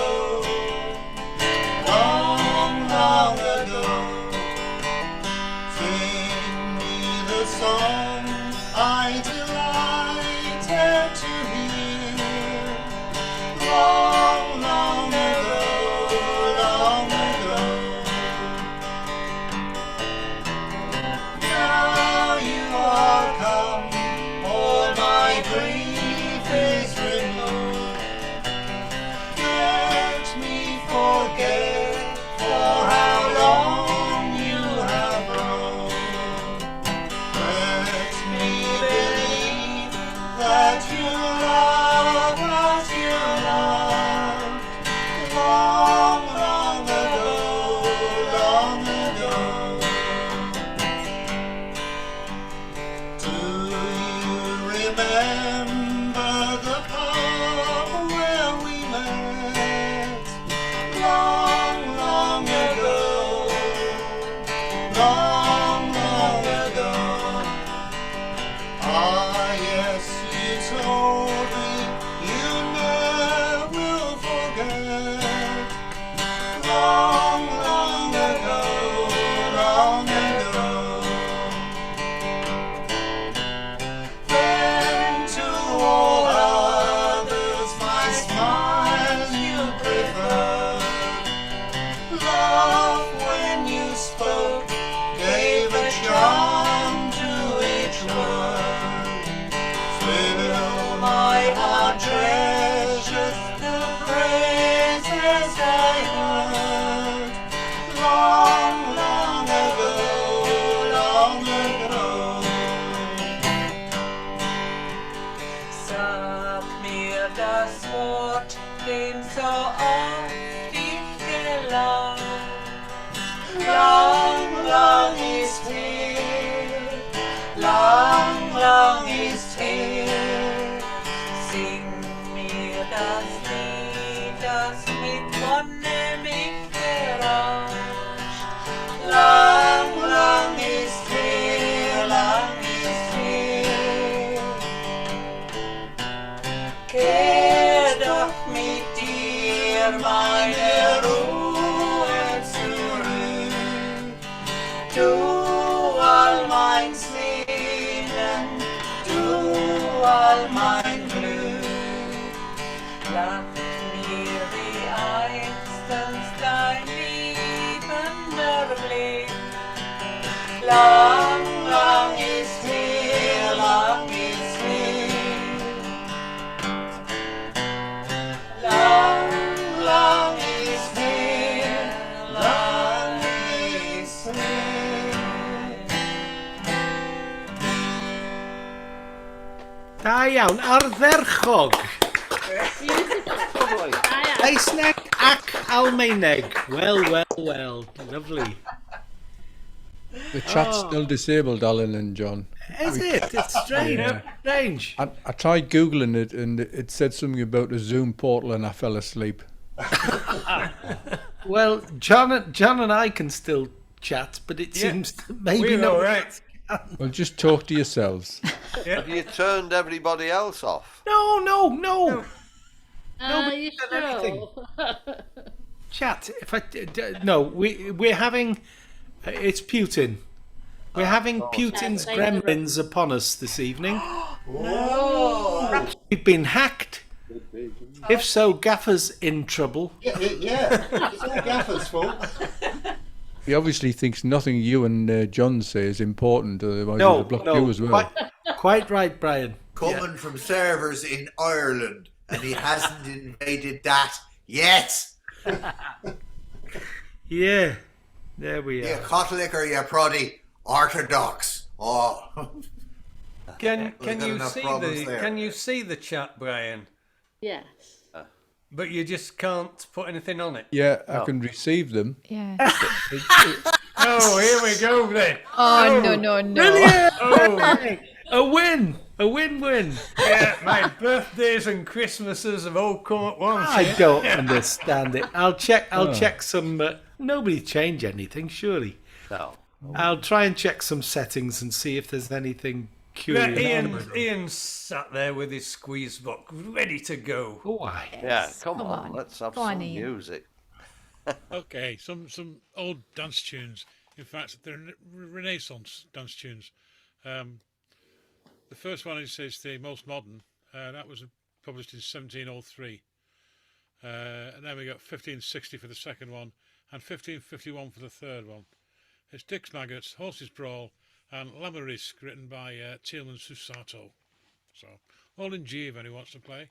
long, long ago. Sing me the song I delighted to hear, long, long ago, long ago. Now you are come, all my grief is removed. Long, long is here, long is here. Long, long is here, long is here. Da iawn, ardderchog. Saesneg ac Almaeneg. Well, well, well. Lovely. The chat's still disabled, Alan and John. Is it? It's strange. Strange. I tried Googling it and it said something about a Zoom portal and I fell asleep. Well, John and I can still chat, but it seems that maybe we're not. all right. Well, just talk to yourselves. Have you turned everybody else off? No. You said anything. sure? Chat. We're having. It's Putin. We're having Putin's gremlins upon us this evening. Perhaps we've been hacked. If so, Gaffer's in trouble. Yeah, it's all Gaffer's fault. He obviously thinks nothing you and John say is important, otherwise No, he'll block you as well. Quite right, Brian. Coming from servers in Ireland, and he hasn't invaded that yet. Yeah, there we You are. Catholic or you Proddy? Orthodox. Oh. Can We've got you enough see problems there. Can you see the chat, Brian? Yes. But you just can't put anything on it. Yeah, I can receive them. Yeah. Oh, here we go then. Oh, no. Brilliant! Oh, A win! A win-win. yeah, my birthdays and Christmases have all come at once. I yeah. don't understand it. I'll check some. Nobody change anything, surely. No. I'll try and check some settings and see if there's anything curious. Ian's sat there with his squeeze box ready to go. Why? Yeah, come on. Let's have Go on, some Ian. music. Okay, some old dance tunes. In fact, they're Renaissance dance tunes. The first one is the most modern. That was published in 1703. And then we got 1560 for the second one, and 1551 for the third one. It's Dick's Maggots, Horses Brawl, and Lamarisk, written by Tealman Susato. So, all in G if anyone wants to play.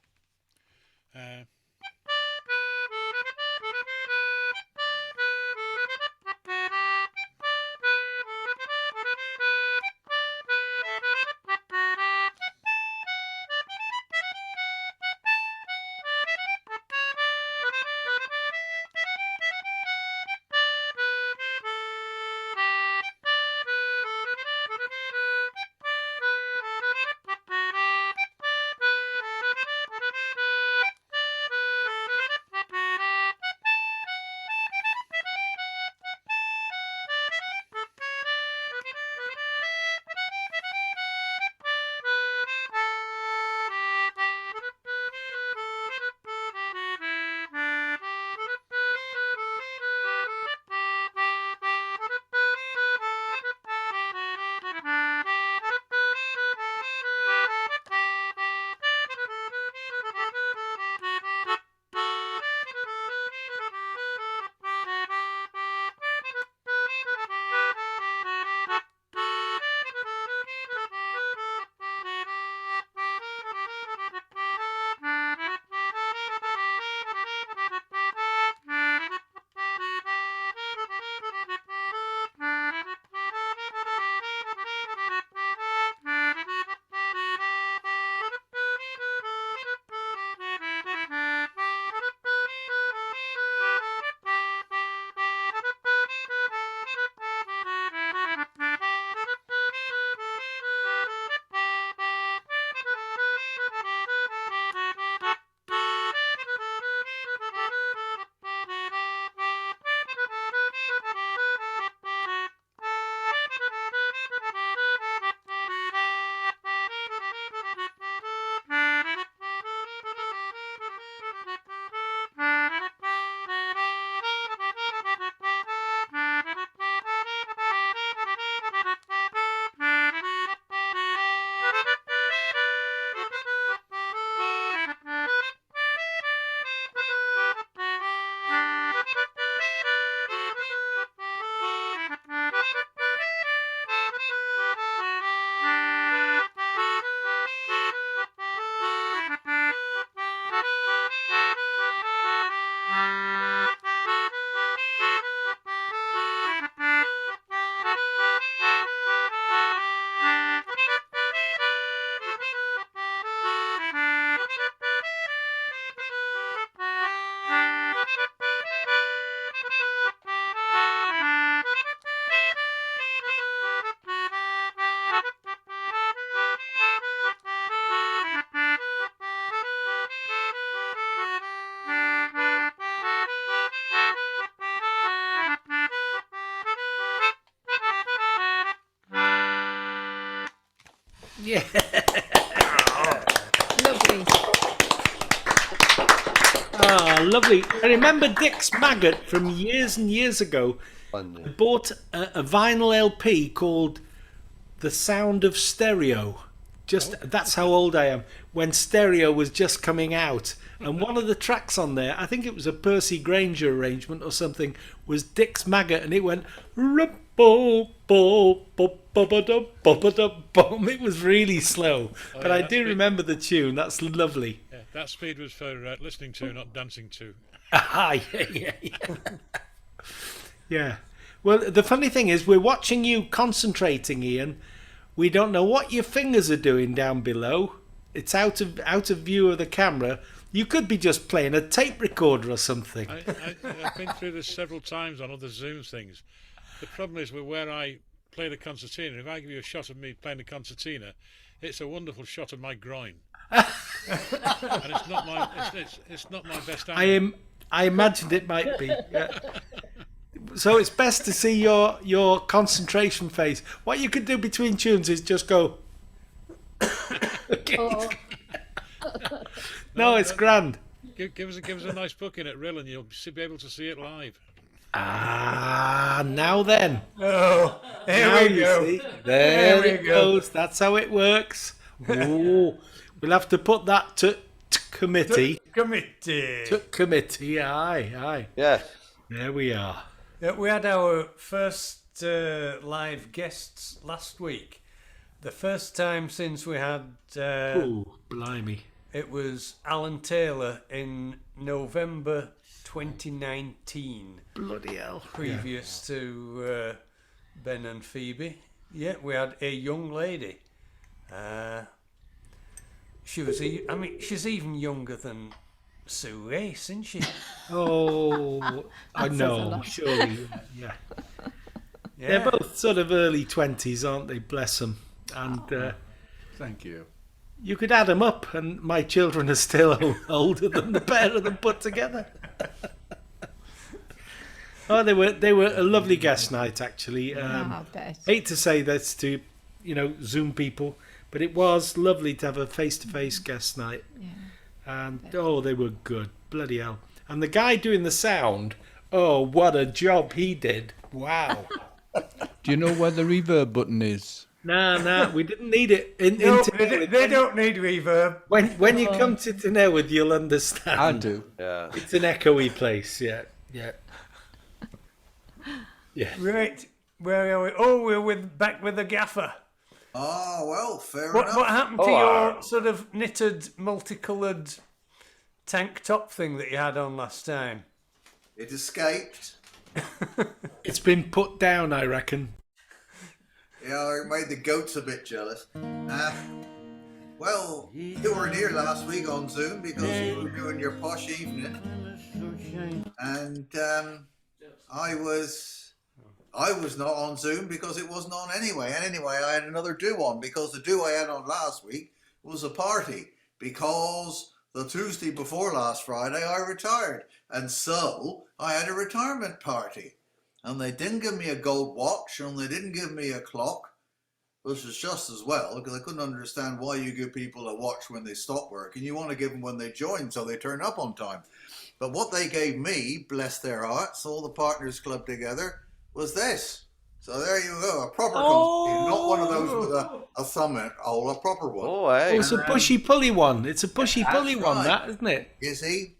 Yeah. Lovely. Ah, lovely. I remember Dick's Maggot from years and years ago. I bought a vinyl LP called The Sound of Stereo. That's how old I am. When stereo was just coming out. And one of the tracks on there, I think it was a Percy Grainger arrangement or something, was Dick's Maggot, and it went... It was really slow. But I do remember the tune. That's lovely. Yeah, that speed was for listening to, not dancing to. Yeah. Yeah. Well, the funny thing is, we're watching you concentrating, Ian. We don't know what your fingers are doing down below. It's out of view of the camera. You could be just playing a tape recorder or something. I've been through this several times on other Zoom things. The problem is with where I play the concertina. If I give you a shot of me playing the concertina, it's a wonderful shot of my groin. And it's not my best angle. I imagined it might be. Yeah. So it's best to see your concentration phase. What you could do between tunes is just go. No, it's grand. Give us a nice booking at Rhyl and you'll be able to see it live. Ah, now then. Oh, here we go. See, there it goes. That's how it works. Ooh, we'll have to put that to committee. To committee, aye. Yeah. There we are. Yeah, we had our first live guests last week. The first time since we had... oh, blimey. It was Alan Taylor in November 2019. Bloody hell. Previous to Ben and Phoebe. Yeah, we had a young lady. She's even younger than Sue Race, isn't she? Oh, I know, surely. Yeah. They're both sort of early 20s, aren't they? Bless them. And thank you. You could add them up, and my children are still older than the pair of them put together. Oh, they were a lovely guest night, actually. I bet. Hate to say this to, Zoom people, but it was lovely to have a face-to-face guest night. Yeah. And they were good, bloody hell. And the guy doing the sound, what a job he did! Wow. Do you know where the reverb button is? No, we didn't need it. They don't need reverb. When you come to Tynewydd, you'll understand. I do. Yeah. It's an echoey place. Yeah. Right, where are we? Oh, we're back with the gaffer. Oh, well, fair enough. What happened to your sort of knitted, multicoloured tank top thing that you had on last time? It escaped. It's been put down, I reckon. Yeah, it made the goats a bit jealous. Well, you weren't here last week on Zoom because you were doing your posh evening. And I was not on Zoom because it wasn't on anyway. And anyway, I had another do on because the do I had on last week was a party because the Tuesday before last Friday I retired. And so I had a retirement party. And they didn't give me a gold watch and they didn't give me a clock, which is just as well because I couldn't understand why you give people a watch when they stop work and you want to give them when they join so they turn up on time. But what they gave me, bless their hearts, all the partners club together, was this. So there you go, a proper concertina, not one of those with a thumb in it, a proper one. Oh, it's a pushy-pulley one. It's a pushy-pulley one, that, isn't it? You see?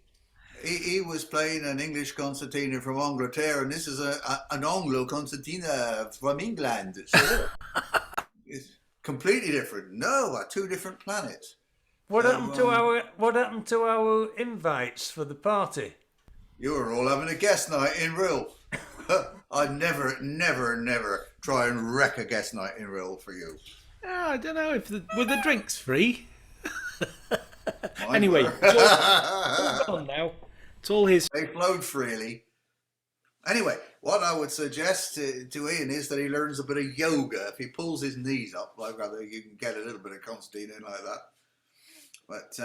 He was playing an English concertina from Angleterre, and this is an Anglo concertina from England. So it's completely different. No, two different planets. What happened to our invites for the party? You were all having a guest night in Rhyl. I'd never try and wreck a guest night in Rhyl for you. I don't know were the drinks free. Anyway, it's all gone now. It's all his. They flowed freely. Anyway, what I would suggest to Ian is that he learns a bit of yoga. If he pulls his knees up, like rather, you can get a little bit of concertina in like that. But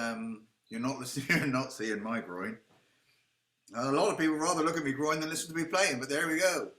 you're not seeing my groin. A lot of people rather look at me groin than listen to me playing. But there we go.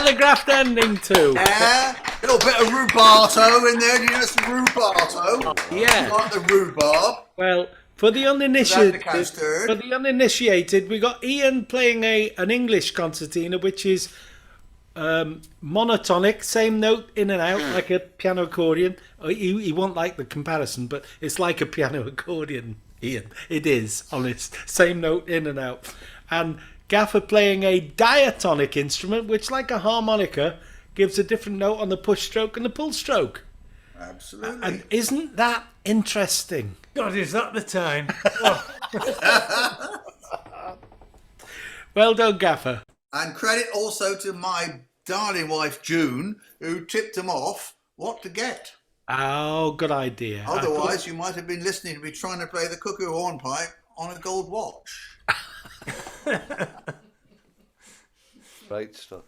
telegraphed ending too. Yeah, a little bit of rubato in there. Do you know some rubato? Yeah. You like the rhubarb? Well, for the uninitiated, custard. we got Ian playing an English concertina, which is monotonic, same note in and out, like a piano accordion. He won't like the comparison, but it's like a piano accordion, Ian. It is, honest. Same note in and out. And Gaffer playing a diatonic instrument, which, like a harmonica, gives a different note on the push stroke and the pull stroke. Absolutely. And isn't that interesting? God, is that the time? Well done, Gaffer. And credit also to my darling wife, June, who tipped them off what to get. Oh, good idea. Otherwise, you might have been listening to me trying to play the cuckoo hornpipe on a gold watch. Great stuff.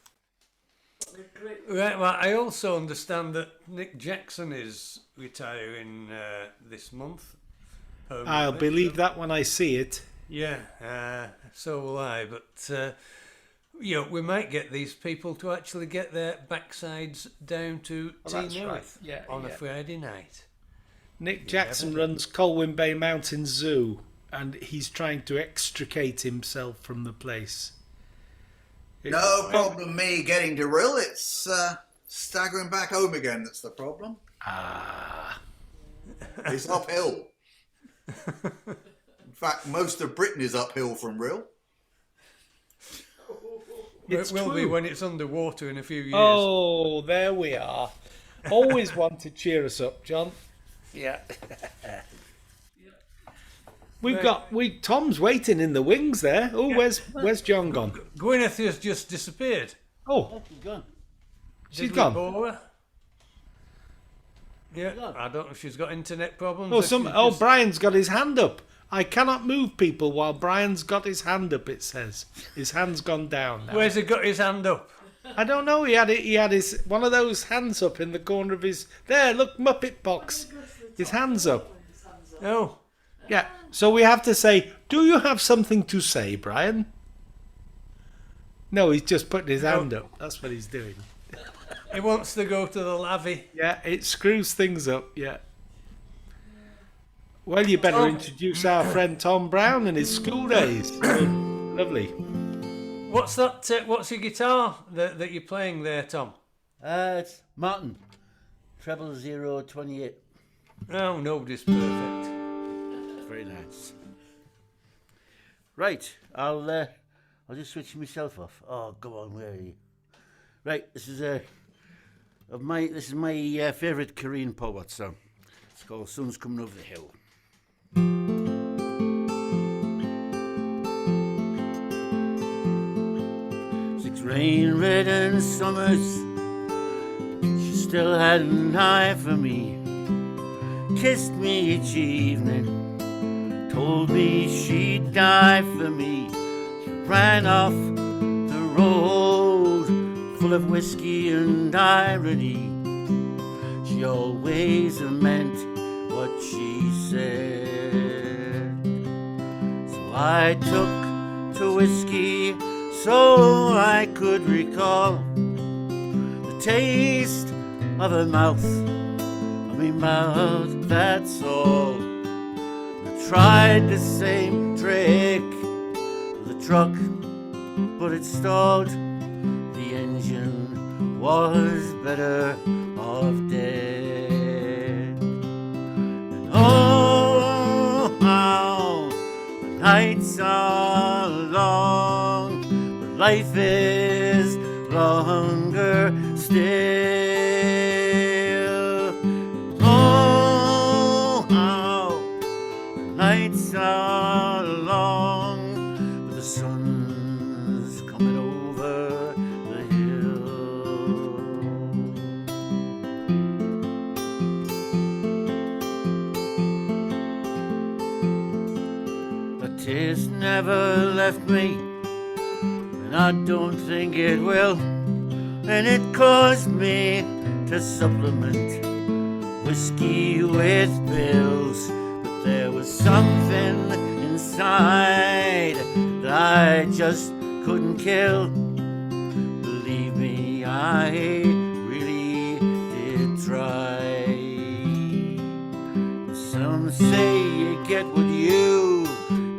Right, well, I also understand that Nick Jackson is retiring this month. I'll believe that when I see it. Yeah, so will I. But we might get these people to actually get their backsides down to Tynewydd right. on a Friday night. Nick Jackson runs Colwyn Bay Mountain Zoo, and he's trying to extricate himself from the place. No problem me getting to Rhyl. It's staggering back home again that's the problem. It's uphill. In fact, most of Britain is uphill from Rhyl. It will be when it's underwater in a few years. Oh, there we are. Always want to cheer us up, John. Yeah. Tom's waiting in the wings there. Oh, where's John gone? Gwyneth has just disappeared. Oh, she's gone. She's gone. Yeah, I don't know if she's got internet problems. Brian's got his hand up. I cannot move people while Brian's got his hand up, it says. His hand's gone down now. Where's he got his hand up? I don't know. He had his one of those hands up in the corner of his... There, look, Muppet box. His hand's up. Oh. Yeah, so we have to say, do you have something to say, Brian? No, he's just putting his hand up. That's what he's doing. He wants to go to the lavvy. Yeah, it screws things up, yeah. Well, you better introduce our friend Tom Brown and his school days. Lovely. What's that? What's your guitar that you're playing there, Tom? It's Martin. Treble 028. Oh, nobody's perfect. Very nice. Right, I'll just switch myself off. Oh, go on, where are you? Right, this is my favourite Korean poet song. It's called "Sun's Coming Over the Hill." Six rain-ridden summers, she still had an eye for me. Kissed me each evening, told me she'd die for me. She ran off the road full of whiskey and irony. She always meant what she said. So I took to whiskey so I could recall the taste of her mouth, of me mouth, that's all. I tried the same trick with a truck, but it stalled. The engine was better off dead. And oh, how the nights are long, but life is longer still. Oh, how the nights are long, but the sun's coming over the hill. The taste never left me, and I don't think it will. And it caused me to supplement whiskey with pills. But there was something inside that I just couldn't kill. Believe me, I really did try. Some say you get what you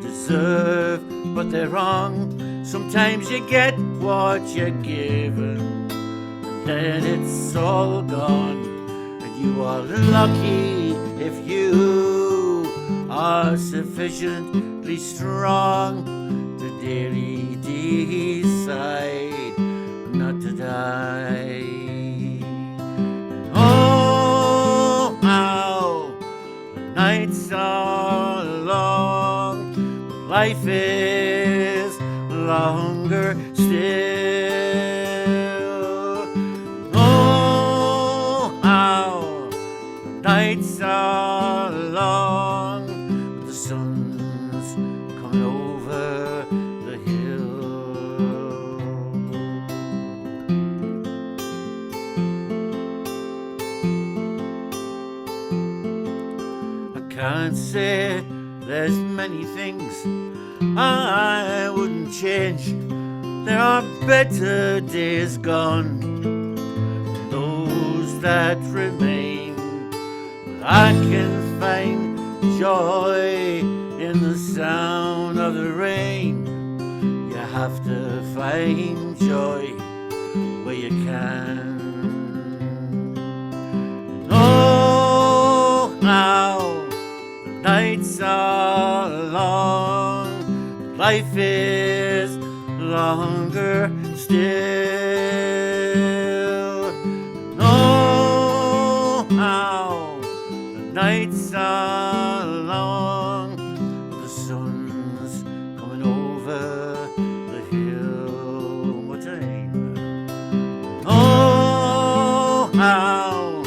deserve, but they're wrong. Sometimes you get what you're given, and then it's all gone. And you are lucky if you are sufficiently strong to daily decide not to die. Oh, how the nights are long, life is longer still. Oh, how the nights are long, but the sun's coming over the hill. I can't say there's many things I wouldn't change. There are better days gone than those that remain. But I can find joy in the sound of the rain. You have to find joy where you can. Oh, how the nights are long, life is longer still. Oh, how the nights are long, the sun's coming over the hill. One more time. Oh, how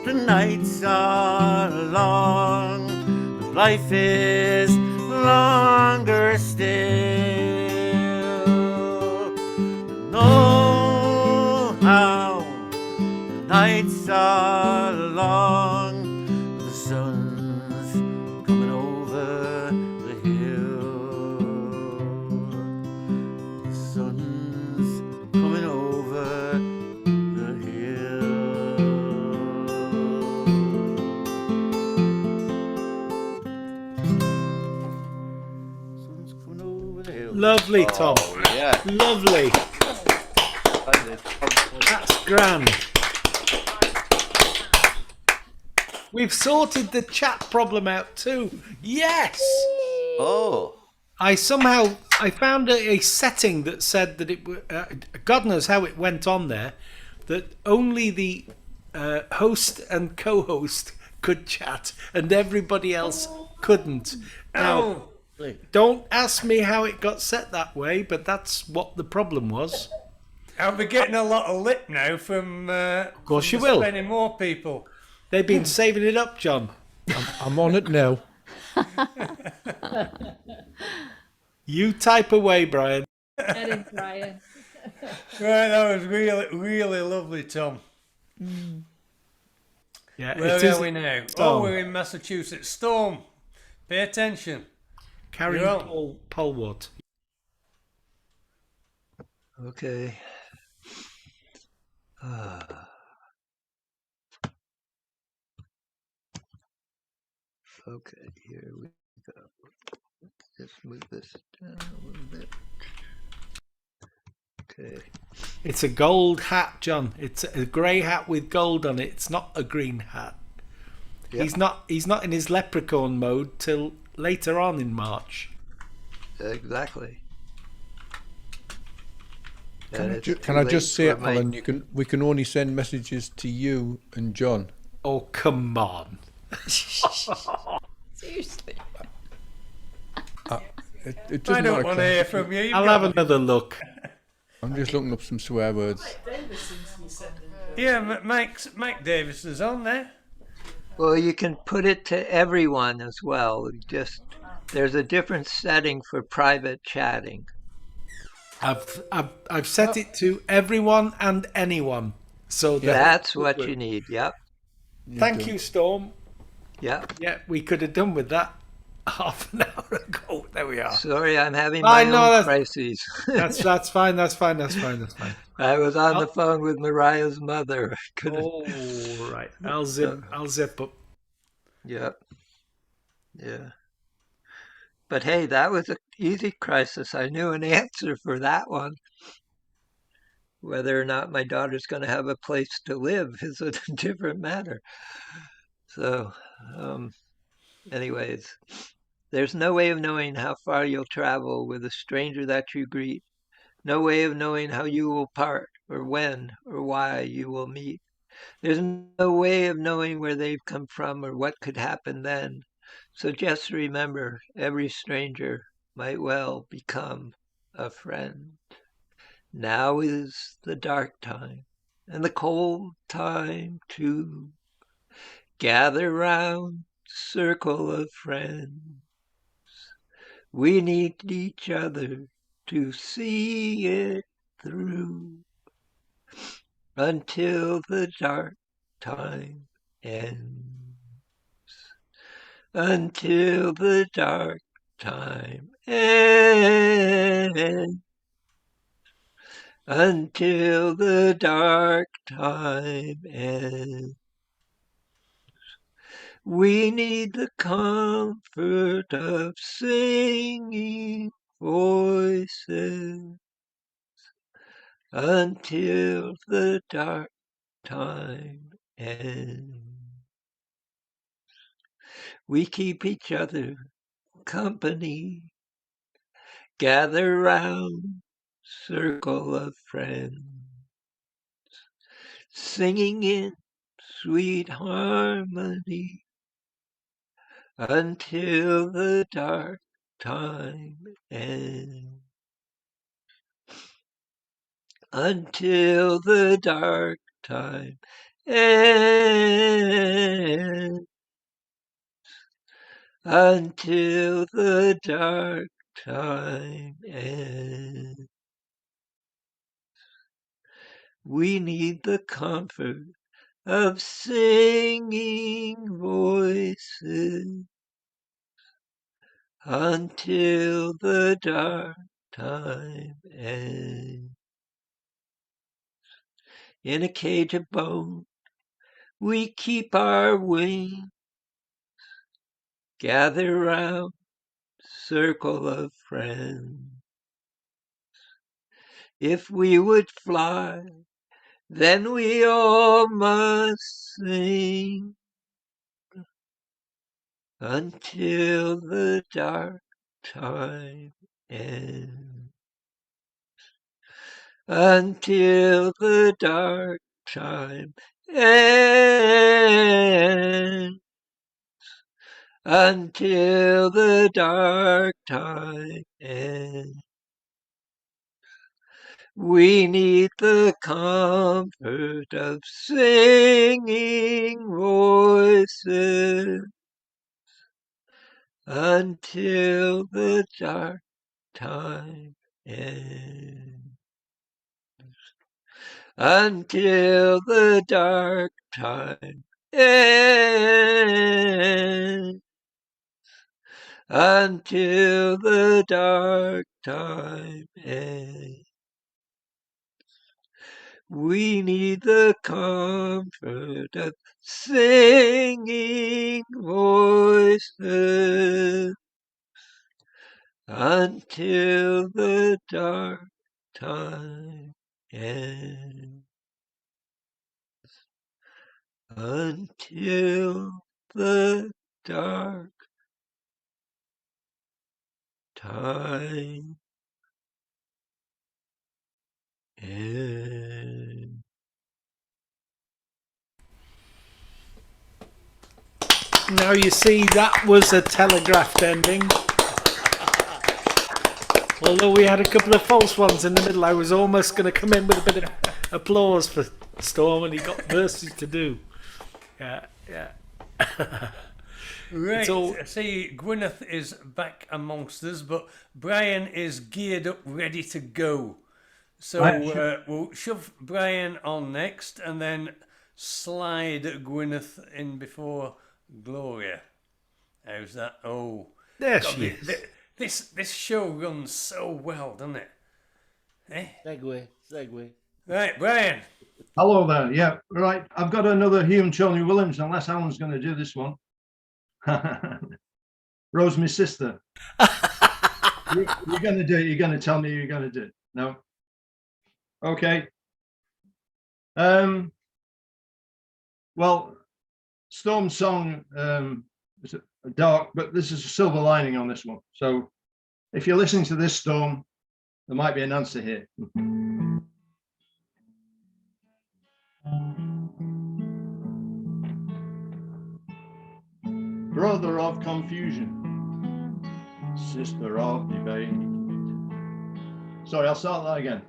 the nights are long, life is longer still. Know how the nights are long, the sun's coming over the hill. The sun's coming over the hill. Sun's coming over the hill. Lovely, Tom. Oh, yeah. Lovely. That's grand. We've sorted the chat problem out too. Yes. Oh. I found a setting that said that it. God knows how it went on there. That only the host and co-host could chat, and everybody else couldn't. Now, don't ask me how it got set that way, but that's what the problem was. I'll be getting a lot of lip now from. Of course from you will. Many more people. They've been saving it up, John. I'm on it now. You type away, Brian. Get him, Brian. Right, that was really, really lovely, Tom. Yeah, Where it is are we now? Storm. Oh, we're in Massachusetts. Storm. Pay attention. Carrie You're on. Polwart. Okay. Okay, here we go. Let's move this down a little bit. Okay. It's a gold hat, John. It's a grey hat with gold on it. It's not a green hat. Yep. He's not in his leprechaun mode till later on in March. Exactly. Can I just say, Alan, we can only send messages to you and John. Oh, come on. Seriously. It I doesn't don't matter. want to hear from you. You've I'll got- have another look. I'm just looking up some swear words. Yeah, Mike Davison's on there. Well, you can put it to everyone as well. There's a different setting for private chatting. I've set it to everyone and anyone. So That's what you need. Yep. Thank you, Storm. Yep. Yeah, we could have done with that half an hour ago. There we are. Sorry, I'm having my own crises. That's fine. That's fine. I was on the phone with Mariah's mother. I couldn't. Oh, right. I'll zip up. Yep. Yeah. But hey, that was an easy crisis. I knew an answer for that one. Whether or not my daughter's going to have a place to live is a different matter. So, anyways, there's no way of knowing how far you'll travel with a stranger that you greet. No way of knowing how you will part, or when, or why you will meet. There's no way of knowing where they've come from or what could happen then. So just remember, every stranger might well become a friend. Now is the dark time, and the cold time too. Gather round, circle of friends. We need each other to see it through until the dark time ends. Until the dark time ends. Until the dark time ends. We need the comfort of singing voices until the dark time ends. We keep each other company, gather round, circle of friends, singing in sweet harmony until the dark time ends. Until the dark time ends. Until the dark time ends. We need the comfort of singing voices until the dark time ends. In a cage of bone, we keep our wings. Gather round, circle of friends. If we would fly, then we all must sing until the dark time ends. Until the dark time ends. Until the dark time ends. We need the comfort of singing voices until the dark time ends. Until the dark time ends. Until the dark time ends. We need the comfort of singing voices until the dark time ends. Until the dark time ends. Now you see, that was a telegraphed ending. Although we had a couple of false ones in the middle, I was almost going to come in with a bit of applause for Storm, and he got Mercy to do. Yeah. Right, see, Gwyneth is back amongst us, but Brian is geared up, ready to go. So we'll shove Brian on next, and then slide Gwyneth in before Gloria. How's that? Oh, there she is. This show runs so well, doesn't it? Eh? Segue. Right, Brian. Hello there. Yeah, right. I've got another Hugh and Tony Williams, unless Alan's going to do this one. Rose, my sister. You're going to do it. You're going to tell me you're going to do it. No? Okay. Well, Storm's song is dark, but this is a silver lining on this one. So if you're listening to this, Storm, there might be an answer here. Brother of confusion, sister of debate. Sorry, I'll start that again.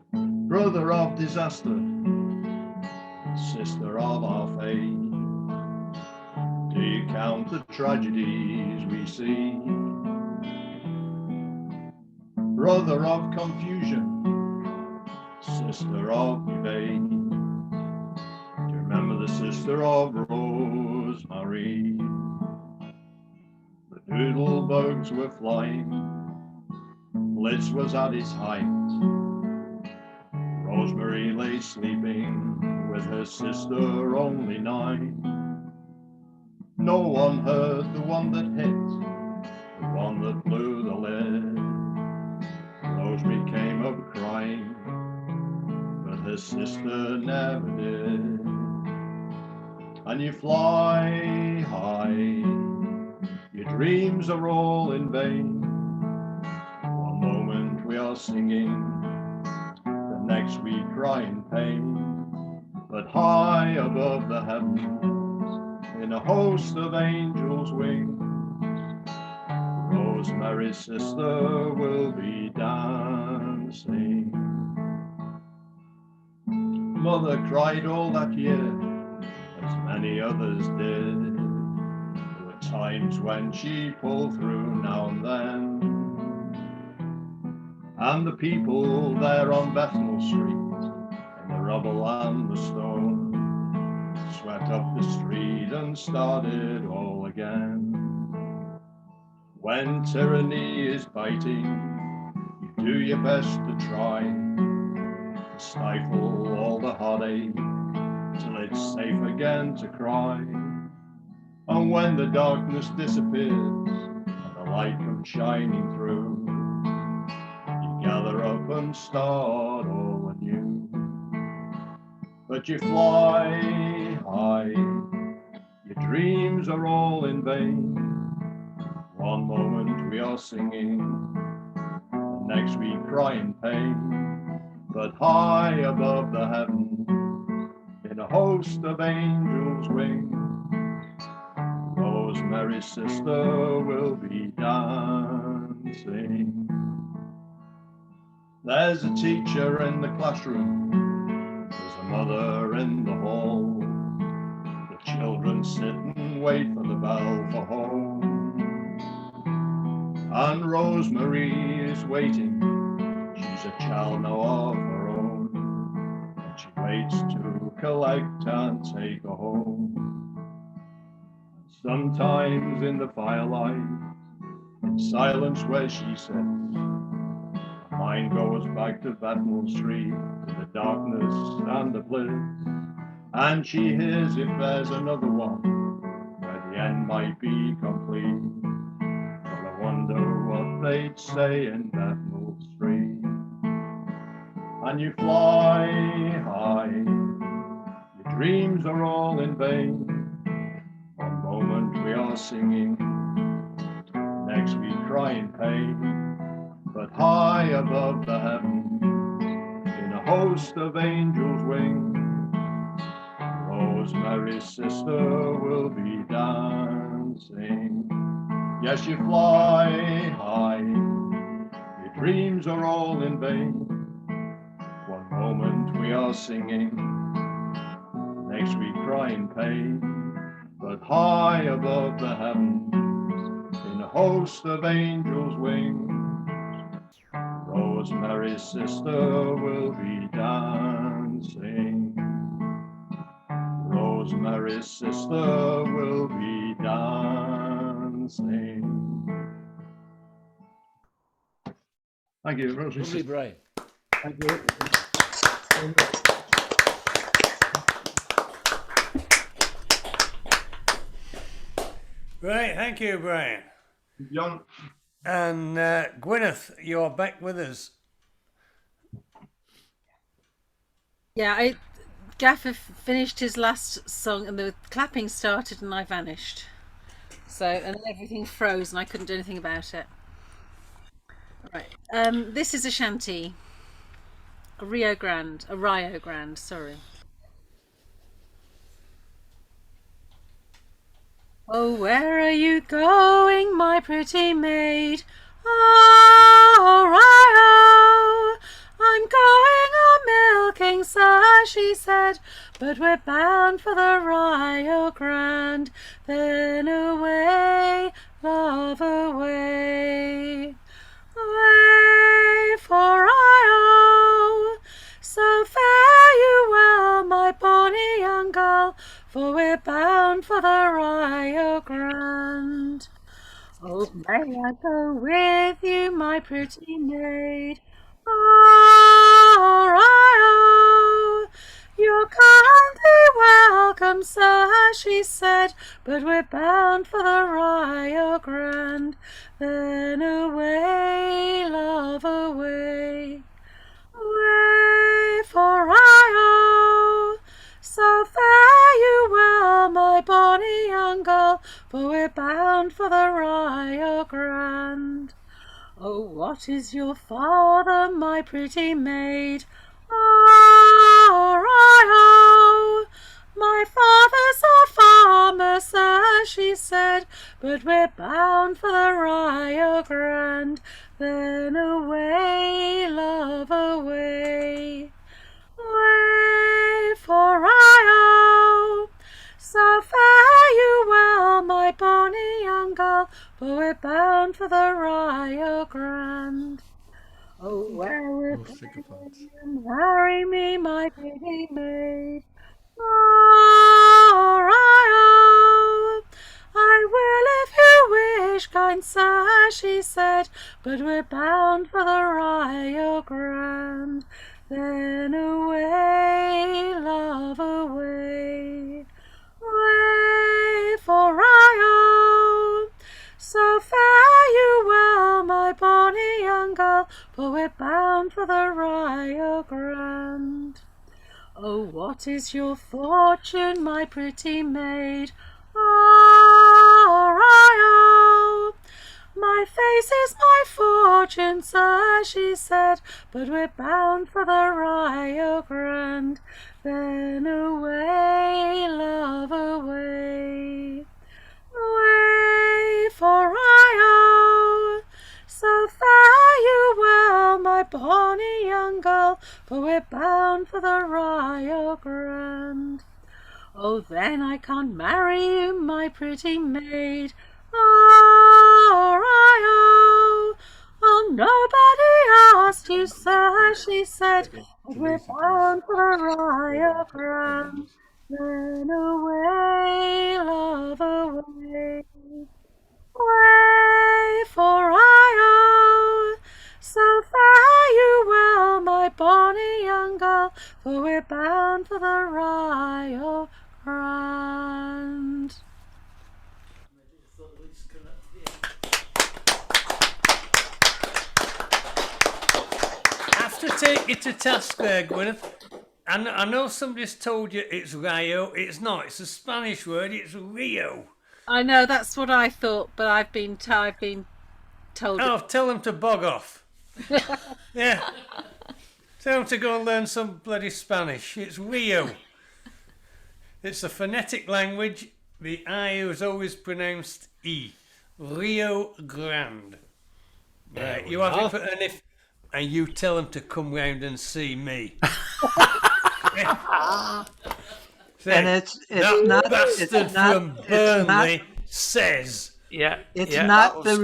Brother of disaster, sister of our fate. Do you count the tragedies we see? Brother of confusion, sister of debate. Do you remember the sister of Rosemary? The doodle bugs were flying, Blitz was at its height. Rosemary lay sleeping with her sister only 9. No one heard the one that hit, the one that blew the lid. Rosemary came up crying, but her sister never did. And you fly high, your dreams are all in vain. One moment we are singing, the next we cry in pain. But high above the heavens, in a host of angels' wings, Rosemary's sister will be dancing. Mother cried all that year, as many others did. There were times when she pulled through now and then, and the people there on Bethnal Street, in the rubble and the stone, swept up the street and started all again. When tyranny is biting, you do your best to try to stifle all the heartache till it's safe again to cry. And when the darkness disappears and the light comes shining through, you gather up and start all anew. But you fly high, your dreams are all in vain. One moment we are singing, the next we cry in pain. But high above the heavens, in a host of angels' wings, Rosemary's sister will be dancing. There's a teacher in the classroom, there's a mother in the hall. The children sit and wait for the bell for home. And Rosemary is waiting, she's a child now of her own, and she waits to collect and take her home. Sometimes in the firelight, in silence where she sits, her mind goes back to Bethnal Street, to the darkness and the bliss, and she hears if there's another one, where the end might be complete. Well, I wonder what they'd say in Bethnal Street. And you fly high, your dreams are all in vain. One moment we are singing, next we cry in pain. But high above the heavens, in a host of angels' wings, Rosemary's sister will be dancing. Yes, you fly high, your dreams are all in vain. One moment we are singing, next we cry in pain. But high above the heavens, in a host of angels' wings, Rosemary's sister will be dancing. Rosemary's sister will be dancing. Thank you, Rosemary. Lovely, Brian. Thank you. Right, thank you, Brian. John. And Gwyneth, you're back with us. Yeah, Gaffer finished his last song and the clapping started and I vanished. So, and everything froze and I couldn't do anything about it. Right, this is a shanty. A Rio Grande, sorry. Oh, where are you going, my pretty maid? Oh, Rio, I'm going a-milking, sir, she said, but we're bound for the Rio Grande. Then away, love, away, away for Rio. So fare you well, my bonny young girl, for we're bound for the Rio Grande. Oh, may I go with you, my pretty maid? Oh, Rio, you're kindly welcome, sir, she said, but we're bound for the Rio Grande. Then away, love, away, away for Rio. So fare you well, my bonny young girl, for we're bound for the Rio Grande. Oh, what is your father, my pretty maid? Oh, Rio, my father's a farmer, sir, she said, but we're bound for the Rio Grande. Then away, love, away, away for Rio. So fare you well, my bonny young girl, for we're bound for the Rio Grande. Oh, where will you marry me, my pretty maid? Oh, Rio, I will if you wish, kind sir, she said, but we're bound for the Rio Grande. Then away, love, away, away for Rio. So fare you well, my bonny young girl, for we're bound for the Rio Grande. Oh, what is your fortune, my pretty maid? Oh, Rio, my face is my fortune, sir, she said, but we're bound for the Rio Grande. Then away, love, away, away for Rio. So fare you well, my bonny young girl, for we're bound for the Rio Grande. Oh, then I can't marry you, my pretty maid. Oh, Rio, oh, nobody asked you, sir, she said, but we're bound for the Rio Grande. Then away, love, away, away for Rio. So fare you well, my bonny young girl, for we're bound for the Rio Grande. I have to take you to task there, Gwyneth. I know somebody's told you it's Rio. It's not. It's a Spanish word. It's Rio. I know, that's what I thought, but I've been told. Oh, tell them to bog off. Yeah. Tell them to go and learn some bloody Spanish. It's Rio. It's a phonetic language. The I is always pronounced E. Rio Grande. Right, you have it for, and you tell them to come round and see me. And it's that not bastard it's not, from Burnley says. Yeah, it's not the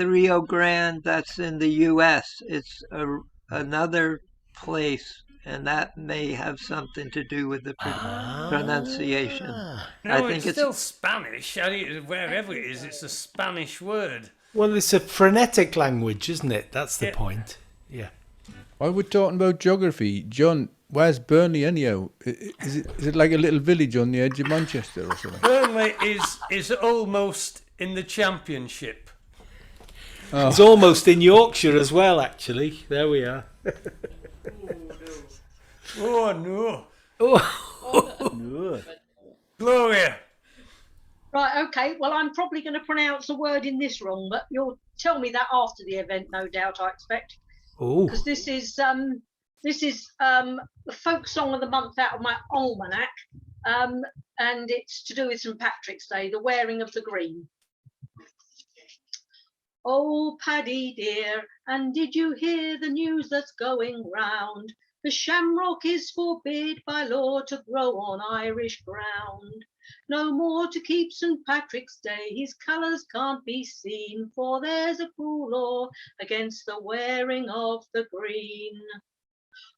Rio Grande that's in the U.S. It's another place, and that may have something to do with the pronunciation. No, I think it's still Spanish. Wherever it is, it's a Spanish word. Well, it's a phonetic language, isn't it? That's the point. Yeah. While we're talking about geography, John, where's Burnley anyhow? Is it like a little village on the edge of Manchester or something? Burnley is almost in the Championship. Oh. It's almost in Yorkshire as well, actually. There we are. Oh no! No. Gloria. Right, okay. Well, I'm probably going to pronounce a word in this wrong, but you'll tell me that after the event, no doubt, I expect. Oh. Because this is the folk song of the month out of my almanac, and it's to do with St Patrick's Day, the wearing of the green. Oh, Paddy dear, and did you hear the news that's going round? The shamrock is forbid by law to grow on Irish ground. No more to keep St Patrick's Day, his colours can't be seen, for there's a cruel law against the wearing of the green.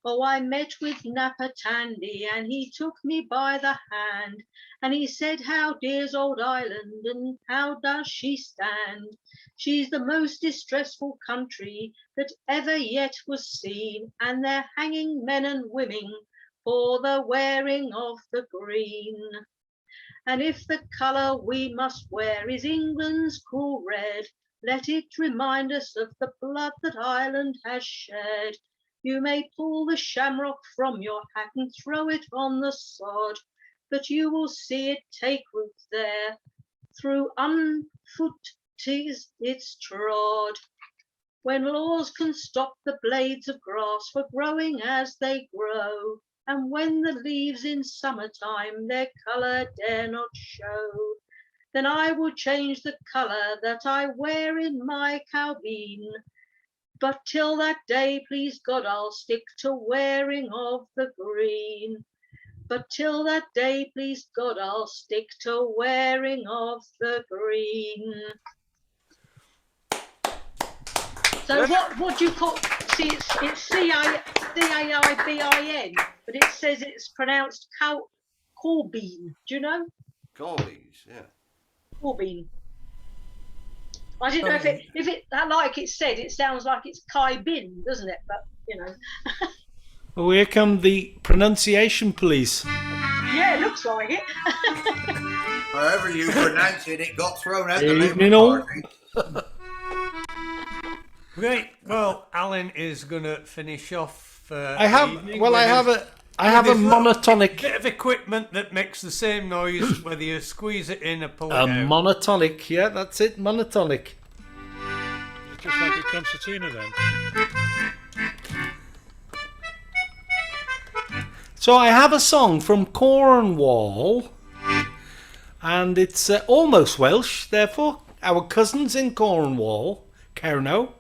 Oh, I met with Napa Tandy, and he took me by the hand, and he said, how dear's old Ireland, and how does she stand? She's the most distressful country that ever yet was seen, and they're hanging men and women for the wearing of the green. And if the colour we must wear is England's cruel red, let it remind us of the blood that Ireland has shed. You may pull the shamrock from your hat and throw it on the sod, but you will see it take root there. Through unfoot it's trod. When laws can stop the blades of grass for growing as they grow, and when the leaves in summertime their colour dare not show, then I will change the colour that I wear in my caubeen. But till that day, please God, I'll stick to wearing of the green. But till that day, please God, I'll stick to wearing of the green. So what do you call? See, it's C-A-I-B-I-N, but it says it's pronounced Corbeen. Do you know? Corbies, yeah. Corbeen. I didn't know if it like it said, it sounds like it's Kai Bin, doesn't it? But you know. Well, here come the pronunciation police. Yeah, it looks like it. However you pronounce it, it got thrown out the Evening Labour all. Party. Right. Well, Alan is going to finish off. I have a monotonic bit of equipment that makes the same noise whether you squeeze it in or pull it out. monotonic. Yeah, that's it. Monotonic. It's just like a concertina then. So I have a song from Cornwall, and it's almost Welsh, therefore our cousins in Cornwall, Cerno,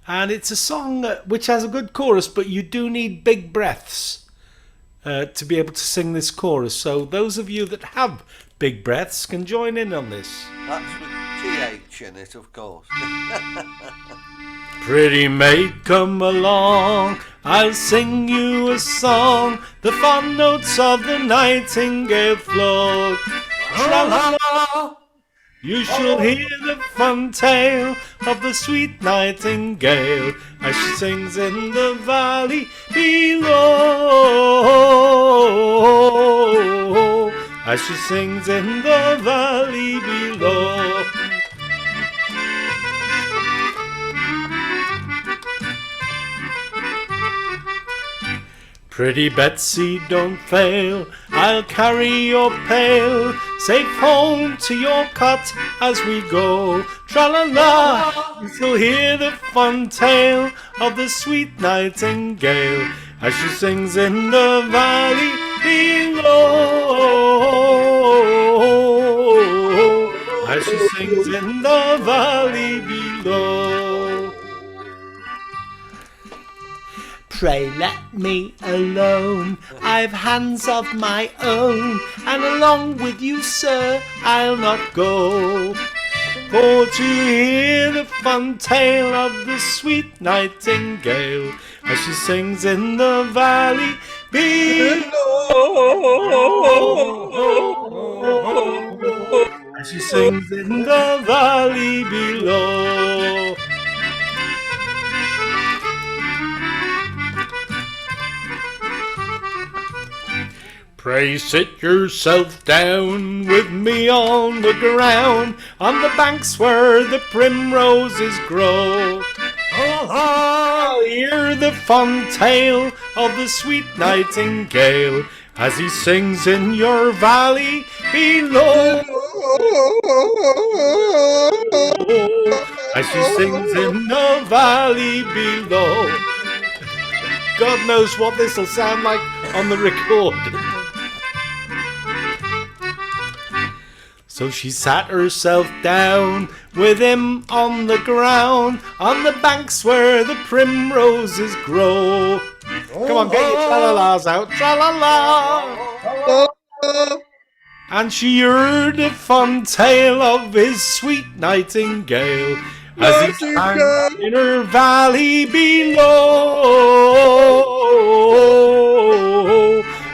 and it's a song which has a good chorus, but you do need big breaths to be able to sing this chorus. So those of you that have big breaths can join in on this. That's with TH in it, of course. Pretty maid, come along, I'll sing you a song, the fond notes of the nightingale float. Tra-la-la, you shall hear the fun tale of the sweet nightingale as she sings in the valley below. As she sings in the valley below. Pretty Betsy, don't fail, I'll carry your pail safe home to your cot as we go. Tra-la-la, you'll hear the fun tale of the sweet nightingale as she sings in the valley below. As she sings in the valley below. Pray let me alone, I've hands of my own, and along with you, sir, I'll not go. For to hear the fun tale of the sweet nightingale as she sings in the valley below. As she sings in the valley below. Pray sit yourself down with me on the ground, on the banks where the primroses grow. I'll hear the fond tale of the sweet nightingale as he sings in your valley below. As he sings in the valley below. God knows what this will sound like on the recording. So she sat herself down with him on the ground, on the banks where the primroses grow. Come on, get your tra-la-las out, tra-la-la. And she heard a fond tale of his sweet nightingale as he sang in her valley below.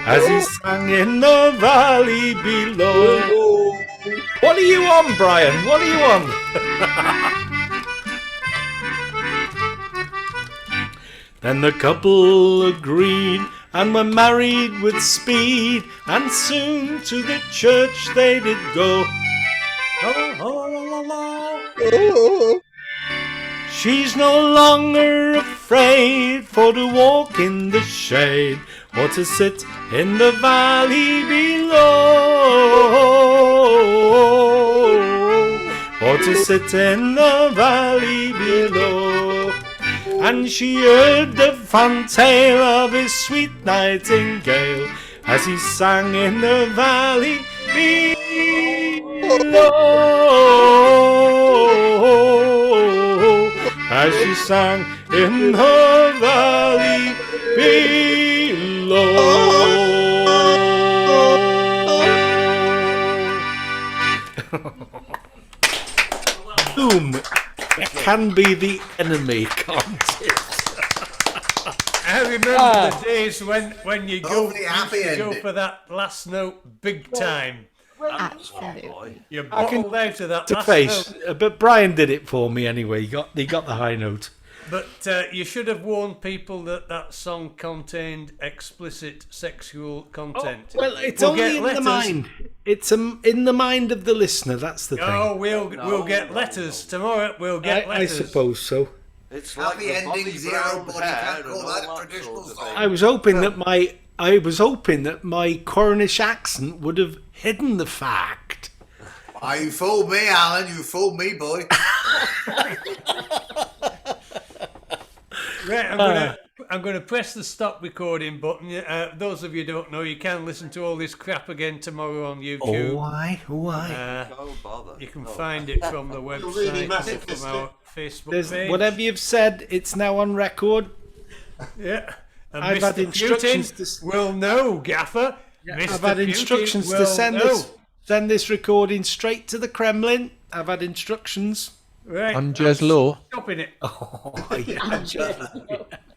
As he sang in the valley below. What are you on, Brian? What are you on? Then the couple agreed and were married with speed, and soon to the church they did go. She's no longer afraid for to walk in the shade or to sit in the valley below, or to sit in the valley below. And she heard the fond tale of his sweet nightingale as he sang in the valley below. As she sang in the valley Boom! It can be the enemy, can't it? I remember the days when you go Hopefully for that last note big time. Absolutely. You're I can bottled out of that to last face, note. but Brian did it for me anyway. He got the high note. But you should have warned people that song contained explicit sexual content. Well, it's We'll only get in letters. the mind. It's in the mind of the listener. That's the thing. Oh, we'll get letters tomorrow. We'll get I letters. suppose so. It's like Happy the ending, Bobby zero Brown body, hair can't and call all that that traditional sort of song. thing. I was hoping that my Cornish accent would have hidden the fact. Oh, you fooled me, Alan. You fooled me, boy. Right, I'm gonna press the stop recording button. Those of you who don't know, you can listen to all this crap again tomorrow on YouTube. Why? Don't bother. You can find it from the website, really from our Facebook page. Whatever you've said, it's now on record. Yeah, and I've had Mr. instructions Putin to- will know, Gaffer. I've Mr. had Putin instructions to will send know. this recording straight to the Kremlin. I've had instructions. Right, On Jez Law. stopping it. Oh, yeah.